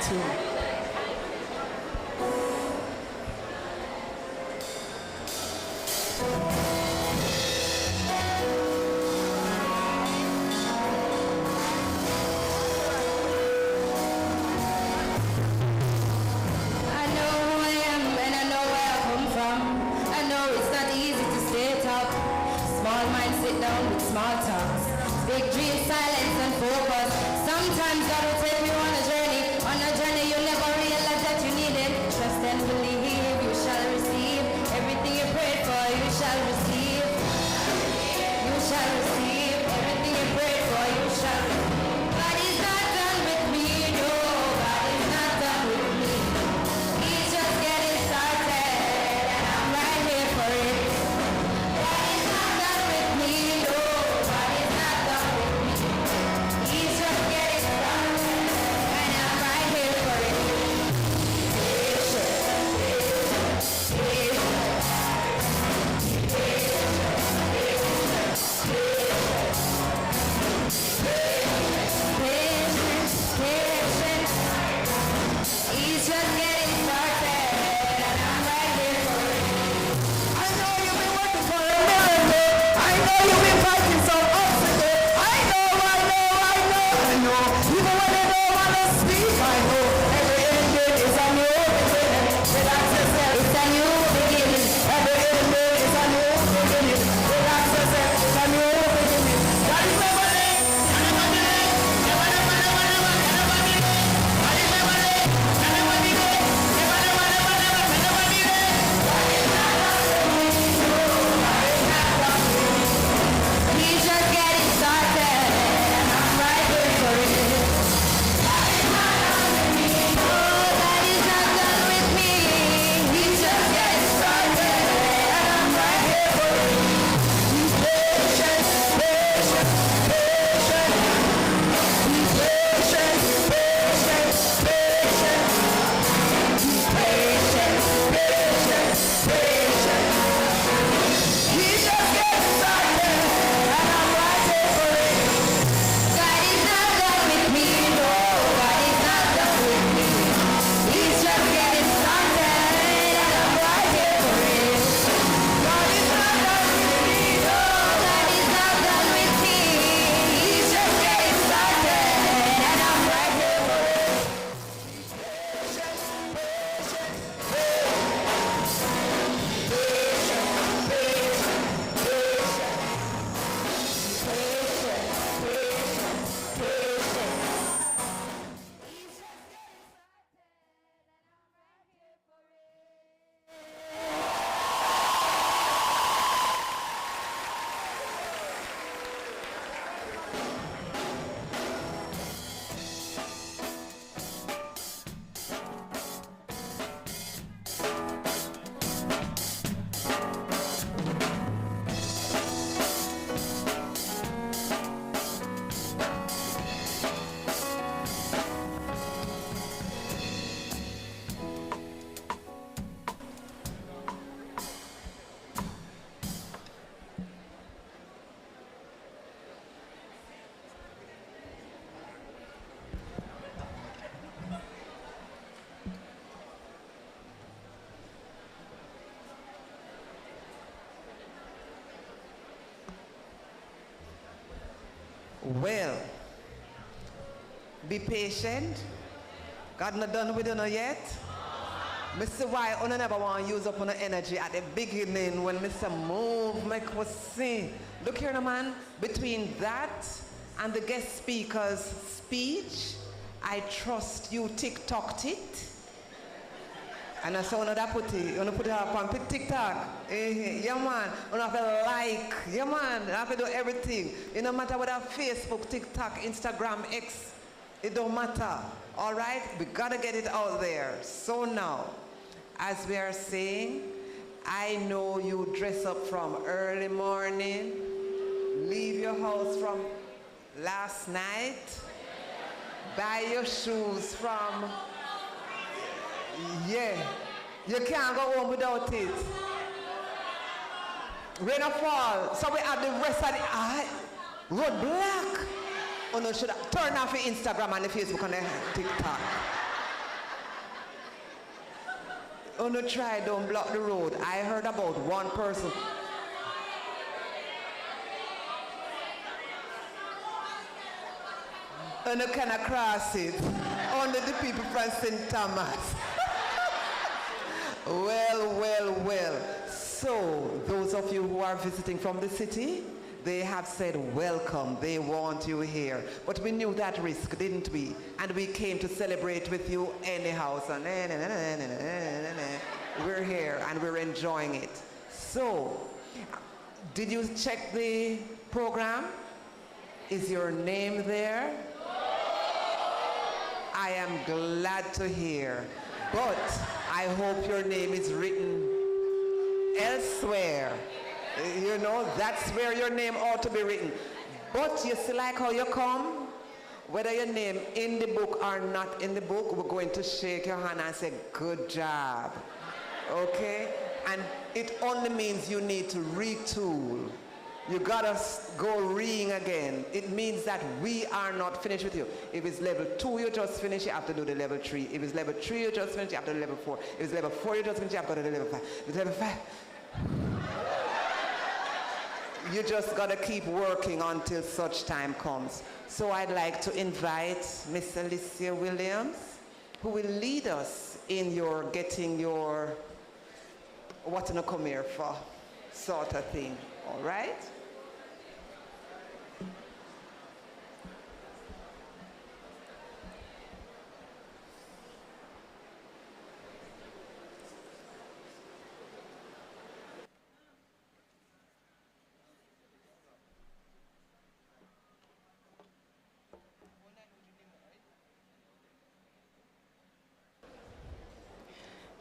too. I know who I am and I know where I come from. I know it's not easy to stay top. Small minds sit down with small talks. Big dreams, silence and focus. Sometimes God will take you on a journey. On a journey you never realize that you need it. Trust and believe you shall receive. Everything you prayed for you shall receive. You shall receive. Everything you prayed for you shall receive. God is not done with me, no. God is not done with me. He's just getting started, and I'm right here for it. God is not done with me, no. God is not done with me. He's just getting started, and I'm right here for it. He's just getting started, and I'm right here for it. I know you've been working for a miracle. I know you've been fighting some obstacles. I know. Even when they don't want to speak, I know. Every ending is a new beginning. Relax yourself, it's a new beginning. Every ending is a new beginning. Relax yourself, it's a new beginning. God is never late. Never late. Never late. He's just getting started, and I'm right here for it. Oh, God is not done with me. He's just getting started, and I'm right here for it. He's patient, patient, patient. He's patient, patient, patient. He's patient, patient, patient. He's just getting started, and I'm right here for it. God is not done with me, no. God is not done with me. He's just getting started, and I'm right here for it. God is not done with me, no. God is not done with me. He's just getting started, and I'm right here for it. Patient, patient, Well, be patient. God not done with you yet. I see why you never want to use up on the energy at the beginning when Mr. Move, make us see. Look here, man, between that and the guest speaker's speech, I trust you TikToked it. And I saw that put it, you want to put it up on TikTok. Yeah, man. You have to like. Yeah, man. You have to do everything. It don't matter whether Facebook, TikTok, Instagram, X. It don't matter. All right? We got to get it out there. So now, as we are saying, I know you dress up from early morning, leave your house from last night, buy your shoes from... Yeah, you can't go home without it. Rain or fall, so we have the rest of the road black. Oh no, should I turn off your Instagram and the Facebook and the TikTok? Uno try, don't block the road. I heard about one person. Uno cannot cross it. Only the people from St. Thomas. Well. So, those of you who are visiting from the city, they have said welcome. They want you here. But we knew that risk, didn't we? And we came to celebrate with you anyhow. So, we're here and we're enjoying it. So, did you check the program? Is your name there? I am glad to hear. But I hope your name is written elsewhere. You know, that's where your name ought to be written. But you see like how you come? Whether your name in the book or not in the book, we're going to shake your hand and say, good job. Okay? And it only means you need to retool. You gotta go reading again. It means that we are not finished with you. If it's level 2, you just finish, you have to do the level 3. If it's level 3, you just finish, you have to do level 4. If it's level 4, you just finish, you have to do the level 5. If it's level 5, you just gotta keep working until such time comes. So I'd like to invite Miss Alicia Williams, who will lead us in your getting your what to come here for sort of thing. All right?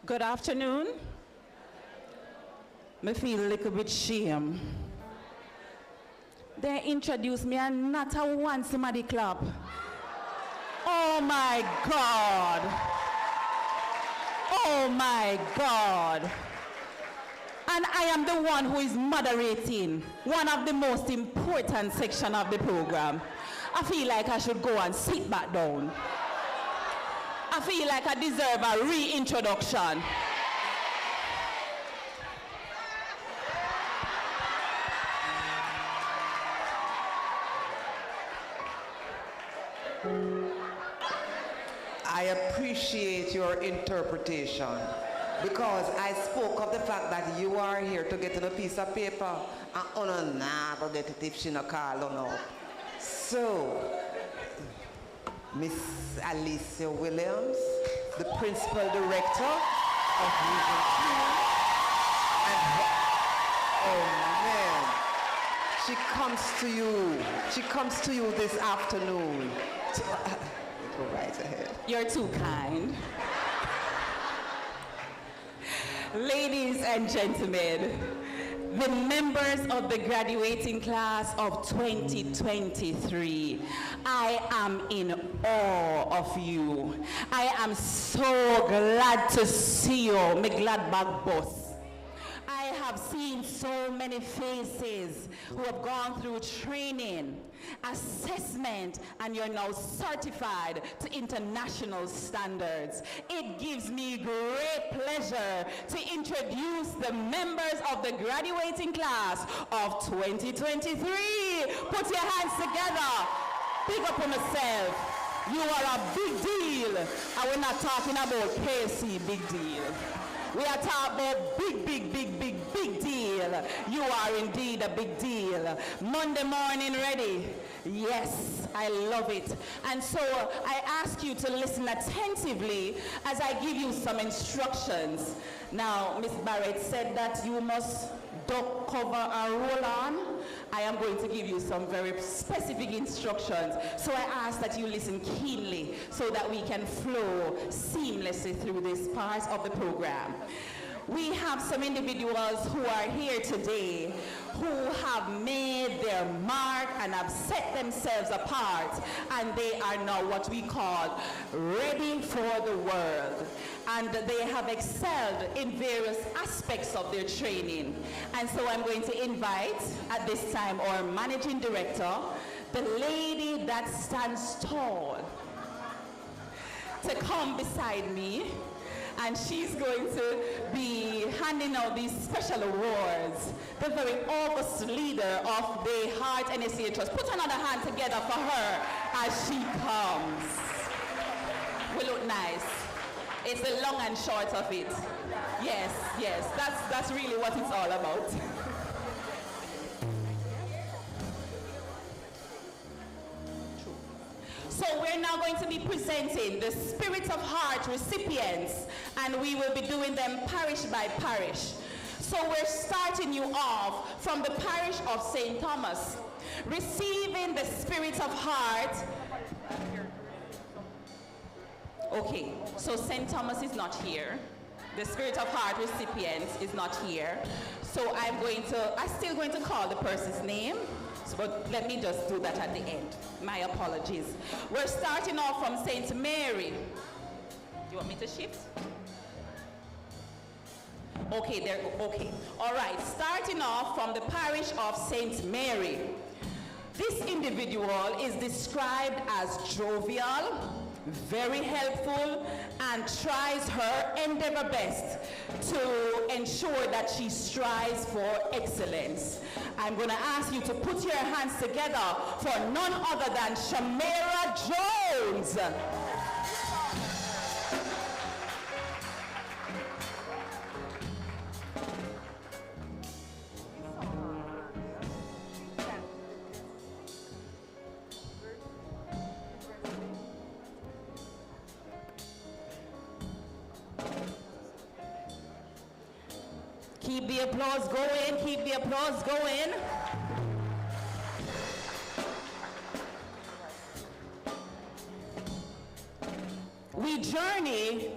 Good afternoon. Me feel a little bit shame. They introduced me and not a one somebody clap. Oh my God. Oh my God. And I am the one who is moderating one of the most important sections of the program. I feel like I should go and sit back down. I feel like I deserve a reintroduction. I appreciate your interpretation because I spoke of the fact that you are here to get on a piece of paper and on a nah, but if she not call on up. So, Miss Alicia Williams, the Principal Director of Region 2. And, oh man, she comes to you this afternoon. Go right ahead. You're too kind. Ladies and gentlemen, the members of the graduating class of 2023, I am in awe of you. I am so glad to see you, my glad bag boss. I have seen so many faces who have gone through training, assessment, and you're now certified to international standards. It gives me great pleasure to introduce the members of the graduating class of 2023. Put your hands together. Big up on yourself. You are a big deal. And we're not talking about KC big deal. We are talking about big deal. You are indeed a big deal. Monday morning ready? Yes, I love it. And so I ask you to listen attentively as I give you some instructions. Now, Ms. Barrett said that you must duck, cover, and roll on. I am going to give you some very specific instructions. So I ask that you listen keenly so that we can flow seamlessly through this part of the program. We have some individuals who are here today who have made their mark and have set themselves apart, and they are now what we call ready for the world. And they have excelled in various aspects of their training. And so I'm going to invite at this time our managing director, the lady that stands tall, to come beside me and she's going to be handing out these special awards. The very august leader of the Heart NSCA Trust. Put another hand together for her as she comes. We look nice. It's the long and short of it. Yes, yes, that's really what it's all about. So we're now going to be presenting the Spirit of Heart recipients, and we will be doing them parish by parish. So we're starting you off from the parish of St. Thomas, receiving the Spirit of Heart. Okay, so St. Thomas is not here. The Spirit of Heart recipient is not here. So I'm still going to call the person's name, but let me just do that at the end. My apologies. We're starting off from St. Mary. Do you want me to shift? Okay, there. Okay. All right. Starting off from the parish of St. Mary. This individual is described as jovial, very helpful, and tries her endeavor best to ensure that she strives for excellence. I'm going to ask you to put your hands together for none other than Shamira Jones. Keep the applause going, keep the applause going. We journey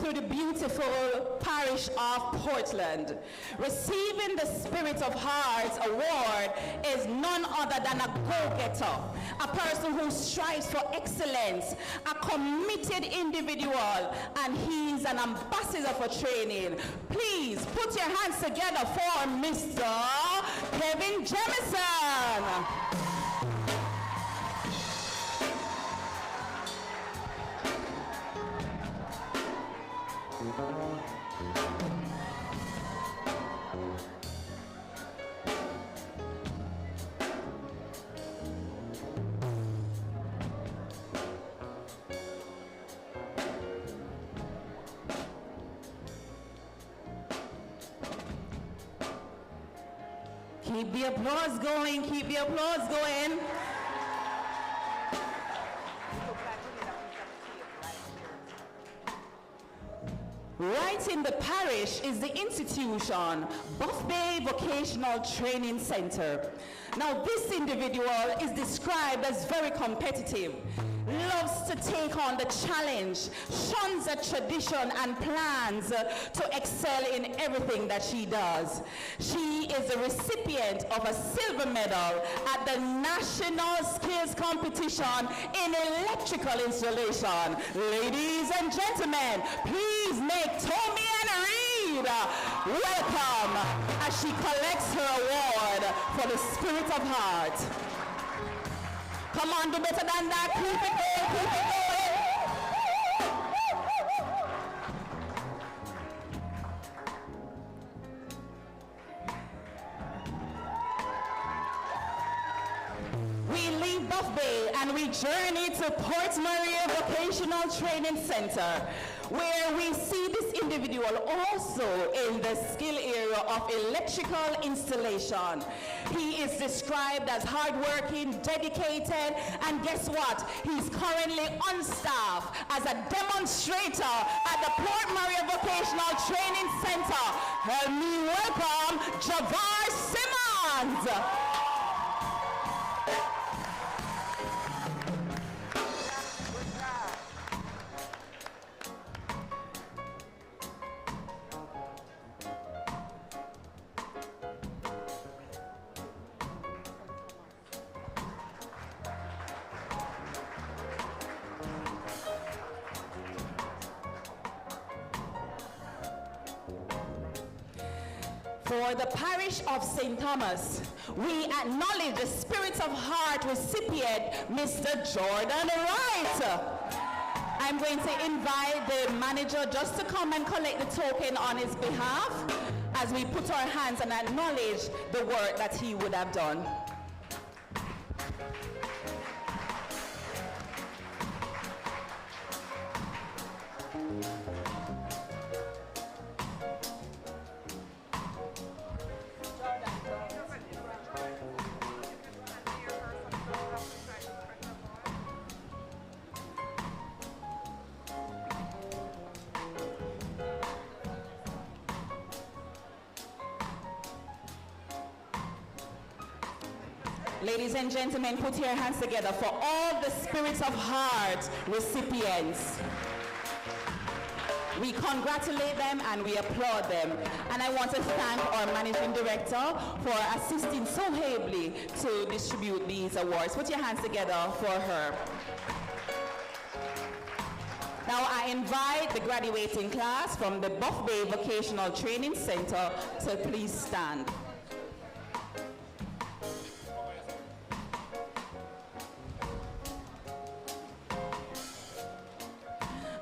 through the beautiful parish of Portland. Receiving the Spirit of Hearts award is none other than a go-getter, a person who strives for excellence, a committed individual, and he's an ambassador for training. Please put your hands together for Mr. Kevin Jemison. Keep the applause going, keep the applause going. Right in the parish is the institution, Buff Bay Vocational Training Center. Now this individual is described as very competitive, loves to take on the challenge, shuns a tradition and plans to excel in everything that she does. She is a recipient of a silver medal at the National Skills Competition in Electrical Installation. Ladies and gentlemen, please make Tommy and Reed welcome as she collects her award for the Spirit of Heart. Come on, do better than that. Keep it going, keep it going. We leave Buff Bay and we journey to Port Maria Vocational Training Center, where we see this individual also in the skill area of electrical installation. He is described as hardworking, dedicated, and guess what? He's currently on staff as a demonstrator at the Port Maria Vocational Training Center. Help me welcome Javar Simmons. For the parish of St. Thomas, we acknowledge the Spirit of Heart recipient, Mr. Jordan Wright. I'm going to invite the manager just to come and collect the token on his behalf as we put our hands and acknowledge the work that he would have done. Ladies and gentlemen, put your hands together for all the Spirits of Heart recipients. We congratulate them and we applaud them. And I want to thank our Managing Director for assisting so ably to distribute these awards. Put your hands together for her. Now I invite the graduating class from the Buff Bay Vocational Training Center to please stand.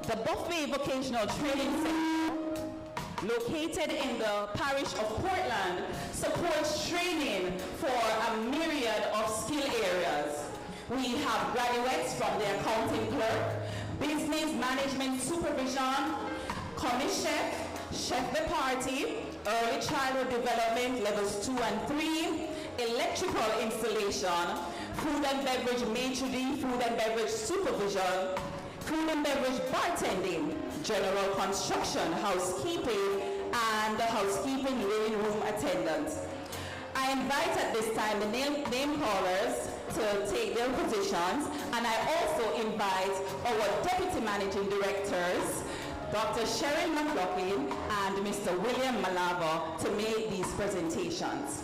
The Buff Bay Vocational Training Center, located in the parish of Portland, supports training for a myriad of skill areas. We have graduates from the accounting clerk, business management supervision, commis chef, chef de partie, early childhood development levels 2 and 3, electrical installation, food and beverage maitre d', food and beverage supervision, food and beverage bartending, general construction, housekeeping, and the housekeeping living room attendants. I invite at this time the name callers to take their positions, and I also invite our Deputy Managing Directors, Dr. Cheryl McLaughlin and Mr. William Malava, to make these presentations.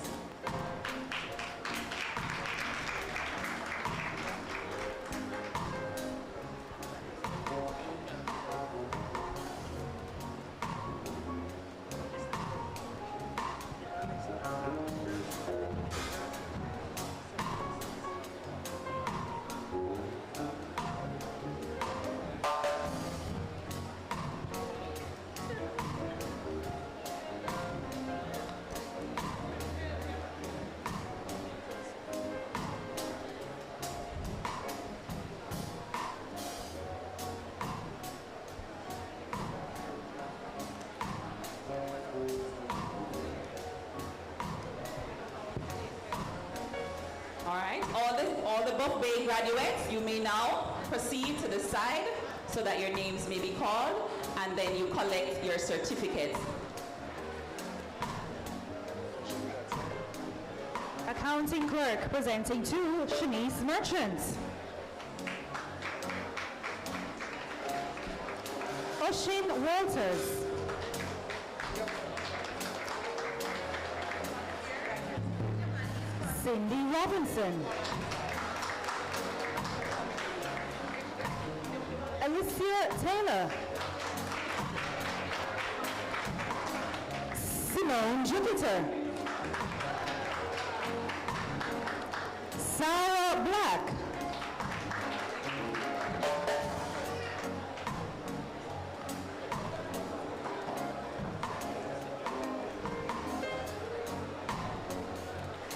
All the Buff Bay graduates, you may now proceed to the side so that your names may be called, and then you collect your certificates. Accounting clerk presenting to Shanice Merchants. Oshin Walters. Cindy Robinson. Alicia Taylor. Simone Jupiter. Sarah Black.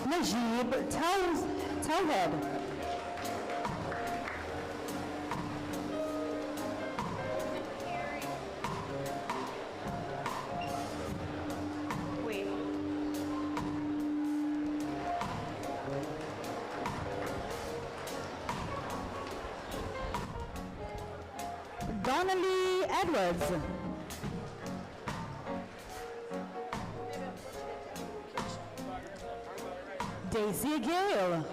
Najib Towhead. Donnelly Edwards. Daisy Gale.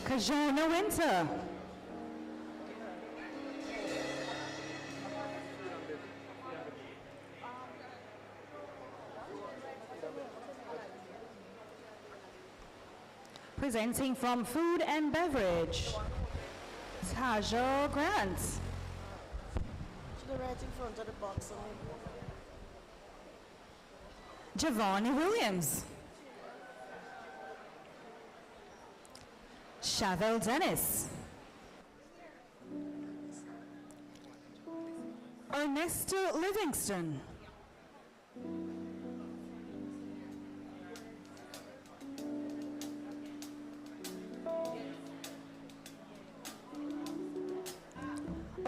Kajona Winter. Presenting from Food and Beverage, Taja Grant. To the right in front of the box. Javani Williams. Shavel Dennis. Ernesto Livingston.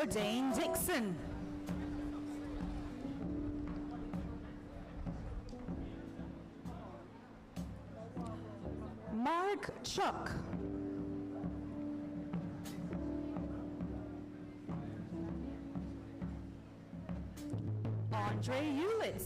Dane Dixon. Mark Chuck. Andre Hewlett.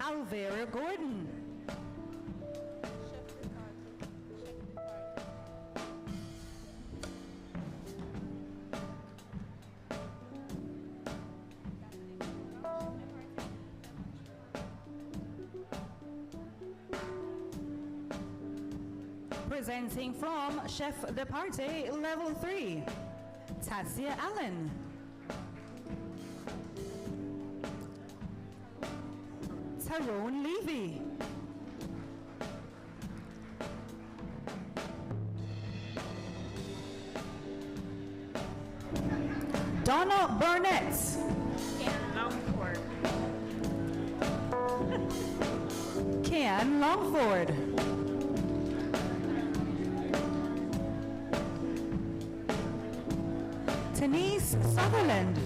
Alvera Gordon. Presenting from Chef de Partie Level 3, Tasia Allen. Tyrone Levy. Donna Burnett. Ken Longford. Denise Sutherland.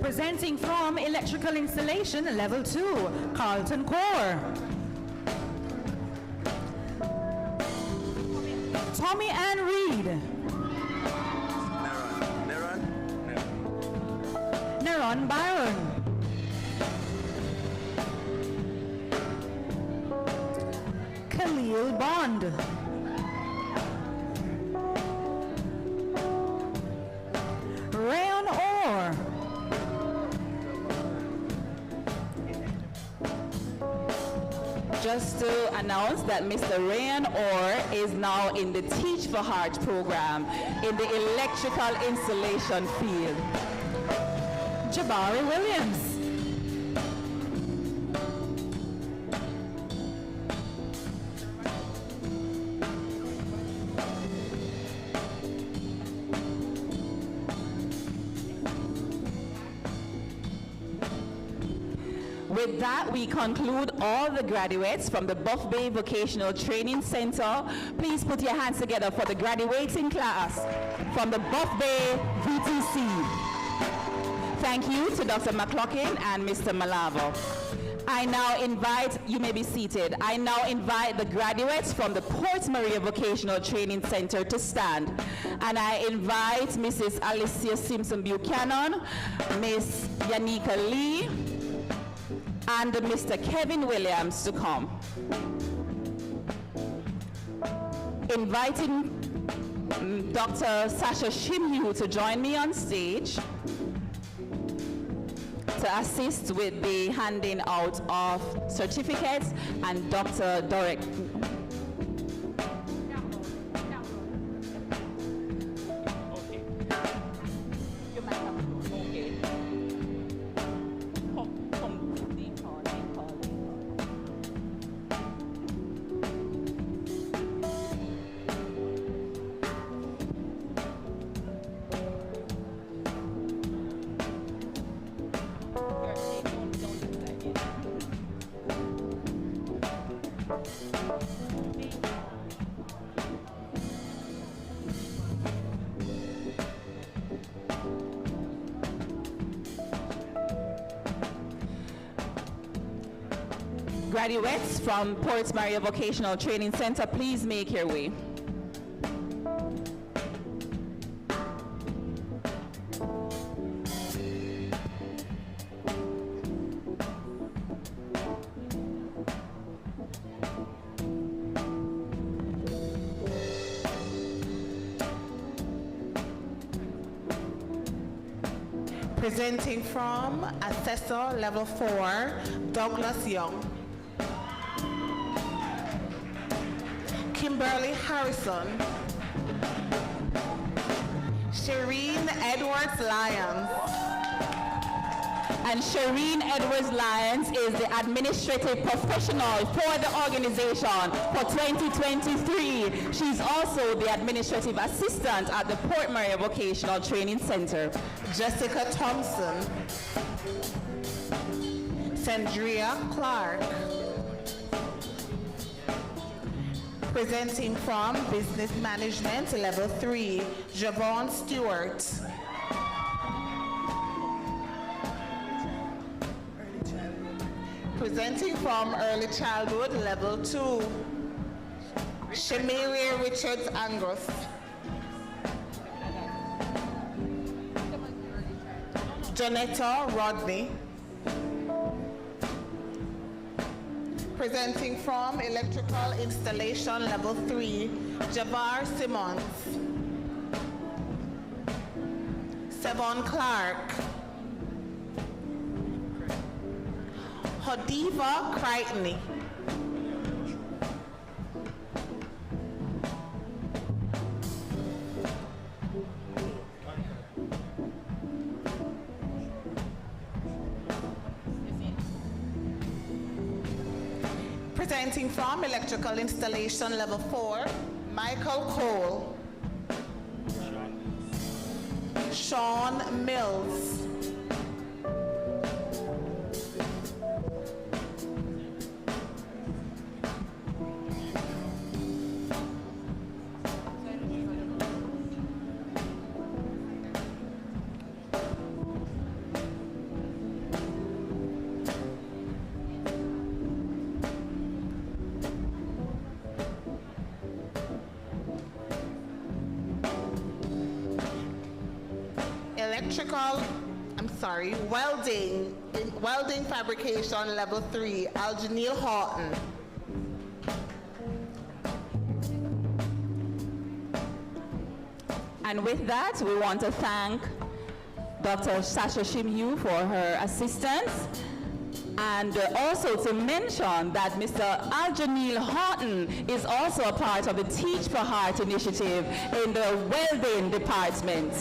Presenting from Electrical Installation Level 2, Carlton Core. Tommy Ann Reed. Neron Byron. Khalil Bond. Rayon Orr. Just to announce that Mr. Rayan Orr is now in the Teach for Heart program in the electrical installation field. Jabari Williams. With that, we conclude all the graduates from the Buff Bay Vocational Training Center. Please put your hands together for the graduating class from the Buff Bay VTC. Thank you to Dr. McLaughlin and Mr. Malavo. I now invite, you may be seated, I now invite the graduates from the Port Maria Vocational Training Center to stand. And I invite Mrs. Alicia Simpson Buchanan, Miss Yanika Lee, and Mr. Kevin Williams to come. Inviting Dr. Sasha Shimhu to join me on stage to assist with the handing out of certificates, and Dr. Dorek. Graduates from Port Maria Vocational Training Center, please make your way. Presenting from Assessor Level 4, Douglas Young. Kimberly Harrison. Shireen Edwards Lyons. And Shireen Edwards Lyons is the administrative professional for the organization for 2023. She's also the administrative assistant at the Port Maria Vocational Training Center. Jessica Thompson. Sandria Clark. Presenting from Business Management Level 3, Javon Stewart. Presenting from Early Childhood Level 2, Shamiria Richards Angus. Janetta Rodney. Presenting from Electrical Installation Level 3, Javar Simmons. Sevon Clark. Hodiva Crichton. Presenting from Electrical Installation Level 4, Michael Cole. Sean Mills. Welding Fabrication Level 3, Aljanil Horton. And with that, we want to thank Dr. Sasha Shimyu for her assistance, and also to mention that Mr. Aljanil Horton is also a part of the Teach for Heart initiative in the welding department.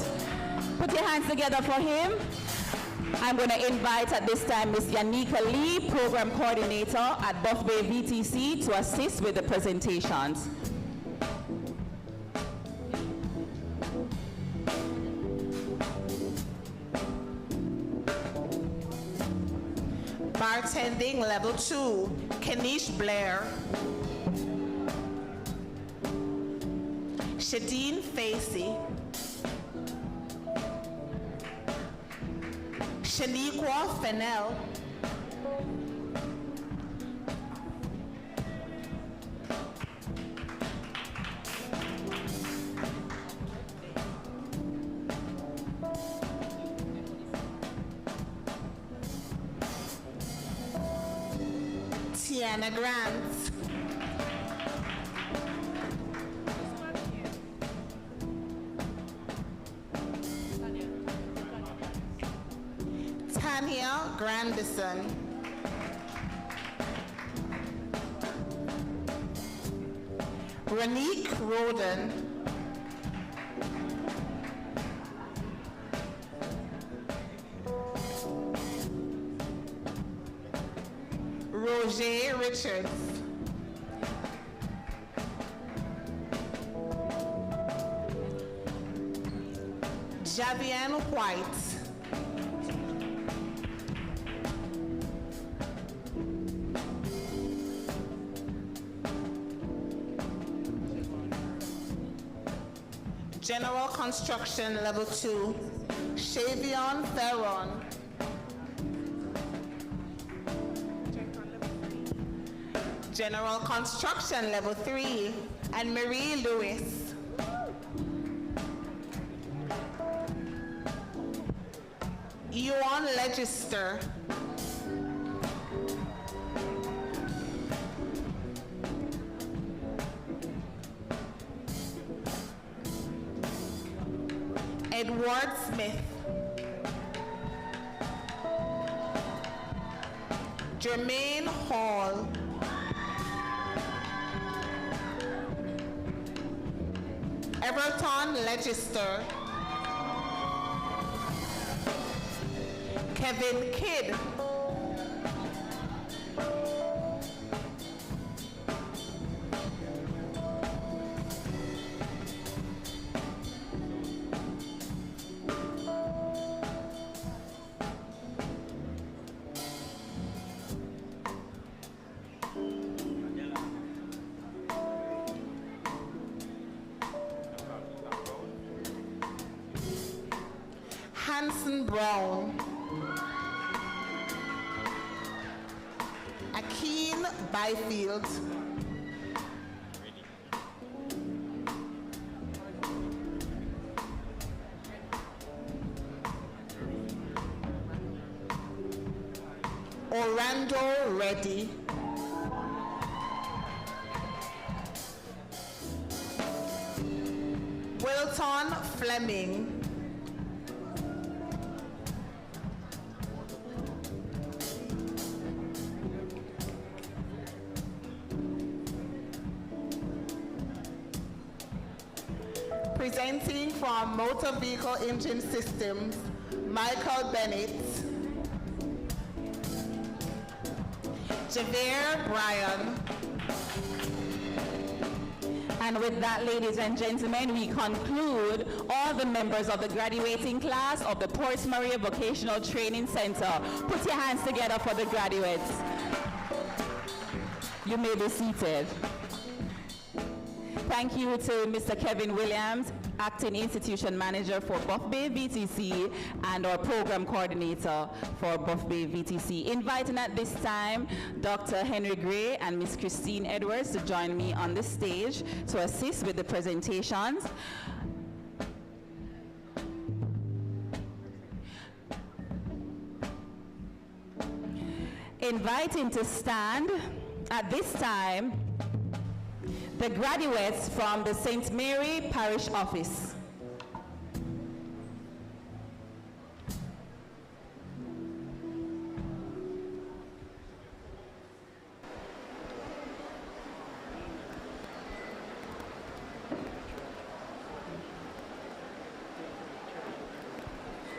Put your hands together for him. I'm going to invite at this time Ms. Yanika Lee, Program Coordinator at Buff Bay VTC, to assist with the presentations. Bartending Level 2, Kenish Blair. Shadeen Facey. Shaniqua Fennell. Tiana Grant. Tanya Grandison. Ranique Roden. Roger Richards. Javian White. General Construction Level 2, Shavion Theron. General Construction Level 3, and Marie Lewis. Ewan Legister. Edward Smith. Jermaine Hall. Everton Legister. Kevin Kidd. Hanson Brown. Akeen Byfield. Orlando Reddy. Wilton Fleming. Presenting from Motor Vehicle Engine Systems, Michael Bennett. Javier Bryan. And with that, ladies and gentlemen, we conclude all the members of the graduating class of the Port Maria Vocational Training Center. Put your hands together for the graduates. You may be seated. Thank you to Mr. Kevin Williams, Acting Institution Manager for Buff Bay VTC and our Program Coordinator for Buff Bay VTC. Inviting at this time Dr. Henry Gray and Ms. Christine Edwards to join me on the stage to assist with the presentations. Inviting to stand at this time the graduates from the St. Mary Parish Office.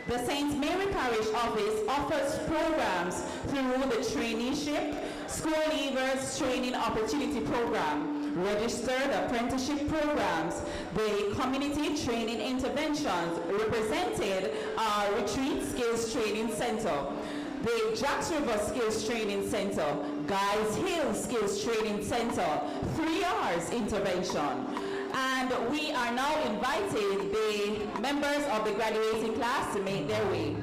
The St. Mary Parish Office offers programs through the traineeship, school leavers training opportunity program, registered apprenticeship programs, the community training interventions represented our Retreat Skills Training Center, the Jacks River Skills Training Center, Guys Hill Skills Training Center, 3 R's intervention. And we are now inviting the members of the graduating class to make their way.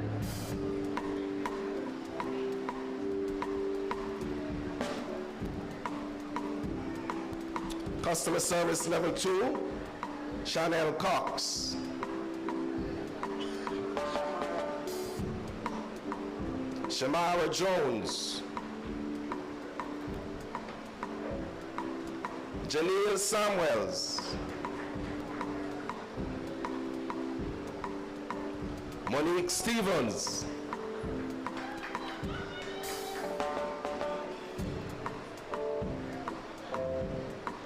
Customer Service Level 2, Chanel Cox. Shamara Jones. Janelle Samuels. Monique Stevens.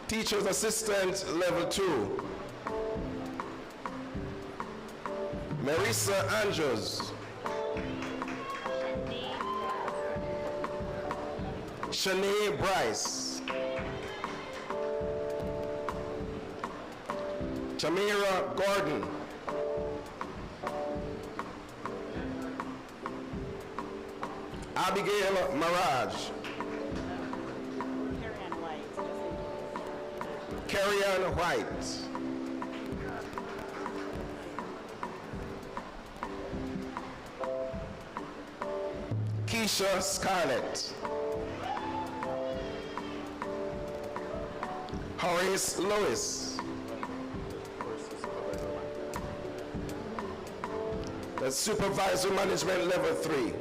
Teacher's Assistant Level 2. Marisa Andrews. Shanae Bryce. Tamira Gordon. Abigail Mirage. Carrie-Ann White. Keisha Scarlett. Horace Lewis. That's Supervisor Management Level 3.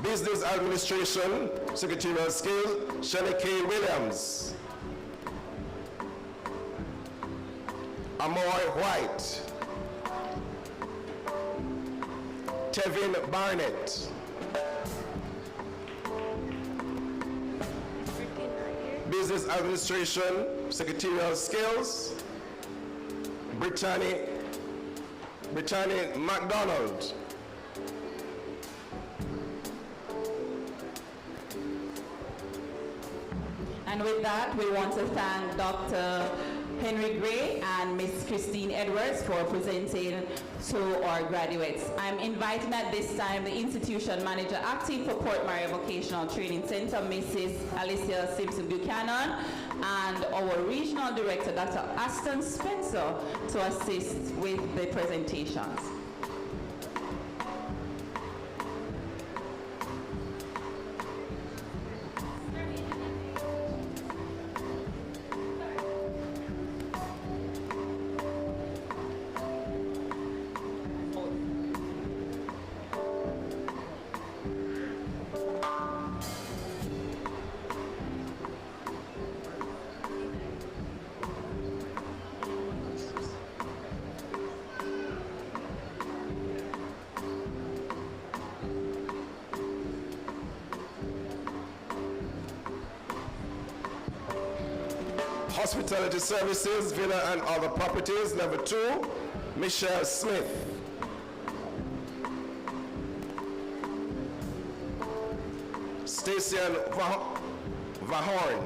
Business Administration, Secretarial Skills, Shelley K. Williams. Amoy White. Tevin Barnett. Business Administration, Secretarial Skills, Brittany McDonald. And with that, we want to thank Dr. Henry Gray and Ms. Christine Edwards for presenting to our graduates. I'm inviting at this time the institution manager acting for Port Maria Vocational Training Center, Mrs. Alicia Simpson Buchanan, and our regional director, Dr. Aston Spencer, to assist with the presentations. Hospitality Services, Villa and Other Properties, Level 2, Michelle Smith. Stacey Vahorn.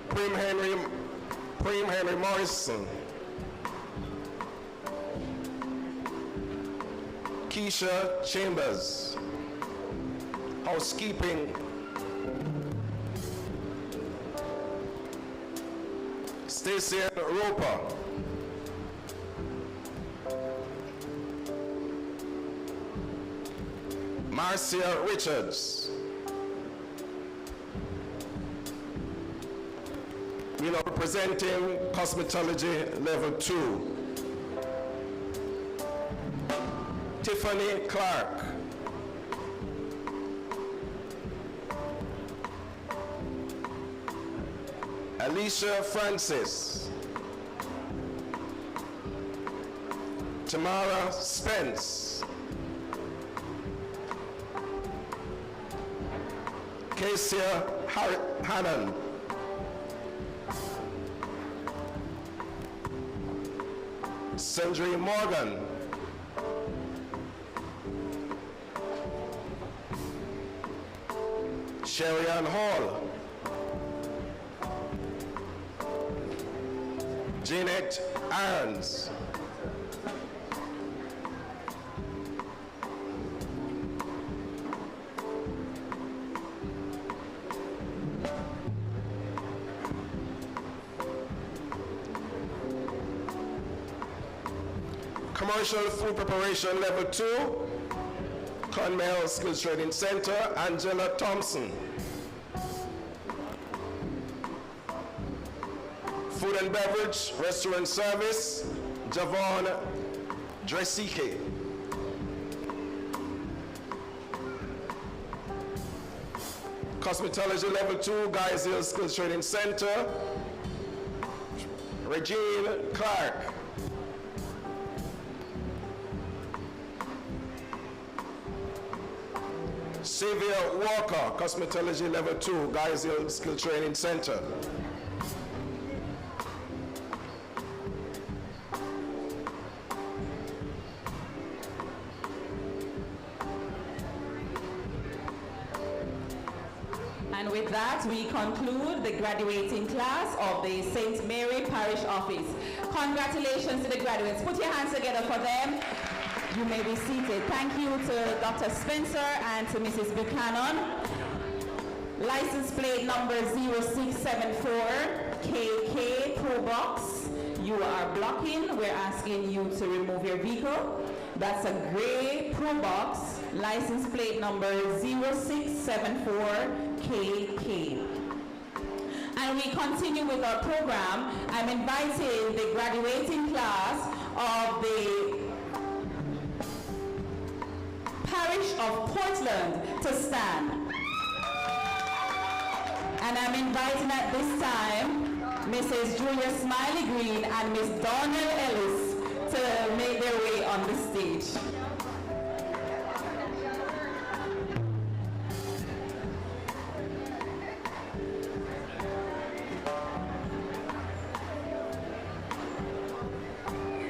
Prim Henry Morrison. Keisha Chambers. Housekeeping, Stacey Roper. Marcia Richards. You know, representing Cosmetology Level 2. Tiffany Clark. Alicia Francis. Tamara Spence. Kesia Hannon. Sandri Morgan. Sherry-Ann Hall. Jeanette Irons. Commercial Food Preparation Level 2, Conmel Skills Training Center, Angela Thompson. Food and Beverage, Restaurant Service, Javon Dresike. Cosmetology Level 2, Guys Hill Skills Training Center, Regine Clark. Sylvia Walker, Cosmetology Level 2, Guys Hill Skills Training Center. And with that, we conclude the graduating class of the St. Mary Parish Office. Congratulations to the graduates. Put your hands together for them. You may be seated. Thank you to Dr. Spencer and to Mrs. Buchanan. License plate number 0674 KK Pro Box. You are blocking. We're asking you to remove your vehicle. That's a gray Pro Box. License plate number 0674 KK. And we continue with our program. I'm inviting the graduating class of the Parish of Portland to stand. And I'm inviting at this time Mrs. Julia Smiley Green and Miss Donnell Ellis to make their way on the stage.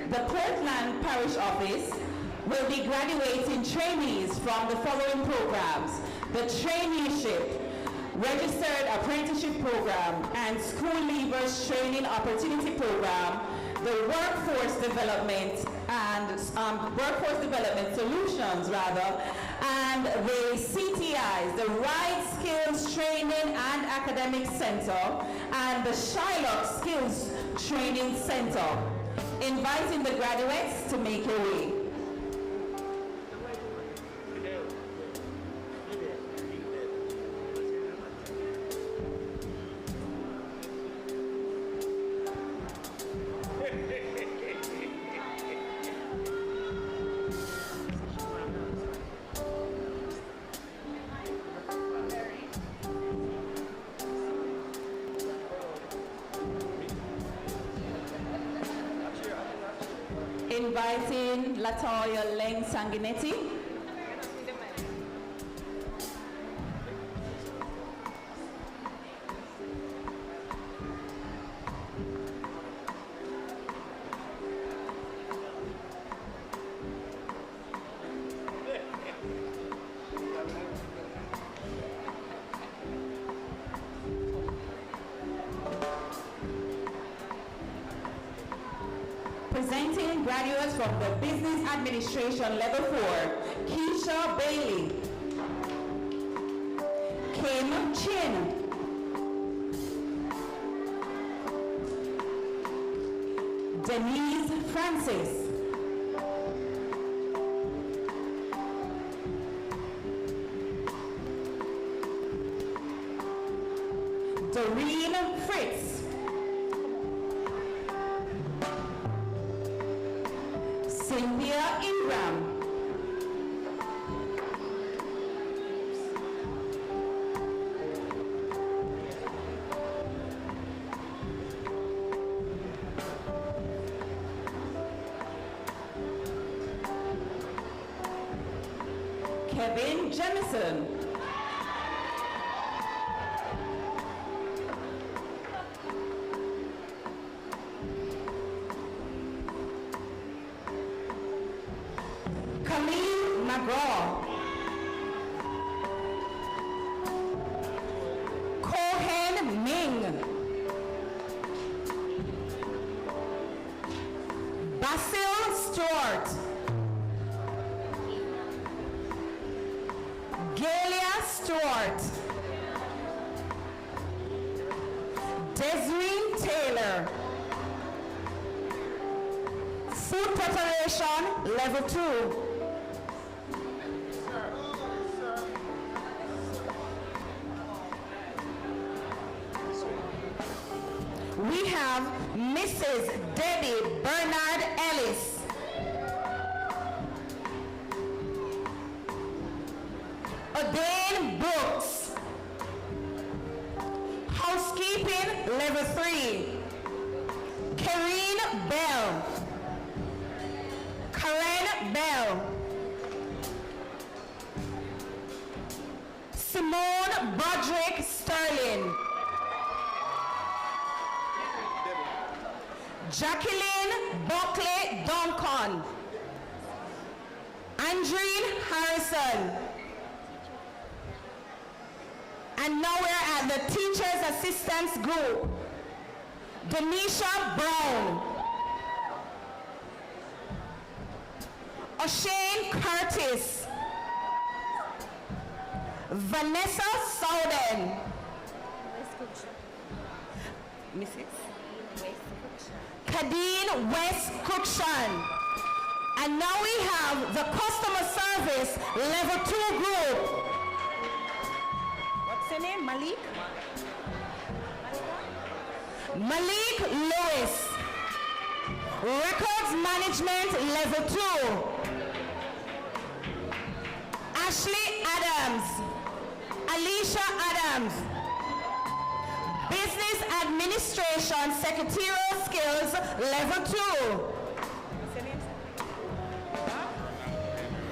The Portland Parish Office will be graduating trainees from the following programs: the Traineeship, Registered Apprenticeship Program, and School Leavers Training Opportunity Program, the Workforce Development and Workforce Development Solutions, and the CTIs, the Right Skills Training and Academic Center, and the Shylock Skills Training Center. Inviting the graduates to make your way. Inviting Latoya Leng Sanguinetti. Presenting graduates from the Business Administration Level 4, Keisha Bailey, Kim Chin, Denise Francis, Doreen Fritz, Cynthia Ingram, Kevin Jemison, Camille McGraw, Cohen Ming, Basil Stewart, Galia Stewart, Desiree Taylor, Food Preparation Level 2. We have Mrs. Debbie Bernard Ellis, Odane Brooks, Housekeeping Level 3, Karine Bell, Karen Bell, Simone Broderick Sterling, Jacqueline Buckley Duncan, Andreen Harrison, and now we're at the Teachers Assistance Group, Denisha Brown, O'Shane Curtis, Vanessa Souden, Mrs. Kadeen West Cookshan. And now we have the Customer Service Level 2 group. What's her name? Malik? Malik Lewis. Records Management Level 2. Ashley Adams. Alicia Adams. Business Office Administration Secretarial Skills Level 2.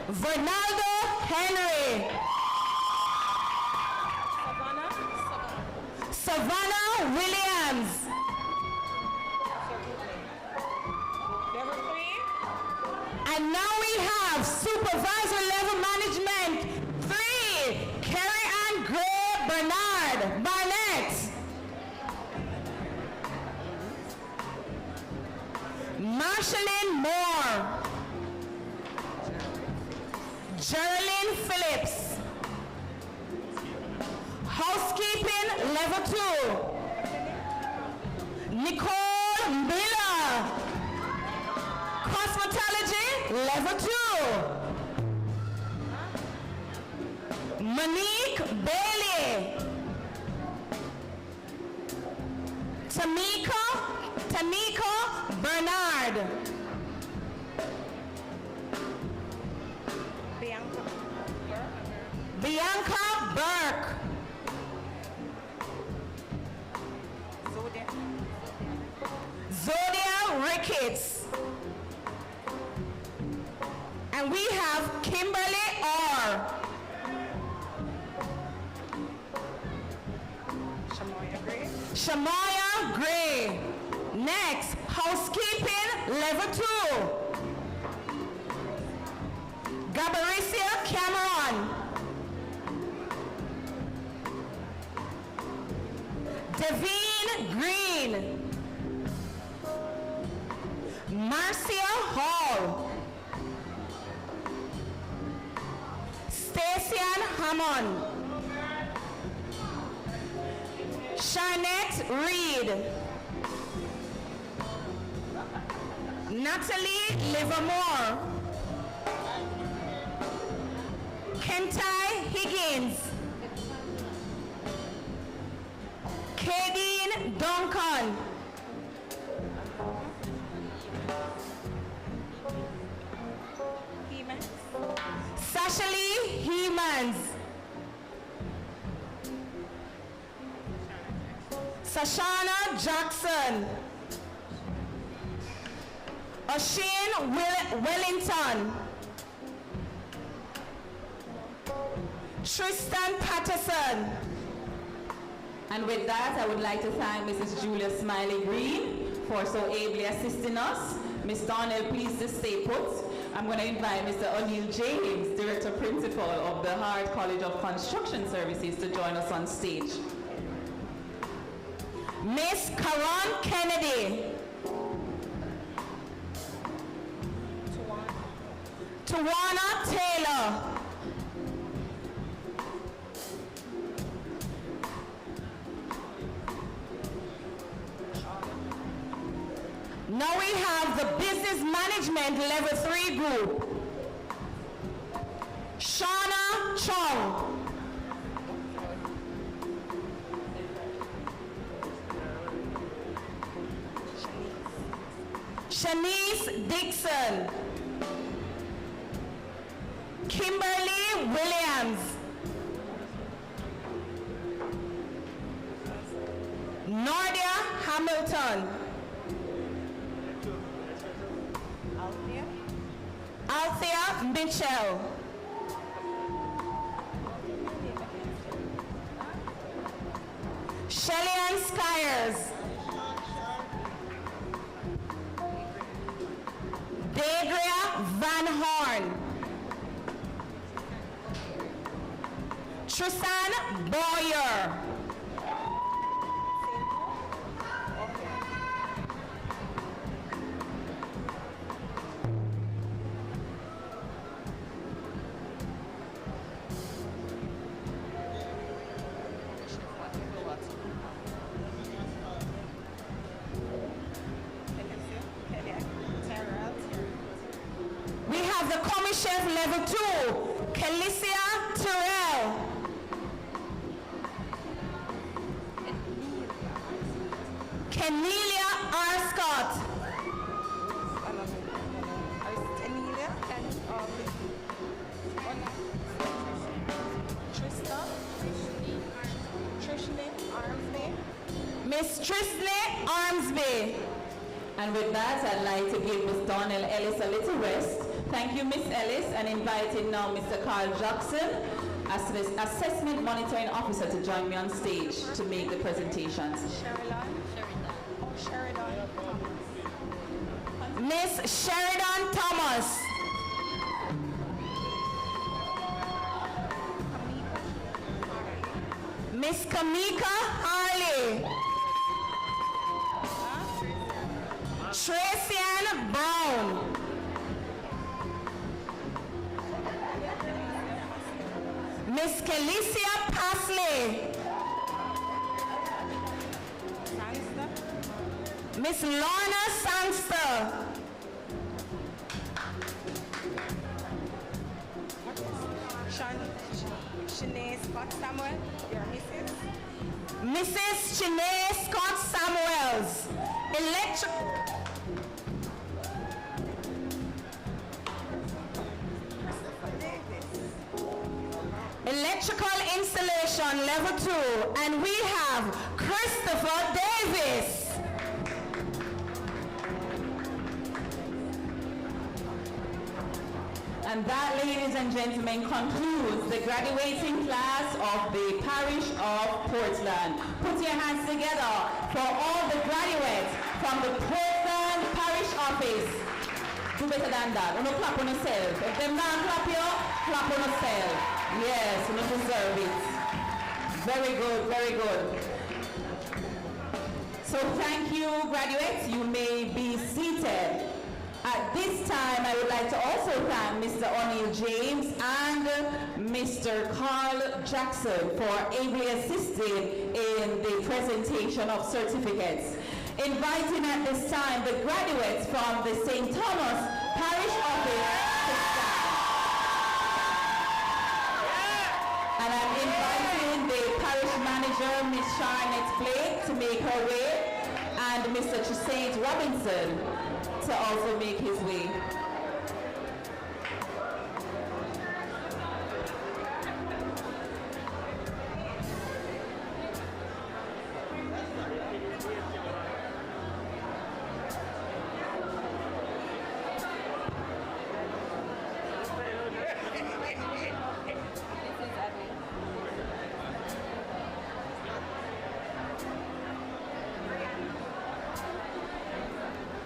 Vernaldo Henry. Savannah Williams. And now we have supervisor level management 3, Carrie Ann Gray Bernard Barnett. Marshalyn Moore. Geraldine Phillips. Housekeeping level 2. Nicole Miller. Cosmetology level 2. Monique Bailey. Tamika Bernard. Bianca Burke. Zodia Ricketts. And we have Kimberly Orr. Shamaya Gray. Next, housekeeping level 2. Gabricia Cameron. Devine Green. Marcia Hall. Stacey Hammond. Sharnette Reed. Natalie Livermore. Kentai Higgins. Kadeen Duncan. Sasha Lee Hemans. Sashana Jackson. Oshane Wellington. Tristan Patterson. And with that, I would like to thank Mrs. Julia Smiley Green for so ably assisting us. Ms. Donnell, please just stay put. I'm going to invite Mr. O'Neill James, Director Principal of the Hart College of Construction Services, to join us on stage. Miss Karan Kennedy. Tawana Taylor. Now we have the Business Management Level 3 group. Shauna Chong. Shanice Dixon. Kimberly Williams. Nordia Hamilton. Althea Mitchell. Shelly-Ann Skyers. Deidrea Van Horn. Tristan Boyer. We have the Commis Chef Level 2, Kelicia Terrell. Kenelia R. Scott. Miss And with that, I'd like to give Ms. Donnell Ellis a little rest. Thank you, Ms. Ellis, and inviting now Mr. Carl Jackson, as the Assessment Monitoring Officer, to join me on stage to make the presentations. Miss Sheridan Thomas. Miss Kamika Harley. Tracian Brown. Miss Kelicia Pasley. Miss Lorna Sangster. Shanae Scott Samuel, your Mrs. Mrs. Shanae Scott Samuels. Electrical installation level 2, and we have Christopher Davis. And that, ladies and gentlemen, concludes the graduating class of the Parish of Portland. Put your hands together for all the graduates from the Portland Parish Office. Do better than that. You clap on yourself. If them not clap you, clap on yourself. Yes, you deserve it. Very good, very good. So thank you, graduates. You may be seated. At this time, I would like to also thank Mr. O'Neill James and Mr. Carl Jackson for ably assisting in the presentation of certificates. Inviting at this time the graduates from the St. Thomas Parish Office to stand. And I'm inviting the parish manager, Ms. Charlotte Blake, to make her way, and Mr. Trisait Robinson to also make his way.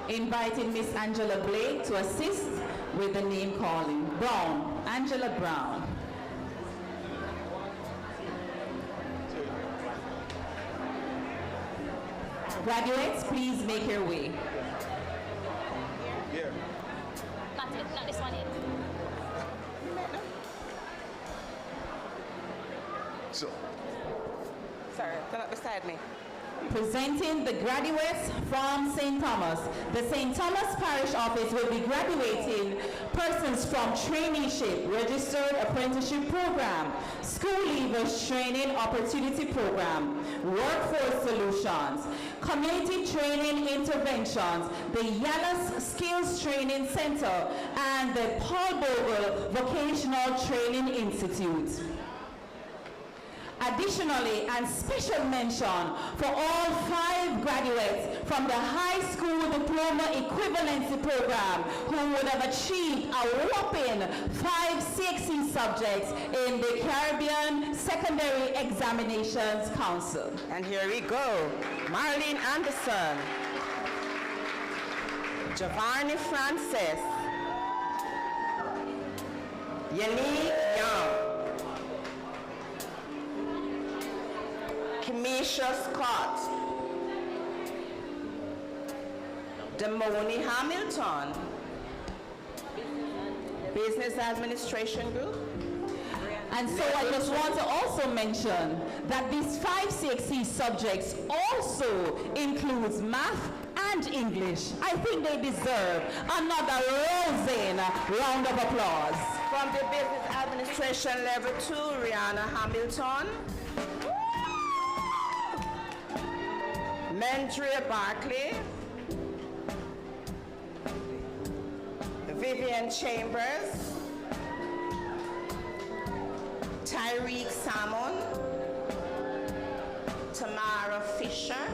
Inviting Miss Angela Blake to assist with the name calling. Brown, Angela Brown. Graduates, please make your way. Here. Not this one yet. So. Sorry, come up beside me. Presenting the graduates from St. Thomas. The St. Thomas Parish Office will be graduating persons from traineeship, registered apprenticeship program, school leavers training opportunity program, workforce solutions, community training interventions, the Yalas Skills Training Center, and the Paul Bogle Vocational Training Institute. Additionally, and special mention for all 5 graduates from the high school diploma equivalency program who would have achieved a whopping 5 CXC subjects in the Caribbean Secondary Examinations Council. And here we go. Marlene Anderson, Giovanni Francis, Yannick Young, Kamisha Scott, Demoni Hamilton, Business Administration Group. And so I just want to also mention that these 5 CXC subjects also includes math and English. I think they deserve another rousing round of applause. From the Business Administration Level 2, Rihanna Hamilton, Mendria Barkley, Vivian Chambers, Tyreek Salmon, Tamara Fisher,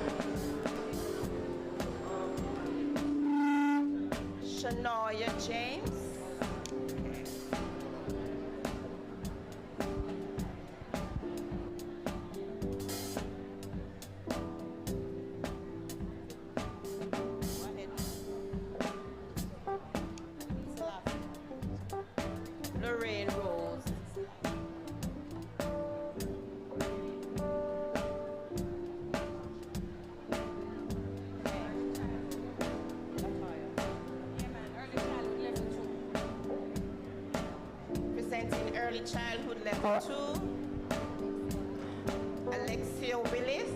Shania James. Lorraine Rose. Presenting early childhood level 2, Alexia Willis.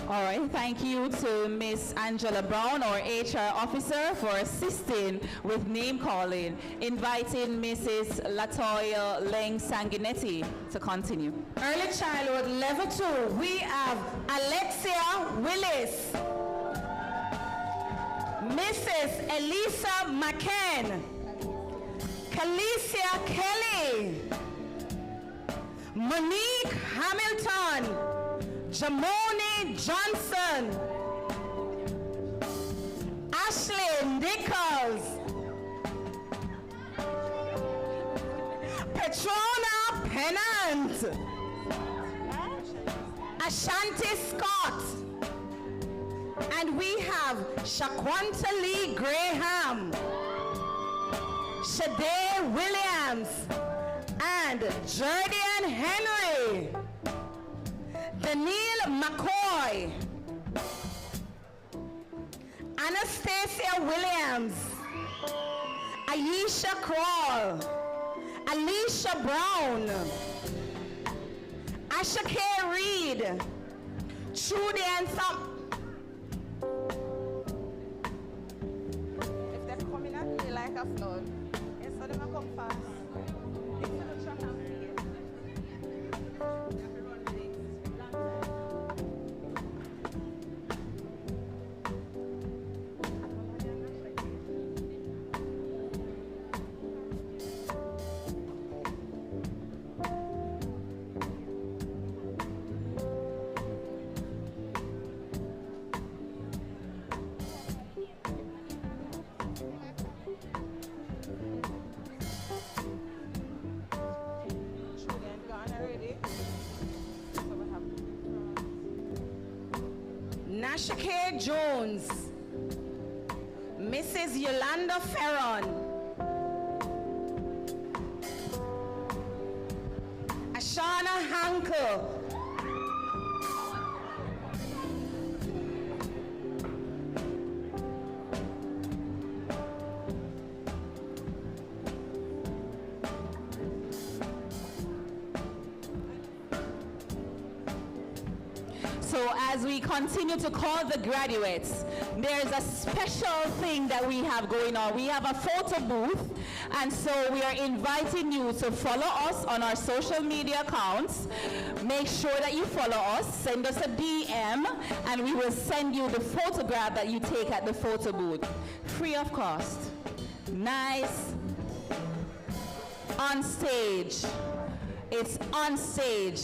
All right, thank you to Miss Angela Brown, our HR officer, for assisting with name calling. Inviting Mrs. Latoya Leng Sanguinetti to continue. Early childhood level 2, we have Alexia Willis, Mrs. Elisa McCann, Calicia Kelly, Monique Hamilton, Jamoni Johnson, Ashley Nichols, Petrona Pennant, Ashanti Scott, and we have Shaquanta Lee Graham, Shade Williams, and Jordan Henry, Daniel McCoy, Anastasia Williams, Aisha Kroll, Alicia Brown, Asha K. Reed, Trudy and Thump. If they're coming at me like a flood, yes, so they will come fast. If you don't track and field. Nasha K. Jones, Mrs. Yolanda Ferron, Ashana Hankel, So as we continue to call the graduates, there's a special thing that we have going on. We have a photo booth, and so we are inviting you to follow us on our social media accounts. Make sure that you follow us, send us a DM, and we will send you the photograph that you take at the photo booth, free of cost. Nice. On stage. It's on stage.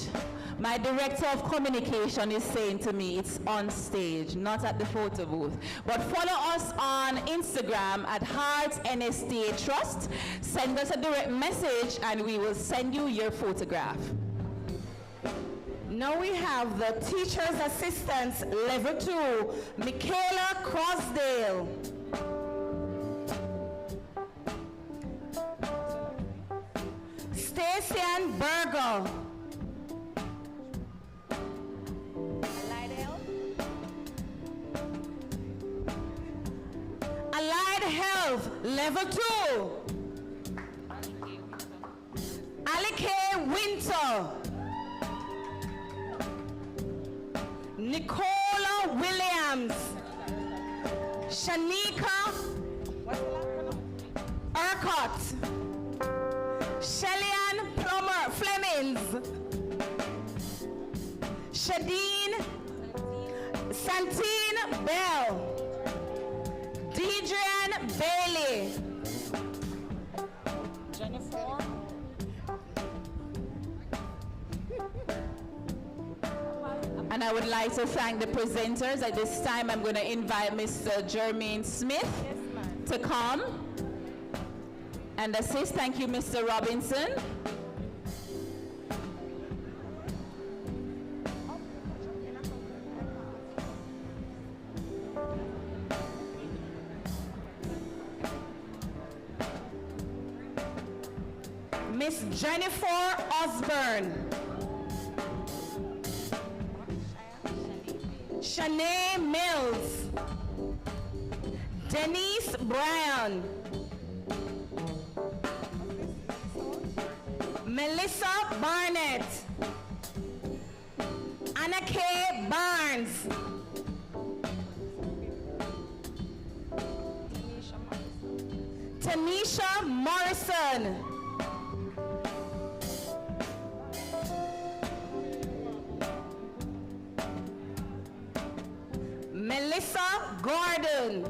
My director of communication is saying to me it's on stage, not at the photo booth. But follow us on Instagram at Hearts NSTA Trust. Send us a direct message and we will send you your photograph. Now we have the Teacher's Assistants Level 2, Michaela Crossdale. Stacey Berger. Allied Health Level 2, Alike Winter, Nicola Williams, Shanika Urquhart, Shellyan Plummer Flemings, Shadeen Santine Bell, Deidrean Bailey, Jennifer, And I would like to thank the presenters. At this time, I'm going to invite Mr. Jermaine Smith to come and assist. Thank you, Mr. Robinson. Miss Jennifer Osborne. Shanae Mills. Denise Brown. Melissa Barnett. Anna K. Barnes. Tanisha Morrison. Melissa Gordon.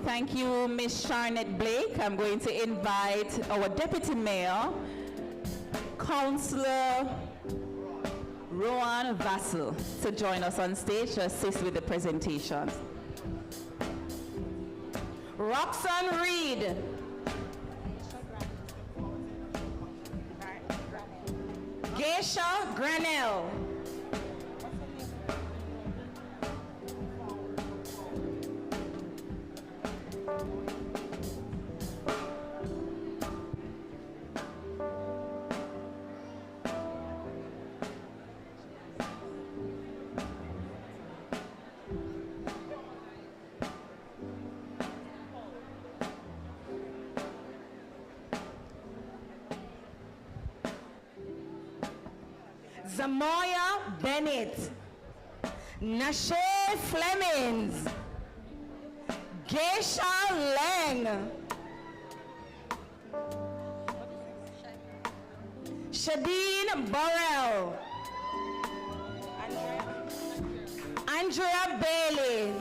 Thank you, Ms. Charlotte Blake. I'm going to invite our Deputy Mayor, Councillor Rowan Vassell, to join us on stage to assist with the presentation. Roxanne Reed. Geisha Granell. Zamoya Bennett. Nashe Flemings. Geisha Lang. Shadeen Burrell. Andrea Bailey.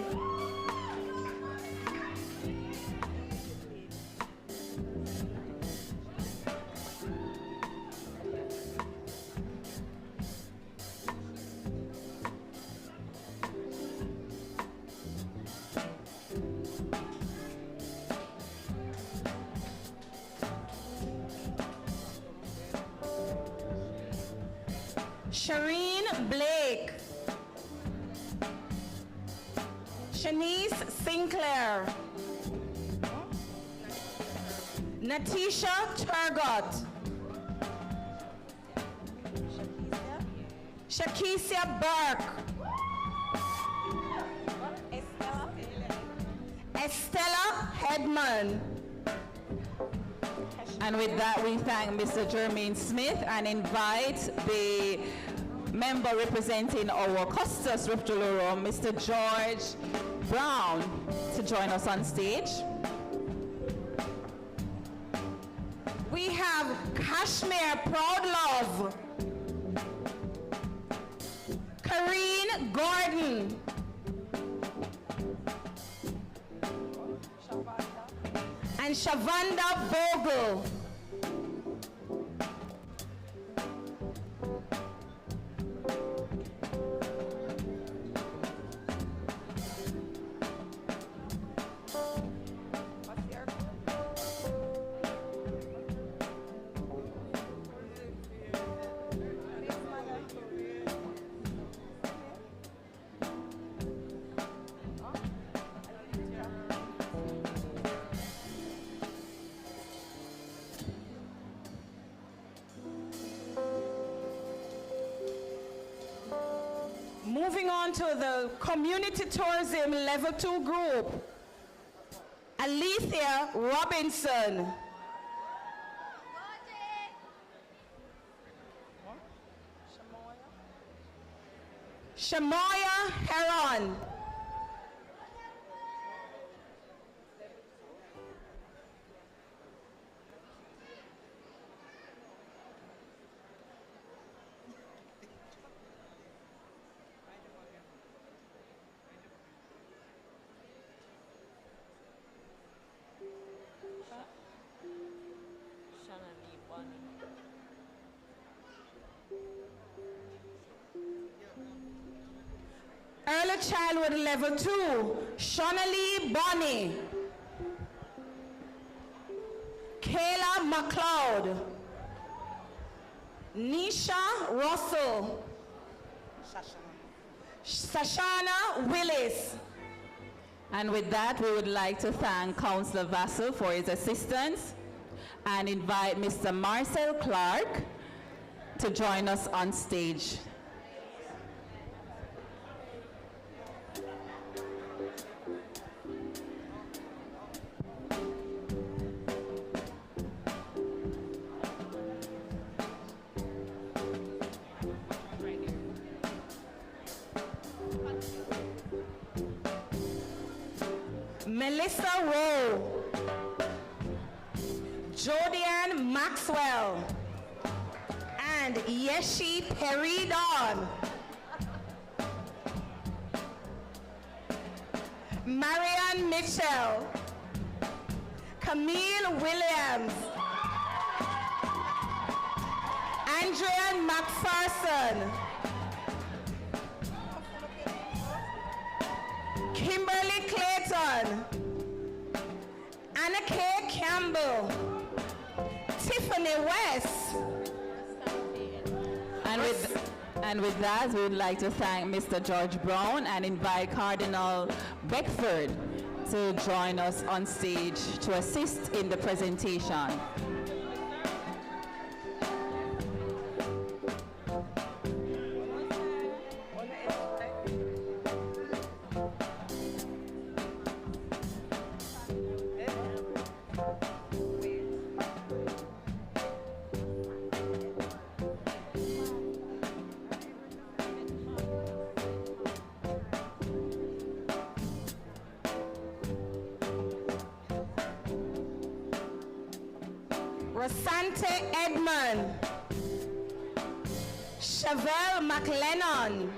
Shireen Blake. Shanice Sinclair. Natisha Turgot. Shakisia Burke. Estella Hedman. And with that, we thank Mr. Jermaine Smith and invite the member representing our Custos Rift Room, Mr. George Brown, to join us on stage. We have Kashmir Proud Love. Kareen Gordon. And Shavanda Bogle. Moving on to the Community Tourism Level 2 group. Alethea Robinson. Shamoya Heron. Early Childhood Level 2, Shonali Bonnie. Kayla McLeod. Nisha Russell. Sashana Willis. And with that, we would like to thank Councillor Vassell for his assistance and invite Mr. Marcel Clark to join us on stage. Melissa Rowe. Jodianne Maxwell. And Yeshi Peridon. Marianne Mitchell. Camille Williams. Andrea McPherson. Kimberly Clayton. Anna K. Campbell. Tiffany West. And with that, we would like to thank Mr. George Brown and invite Cardinal Beckford to join us on stage to assist in the presentation. Rosante Edmond. Chevelle McLennan.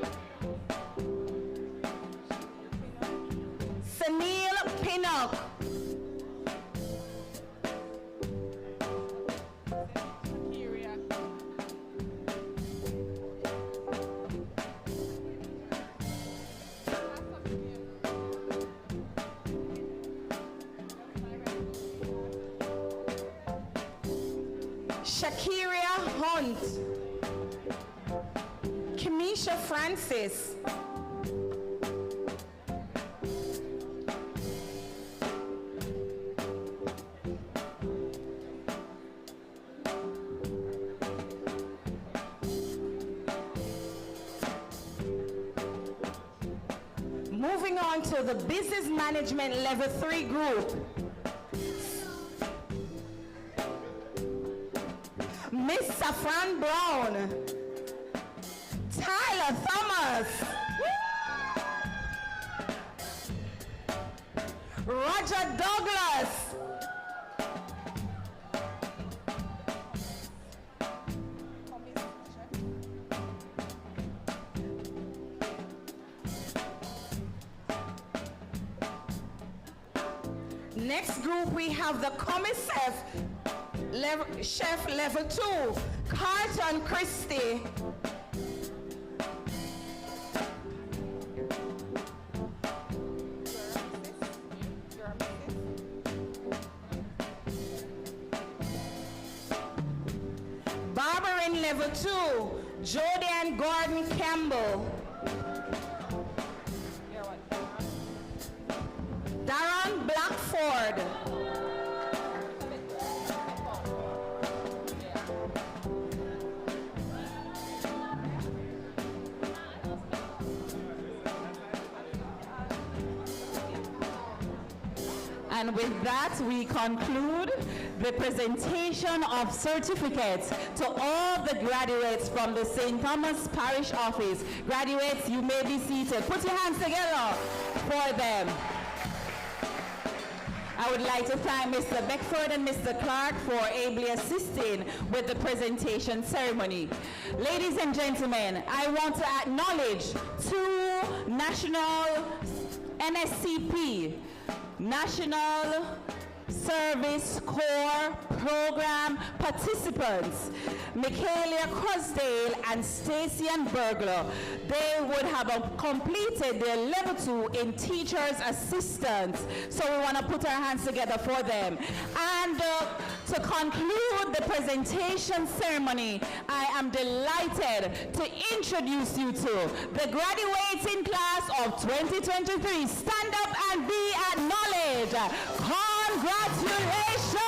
Sunil Pinnock. Shakiria Hunt. Kimisha Francis. Moving on to the Business Management Level 3 group. Miss Safran Brown. Tyler Thomas. Roger Douglas. Next group we have the Commissef Chef Level 2, Carlton Christie. Barbering Level 2, Jodianne Gordon Campbell. Darren Blackford. And with that, we conclude the presentation of certificates to all the graduates from the St. Thomas Parish Office. Graduates, you may be seated. Put your hands together for them. I would like to thank Mr. Beckford and Mr. Clark for ably assisting with the presentation ceremony. Ladies and gentlemen, I want to acknowledge two National NSCP, National Service Corps Program participants, Michaelia Crosdale and Stacy and Burglar. They would have completed their level 2 in teacher's assistance. So we want to put our hands together for them. And to conclude the presentation ceremony, I am delighted to introduce you to the graduating class of 2023. Stand up and be acknowledged. Congratulations!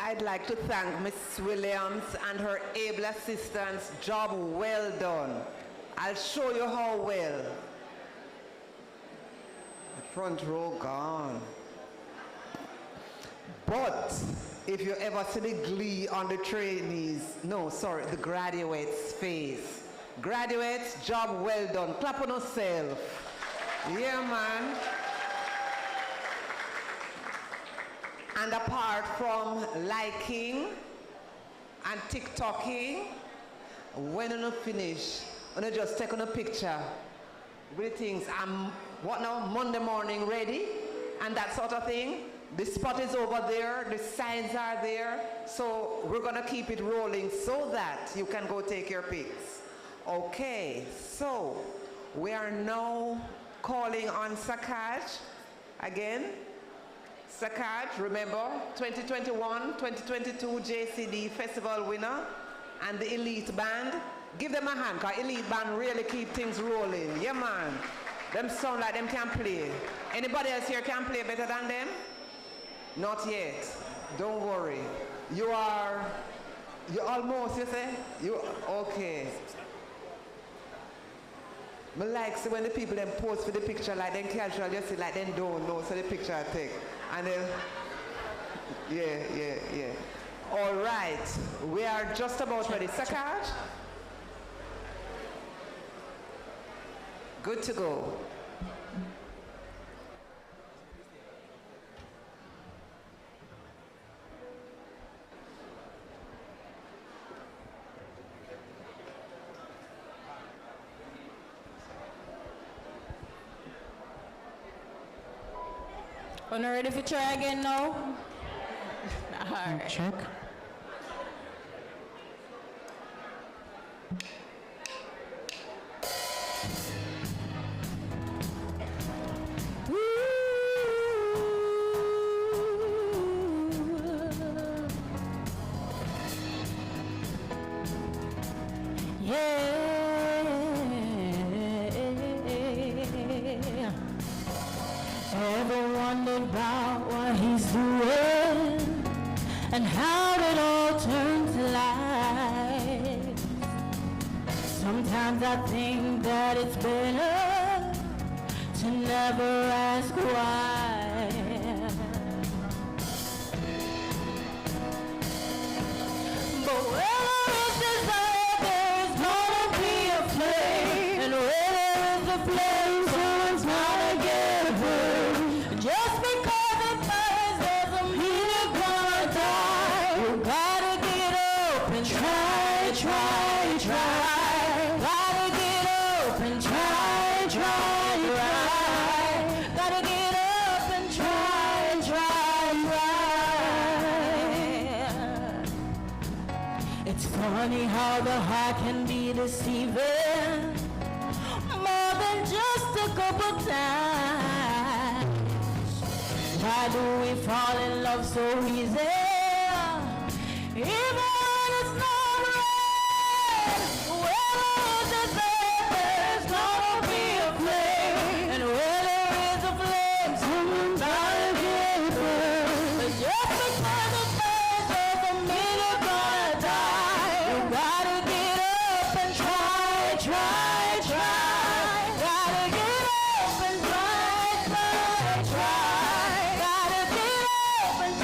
I'd like to thank Miss Williams and her able assistants. Job well done. I'll show you how well. The front row gone. But if you ever see the glee on the trainees, the graduates' face. Graduates, job well done. Clap on yourself. Yeah, man. And apart from liking and TikToking, when you finish, you just take on a picture with things. What now? Monday morning ready, and that sort of thing. The spot is over there, the signs are there, so we're gonna keep it rolling so that you can go take your pics. Okay, so we are now calling on Sakaj again. Sakaj, remember, 2021, 2022 JCD Festival winner, and the Elite Band. Give them a hand, because Elite Band really keep things rolling. Yeah, man. Them sound like them can play. Anybody else here can play better than them? Not yet. Don't worry. You almost, you say? Okay. I like see when the people then post for the picture like them casual, you see like them don't know, so the picture I take. And then, yeah. All right, we are just about ready. Sakaj? Good to go. Are you ready for try again now? All right. Check. Ever wondered about what he's doing and how it all turns to life? Sometimes I think that it's better to never ask why. But where there is desire, there is gonna be a flame, and where there is a flame, someone's gonna get burned. Just because it burns doesn't mean you're gonna die. You gotta get up and try. Gotta get up and try. Gotta get up and try. It's funny how the heart can be deceiving more than just a couple times. Why do we fall in love so easy? it's not red, where there's gonna be a flame, and where there is a flame, someone's gotta get burned. But just because it's burned doesn't mean you're gonna die. You gotta get up and try. Gotta get up and try. Gotta get up and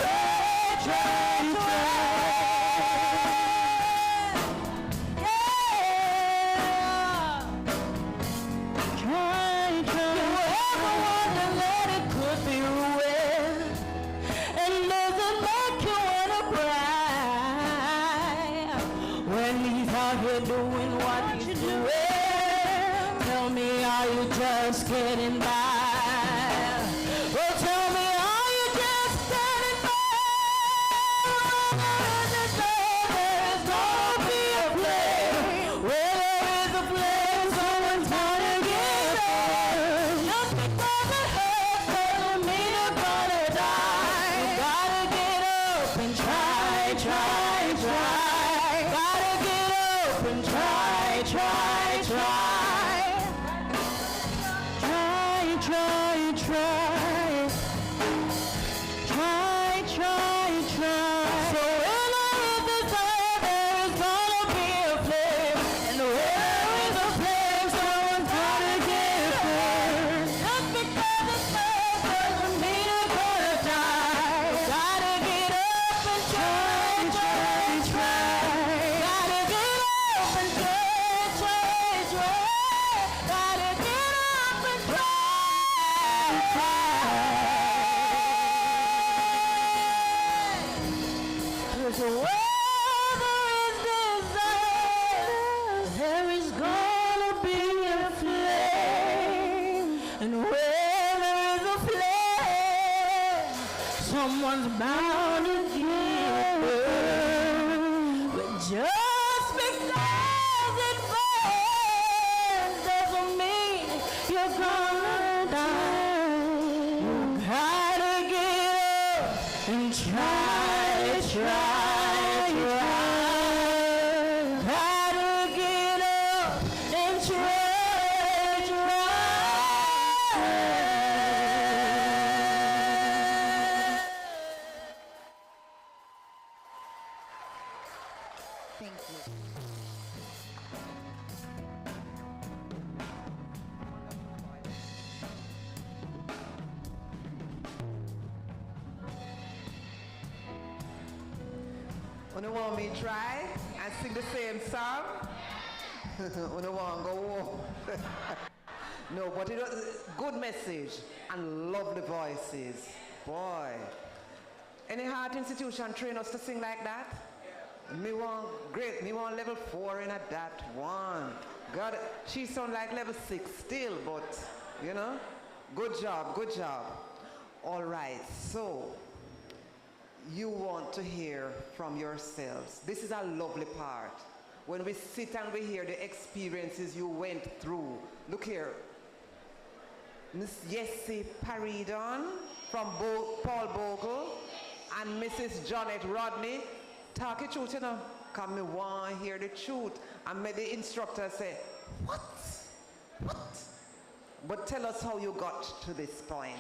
doing what you doing. Tell me, are you just getting by? Well, tell me, are you just getting by? There's gonna be a flame. Where there is a flame, someone's gonna get burned. Just because it hurts doesn't mean you're gonna die. You gotta get up and try. Gotta get up and try. So when there is a fire, there is gonna be a flame, and where there is a flame, someone's gonna get burned. Just because it's burns doesn't mean you're gonna die. You gotta get up and try. Gotta get up and try. Gotta get up and try. Cause where there is desire, there is gonna be a flame, and where there is a flame, someone's bound to get burned. But just because it burns doesn't mean you're gonna die. You gotta get up and try. Gotta get up and Thank you. You want me to try and sing the same song? You want to go home? No, but it was good message and lovely voices. Boy. Any heart institution train us to sing like that? Me want great. Me want level 4 in at that one. God, she sound like level 6 still, but you know, good job, good job. All right, so you want to hear from yourselves. This is a lovely part. When we sit and we hear the experiences you went through. Look here. Miss Yessie Paridon from Paul Bogle and Mrs. Janet Rodney. Talk the truth, you know. Come me want to hear the truth. And may the instructor say, what? But tell us how you got to this point.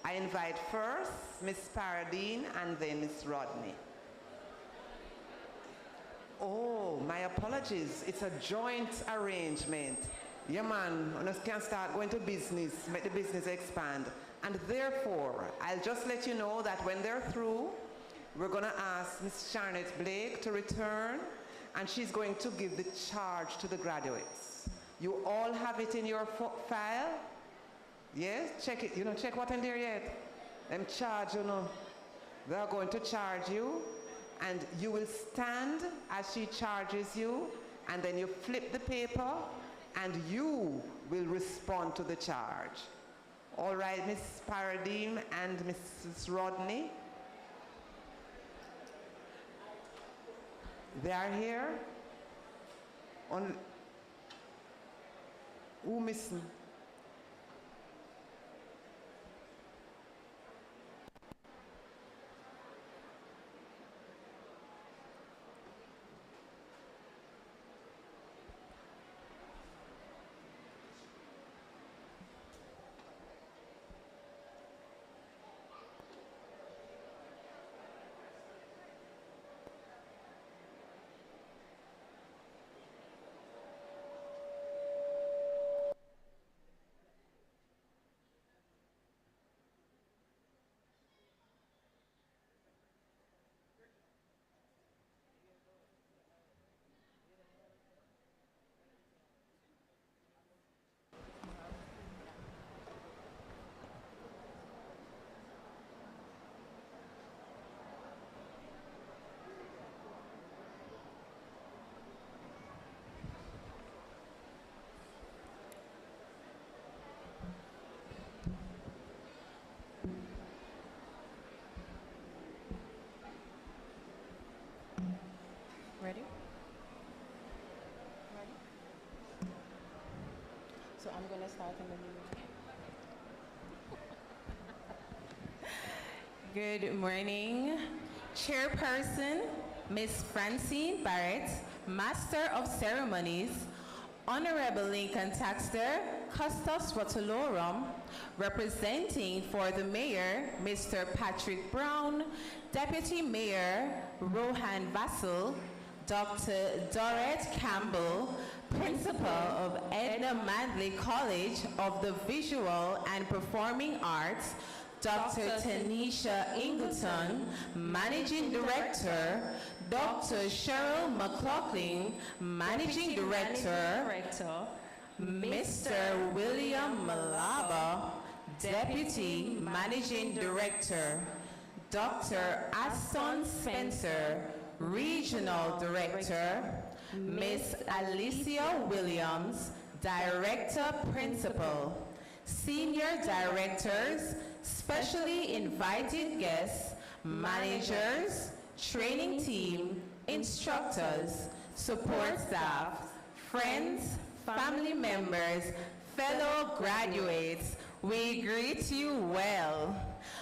I invite first Miss Paradine and then Miss Rodney. Oh, my apologies. It's a joint arrangement. Yeah, man, we can start going to business, make the business expand. And therefore, I'll just let you know that when they're through, we're going to ask Miss Charlotte Blake to return, and she's going to give the charge to the graduates. You all have it in your file? Yes, check it. You know, check what in there yet. Them charge, you know. They are going to charge you, and you will stand as she charges you, and then you flip the paper, and you will respond to the charge. All right, Miss Paradigm and Mrs. Rodney. They are here. Who missing? Ready? Ready? So I'm going to start in the beginning. Good morning. Chairperson, Miss Francine Barrett, Master of Ceremonies, Honorable Lincoln Taxter, Custos Rotolorum, representing for the Mayor, Mr. Patrick Brown, Deputy Mayor, Rohan Vassal, Dr. Dorette Campbell, Principal of Edna Manley College of the Visual and Performing Arts, Dr. Tanisha Ingleton, Managing Director, Dr. Cheryl McLaughlin, Managing Director, Mr. William Malaba, Deputy Managing Director, Dr. Aston Spencer, Regional Director, Miss Alicia Williams, Director Principal, Senior Directors, Specially Invited Guests, Managers, Training Team, Instructors, Support Staff, Friends, Family Members, fellow graduates, we greet you well.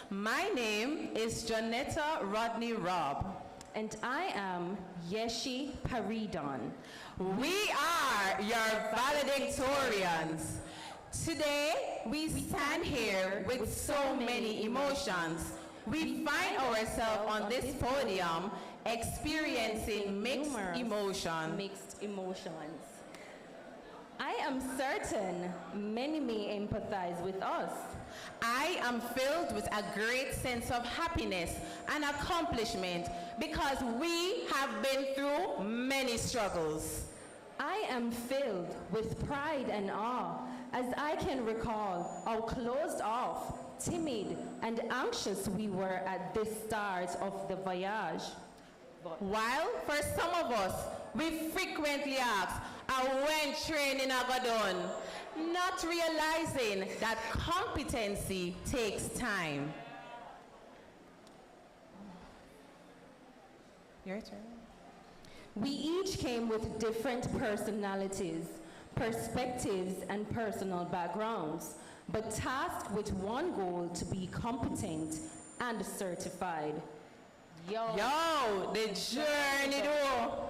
My name is Jonetta Rodney Robb. And I am Yeshi Paridon. We are your valedictorians. Today, we stand here with so many emotions. We find ourselves on this podium experiencing mixed emotions. I am certain many may empathize with us. I am filled with a great sense of happiness and accomplishment because we have been through many struggles. I am filled with pride and awe as I can recall how closed off, timid, and anxious we were at the start of the voyage. While for some of us, we frequently ask, when training are done, not realizing that competency takes time. Your turn. We each came with different personalities, perspectives, and personal backgrounds, but tasked with one goal: to be competent and certified. Yo, the journey though.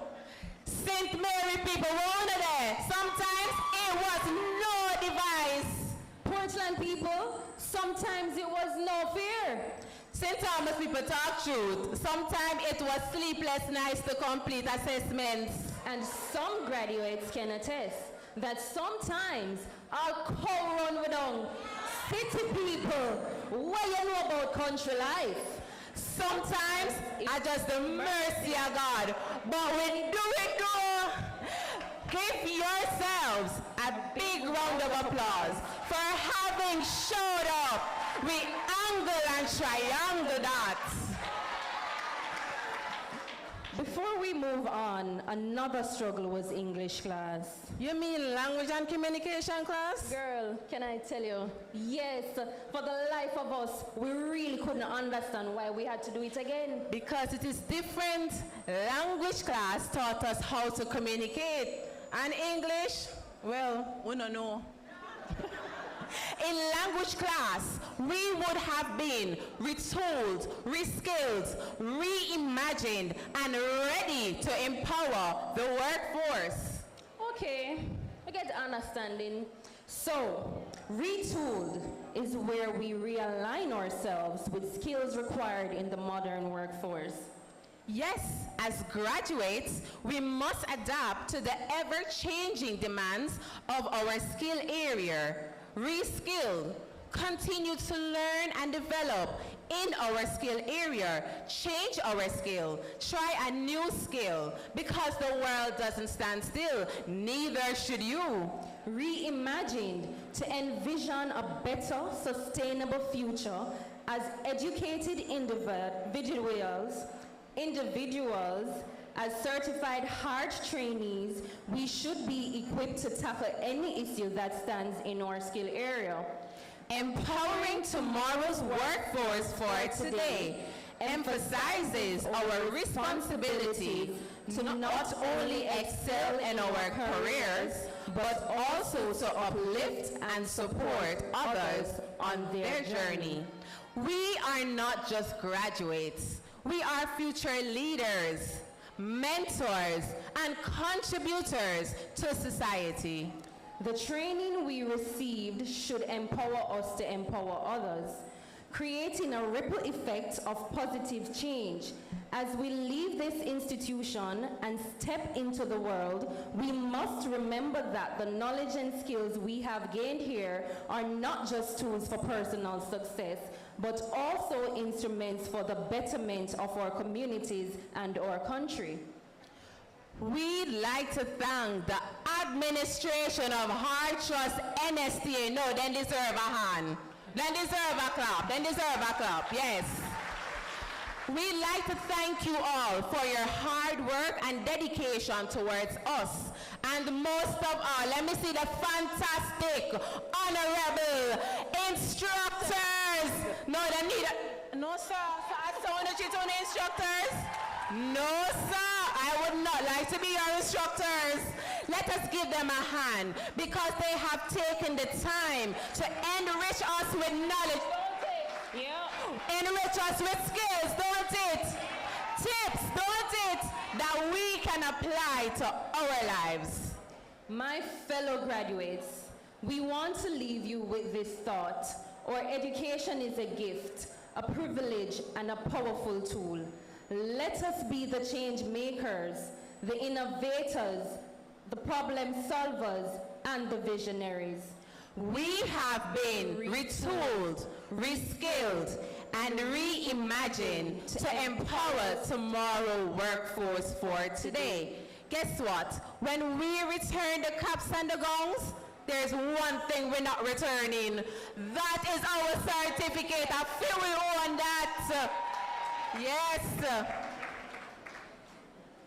St. Mary people, we're there. Sometimes it was no device. Portland people, sometimes it was no fear. St. Thomas people talk truth. Sometimes it was sleepless nights to complete assessments. And some graduates can attest that sometimes our cow run with on city people. What you know about country life? Sometimes I just the mercy of God. But when do it go, give yourselves a big round of applause for having showed up. We angle and triangle that. Before we move on, another struggle was English class. You mean language and communication class? Girl, can I tell you? Yes, for the life of us, we really couldn't understand why we had to do it again. Because it is different. Language class taught us how to communicate. And English, well, we don't know. In language class, we would have been retooled, reskilled, reimagined, and ready to empower the workforce. Okay, I get understanding. So, retooled is where we realign ourselves with skills required in the modern workforce. Yes, as graduates, we must adapt to the ever-changing demands of our skill area. Reskill, continue to learn and develop in our skill area, change our skill, try a new skill, because the world doesn't stand still, neither should you. Reimagined to envision a better, sustainable future as educated individuals, as certified hard trainees, we should be equipped to tackle any issue that stands in our skill area. Empowering tomorrow's workforce for today emphasizes our responsibility to not only excel in our careers, but also to uplift and support others on their journey. We are not just graduates. We are future leaders, mentors, and contributors to society. The training we received should empower us to empower others, creating a ripple effect of positive change. As we leave this institution and step into the world, we must remember that the knowledge and skills we have gained here are not just tools for personal success, but also instruments for the betterment of our communities and our country. We'd like to thank the administration of Heart Trust NSTA. No, they deserve a hand. They deserve a clap. They deserve a clap, yes. We'd like to thank you all for your hard work and dedication towards us. And most of all, let me see the fantastic, honorable instructors. No, they need a, no, sir. I saw the children instructors. No, sir. I would not like to be your instructors. Let us give them a hand because they have taken the time to enrich us with knowledge. Yeah. Enrich us with skills, don't it? Tips, don't it? That we can apply to our lives. My fellow graduates, we want to leave you with this thought. Our education is a gift, a privilege, and a powerful tool. Let us be the change makers, the innovators, the problem solvers, and the visionaries. We have been retooled, reskilled, and reimagined to empower tomorrow's workforce for today. Guess what? When we return the caps and the gowns, there's one thing we're not returning. That is our certificate. I feel we own that. Yes.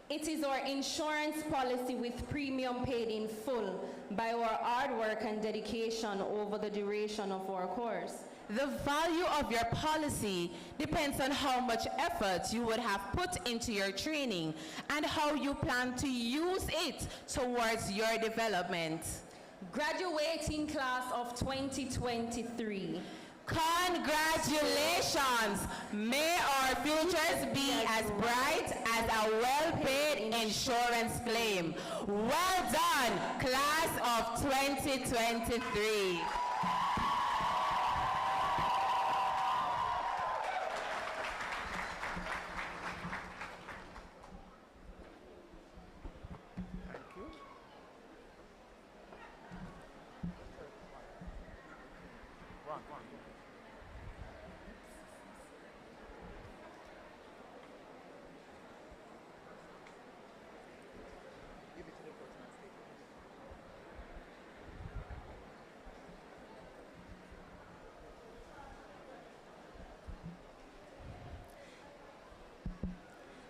It is our insurance policy with premium paid in full by our hard work and dedication over the duration of our course. The value of your policy depends on how much effort you would have put into your training and how you plan to use it towards your development. Graduating class of 2023. Congratulations! May our futures be as bright as a well-paid insurance claim. Well done, class of 2023.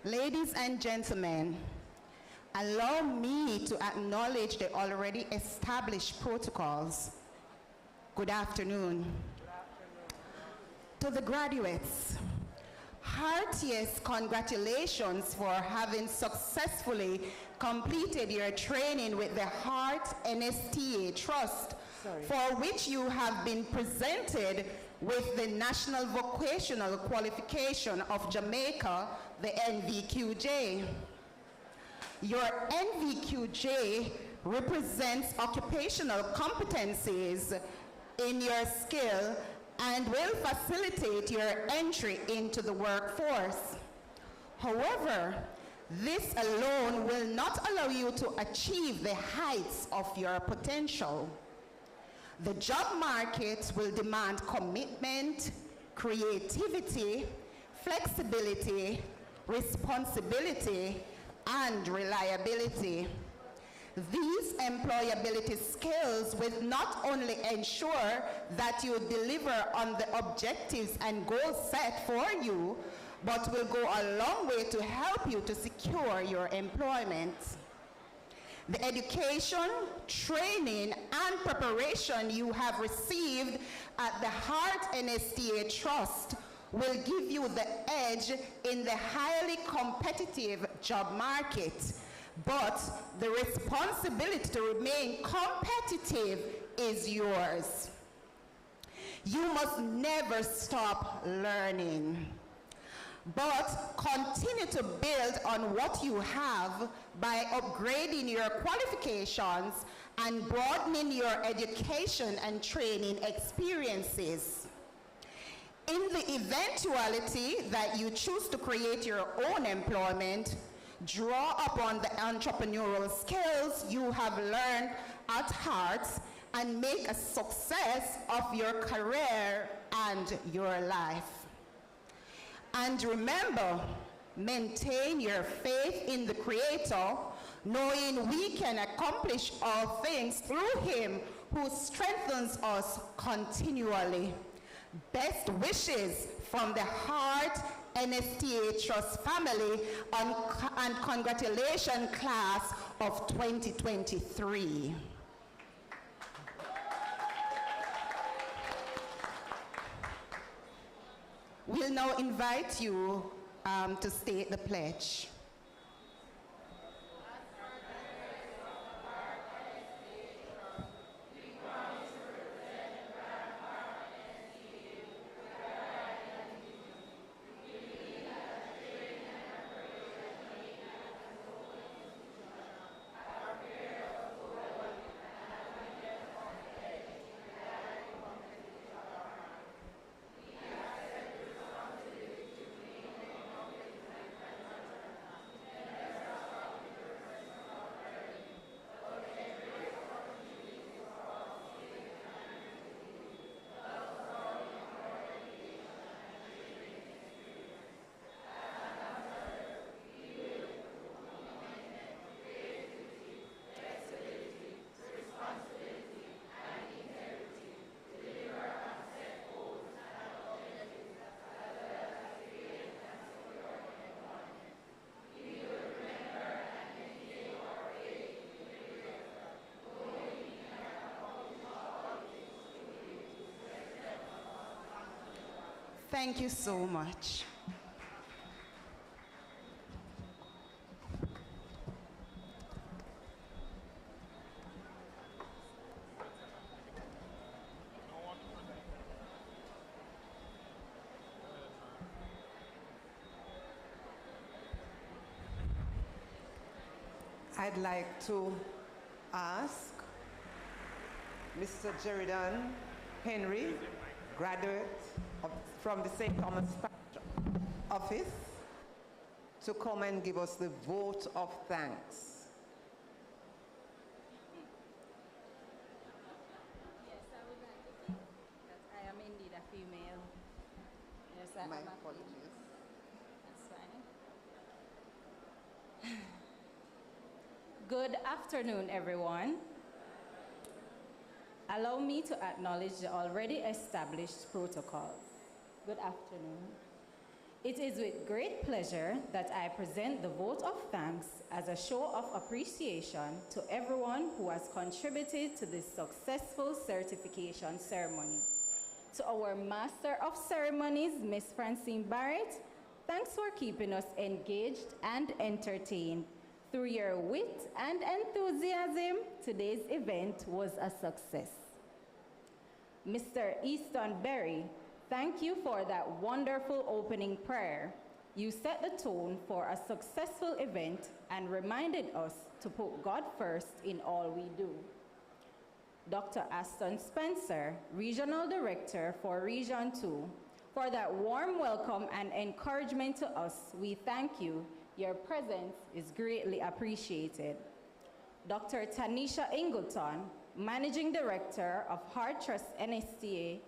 Ladies and gentlemen, allow me to acknowledge the already established protocols. Good afternoon. To the graduates, heartiest congratulations for having successfully completed your training with the Heart NSTA Trust, for which you have been presented with the National Vocational Qualification of Jamaica, the NVQJ. Your NVQJ represents occupational competencies in your skill and will facilitate your entry into the workforce. However, this alone will not allow you to achieve the heights of your potential. The job market will demand commitment, creativity, flexibility, responsibility, and reliability. These employability skills will not only ensure that you deliver on the objectives and goals set for you, but will go a long way to help you to secure your employment. The education, training, and preparation you have received at the Heart NSTA Trust will give you the edge in the highly competitive job market, but the responsibility to remain competitive is yours. You must never stop learning, but continue to build on what you have by upgrading your qualifications and broadening your education and training experiences. In the eventuality that you choose to create your own employment, draw upon the entrepreneurial skills you have learned at heart and make a success of your career and your life. And remember, maintain your faith in the Creator, knowing we can accomplish all things through Him who strengthens us continually. Best wishes from the Heart NSTA Trust family and congratulations class of 2023. We'll now invite you to state the pledge. Thank you so much. I'd like to ask Mr. Sheridan Henry, graduate from the St. Thomas office, to come and give us the vote of thanks. Yes, I would like to think that I am indeed a female. Yes, I My am a apologies. female. That's fine. Good afternoon, everyone. Allow me to acknowledge the already established protocols. Good afternoon. It is with great pleasure that I present the vote of thanks as a show of appreciation to everyone who has contributed to this successful certification ceremony. To our Master of Ceremonies, Ms. Francine Barrett, thanks for keeping us engaged and entertained. Through your wit and enthusiasm, today's event was a success. Mr. Easton Berry, thank you for that wonderful opening prayer. You set the tone for a successful event and reminded us to put God first in all we do. Dr. Aston Spencer, Regional Director for Region 2, for that warm welcome and encouragement to us, we thank you. Your presence is greatly appreciated. Dr. Tanisha Ingleton, Managing Director of Art NSTA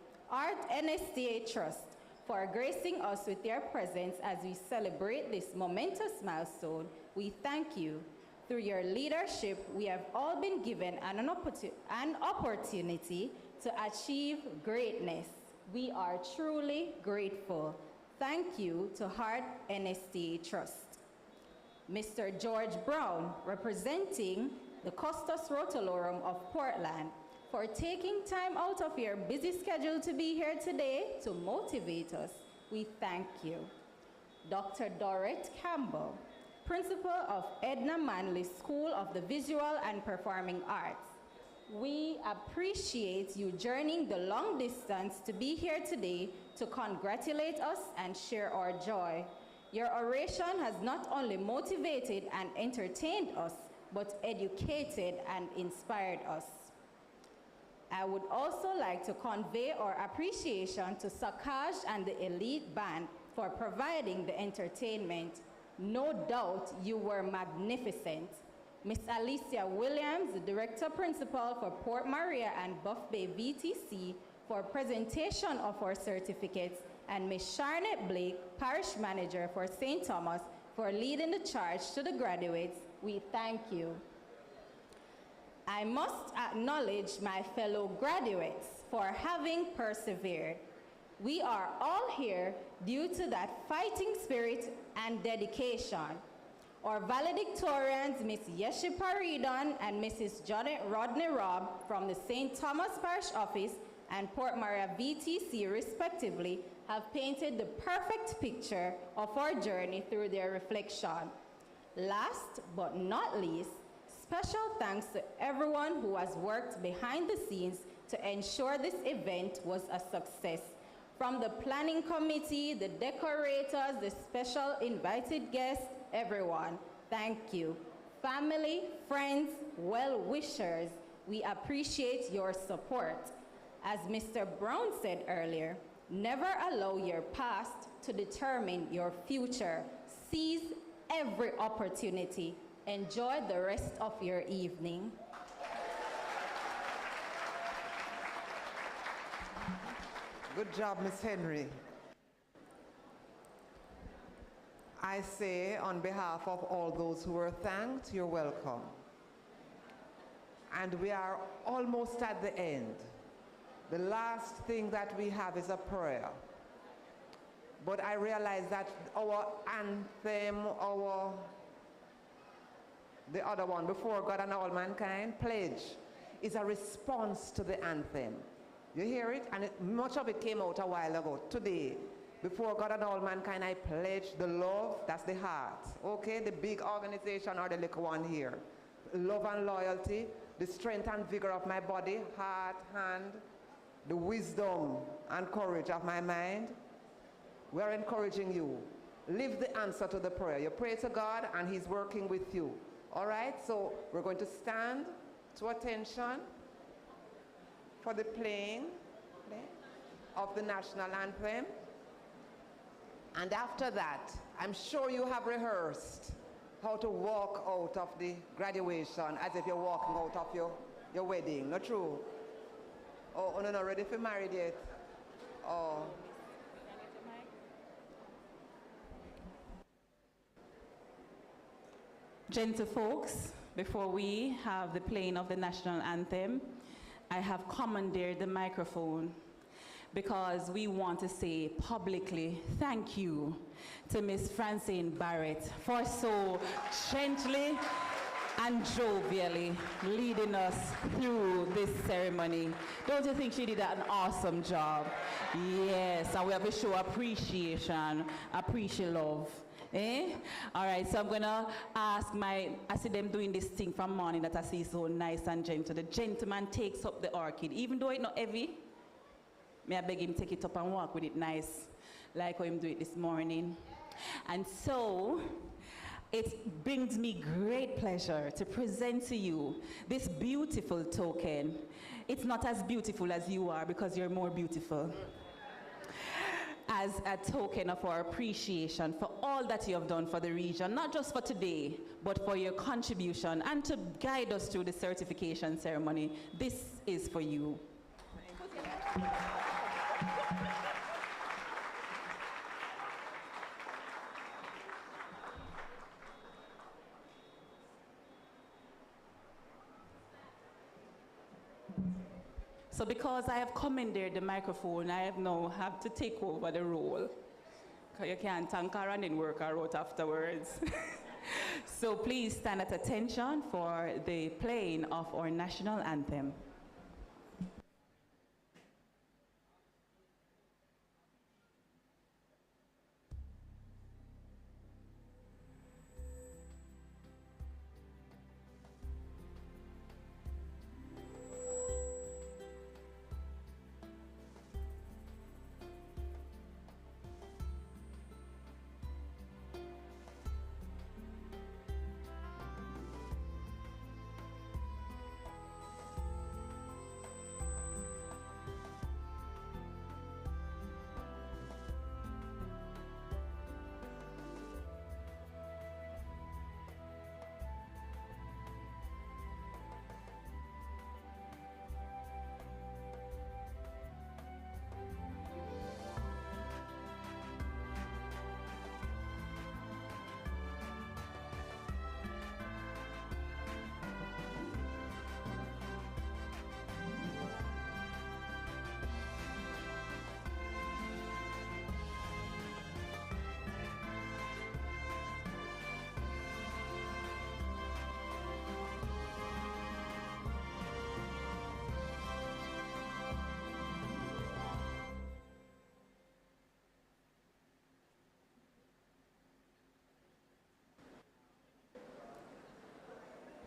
Trust, for gracing us with your presence as we celebrate this momentous milestone. We thank you. Through your leadership, we have all been given an opportunity to achieve greatness. We are truly grateful. Thank you to Heart NSTA Trust. Mr. George Brown, representing the Custos Rotolorum of Portland, for taking time out of your busy schedule to be here today to motivate us. We thank you. Dr. Dorette Campbell, principal of Edna Manley School of the Visual and Performing Arts. We appreciate you journeying the long distance to be here today to congratulate us and share our joy. Your oration has not only motivated and entertained us, but educated and inspired us. I would also like to convey our appreciation to Sakaj and the Elite Band for providing the entertainment. No doubt you were magnificent. Miss Alicia Williams, the Director Principal for Port Maria and Buff Bay VTC, for presentation of our certificates, and Miss Charlotte Blake, Parish Manager for St. Thomas, for leading the charge to the graduates. We thank you. I must acknowledge my fellow graduates for having persevered. We are all here due to that fighting spirit and dedication. Our valedictorians, Miss Yeshi Paridon and Mrs. Janet Rodney Robb from the St. Thomas Parish Office and Port Maria VTC respectively, have painted the perfect picture of our journey through their reflection. Last but not least, special thanks to everyone who has worked behind the scenes to ensure this event was a success. From the planning committee, the decorators, the special invited guests, everyone, thank you. Family, friends, well-wishers, we appreciate your support. As Mr. Brown said earlier, never allow your past to determine your future. Seize every opportunity. Enjoy the rest of your evening. Good job, Miss Henry. I say on behalf of all those who were thanked, you're welcome. And we are almost at the end. The last thing that we have is a prayer. But I realize that our anthem, the other one, Before God and All Mankind, pledge, is a response to the anthem. You hear it? And much of it came out a while ago. Today, before God and all mankind, I pledge the love, that's the heart. Okay, the big organization or the little one here. Love and loyalty, the strength and vigor of my body, heart, hand, the wisdom and courage of my mind. We're encouraging you. Live the answer to the prayer. You pray to God and He's working with you. All right, so we're going to stand to attention for the playing of the national anthem. And after that, I'm sure you have rehearsed how to walk out of the graduation as if you're walking out of your wedding. Not true? Oh, no, ready for married yet? Oh. Gentlefolks, before we have the playing of the national anthem, I have commandeered the microphone because we want to say publicly thank you to Miss Francine Barrett for so gently and jovially leading us through this ceremony. Don't you think she did an awesome job? Yes, and we have to show appreciation, appreciate love. Eh? All right, so I'm gonna ask I see them doing this thing from morning that I see so nice and gentle. The gentleman takes up the orchid, even though it's not heavy. May I beg him take it up and walk with it nice, like how him do it this morning. And so, it brings me great pleasure to present to you this beautiful token. It's not as beautiful as you are because you're more beautiful. As a token of our appreciation for all that you have done for the region, not just for today, but for your contribution and to guide us through the certification ceremony. This is for you. So because I have commandeered the microphone, I now have to take over the role. Because you can't thank her and then work her out afterwards. So please stand at attention for the playing of our national anthem.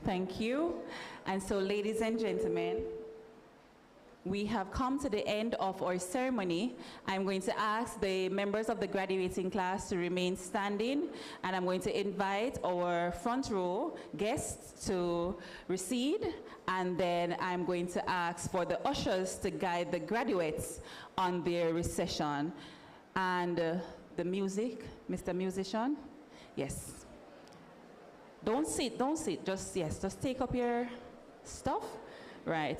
Thank you. And so, ladies and gentlemen, we have come to the end of our ceremony. I'm going to ask the members of the graduating class to remain standing, and I'm going to invite our front row guests to recede, and then I'm going to ask for the ushers to guide the graduates on their recession. And the music, Mr. Musician, yes. Don't sit, just take up your stuff, right.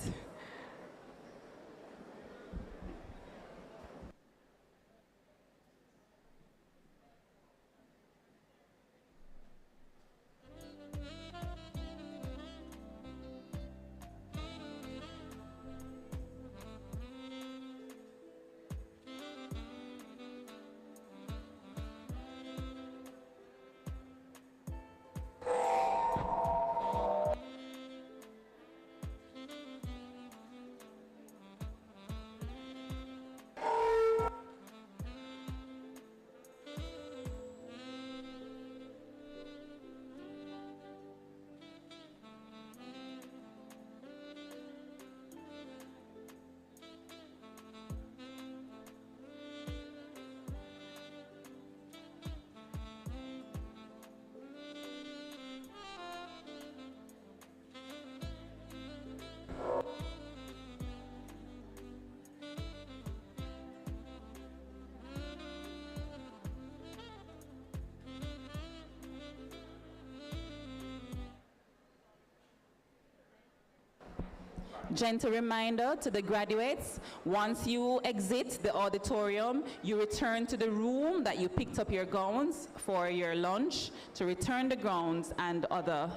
Gentle reminder to the graduates, once you exit the auditorium, you return to the room that you picked up your gowns for your lunch, to return the gowns and other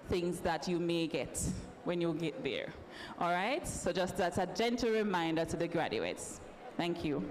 things that you may get when you get there. All right? So just that's a gentle reminder to the graduates. Thank you.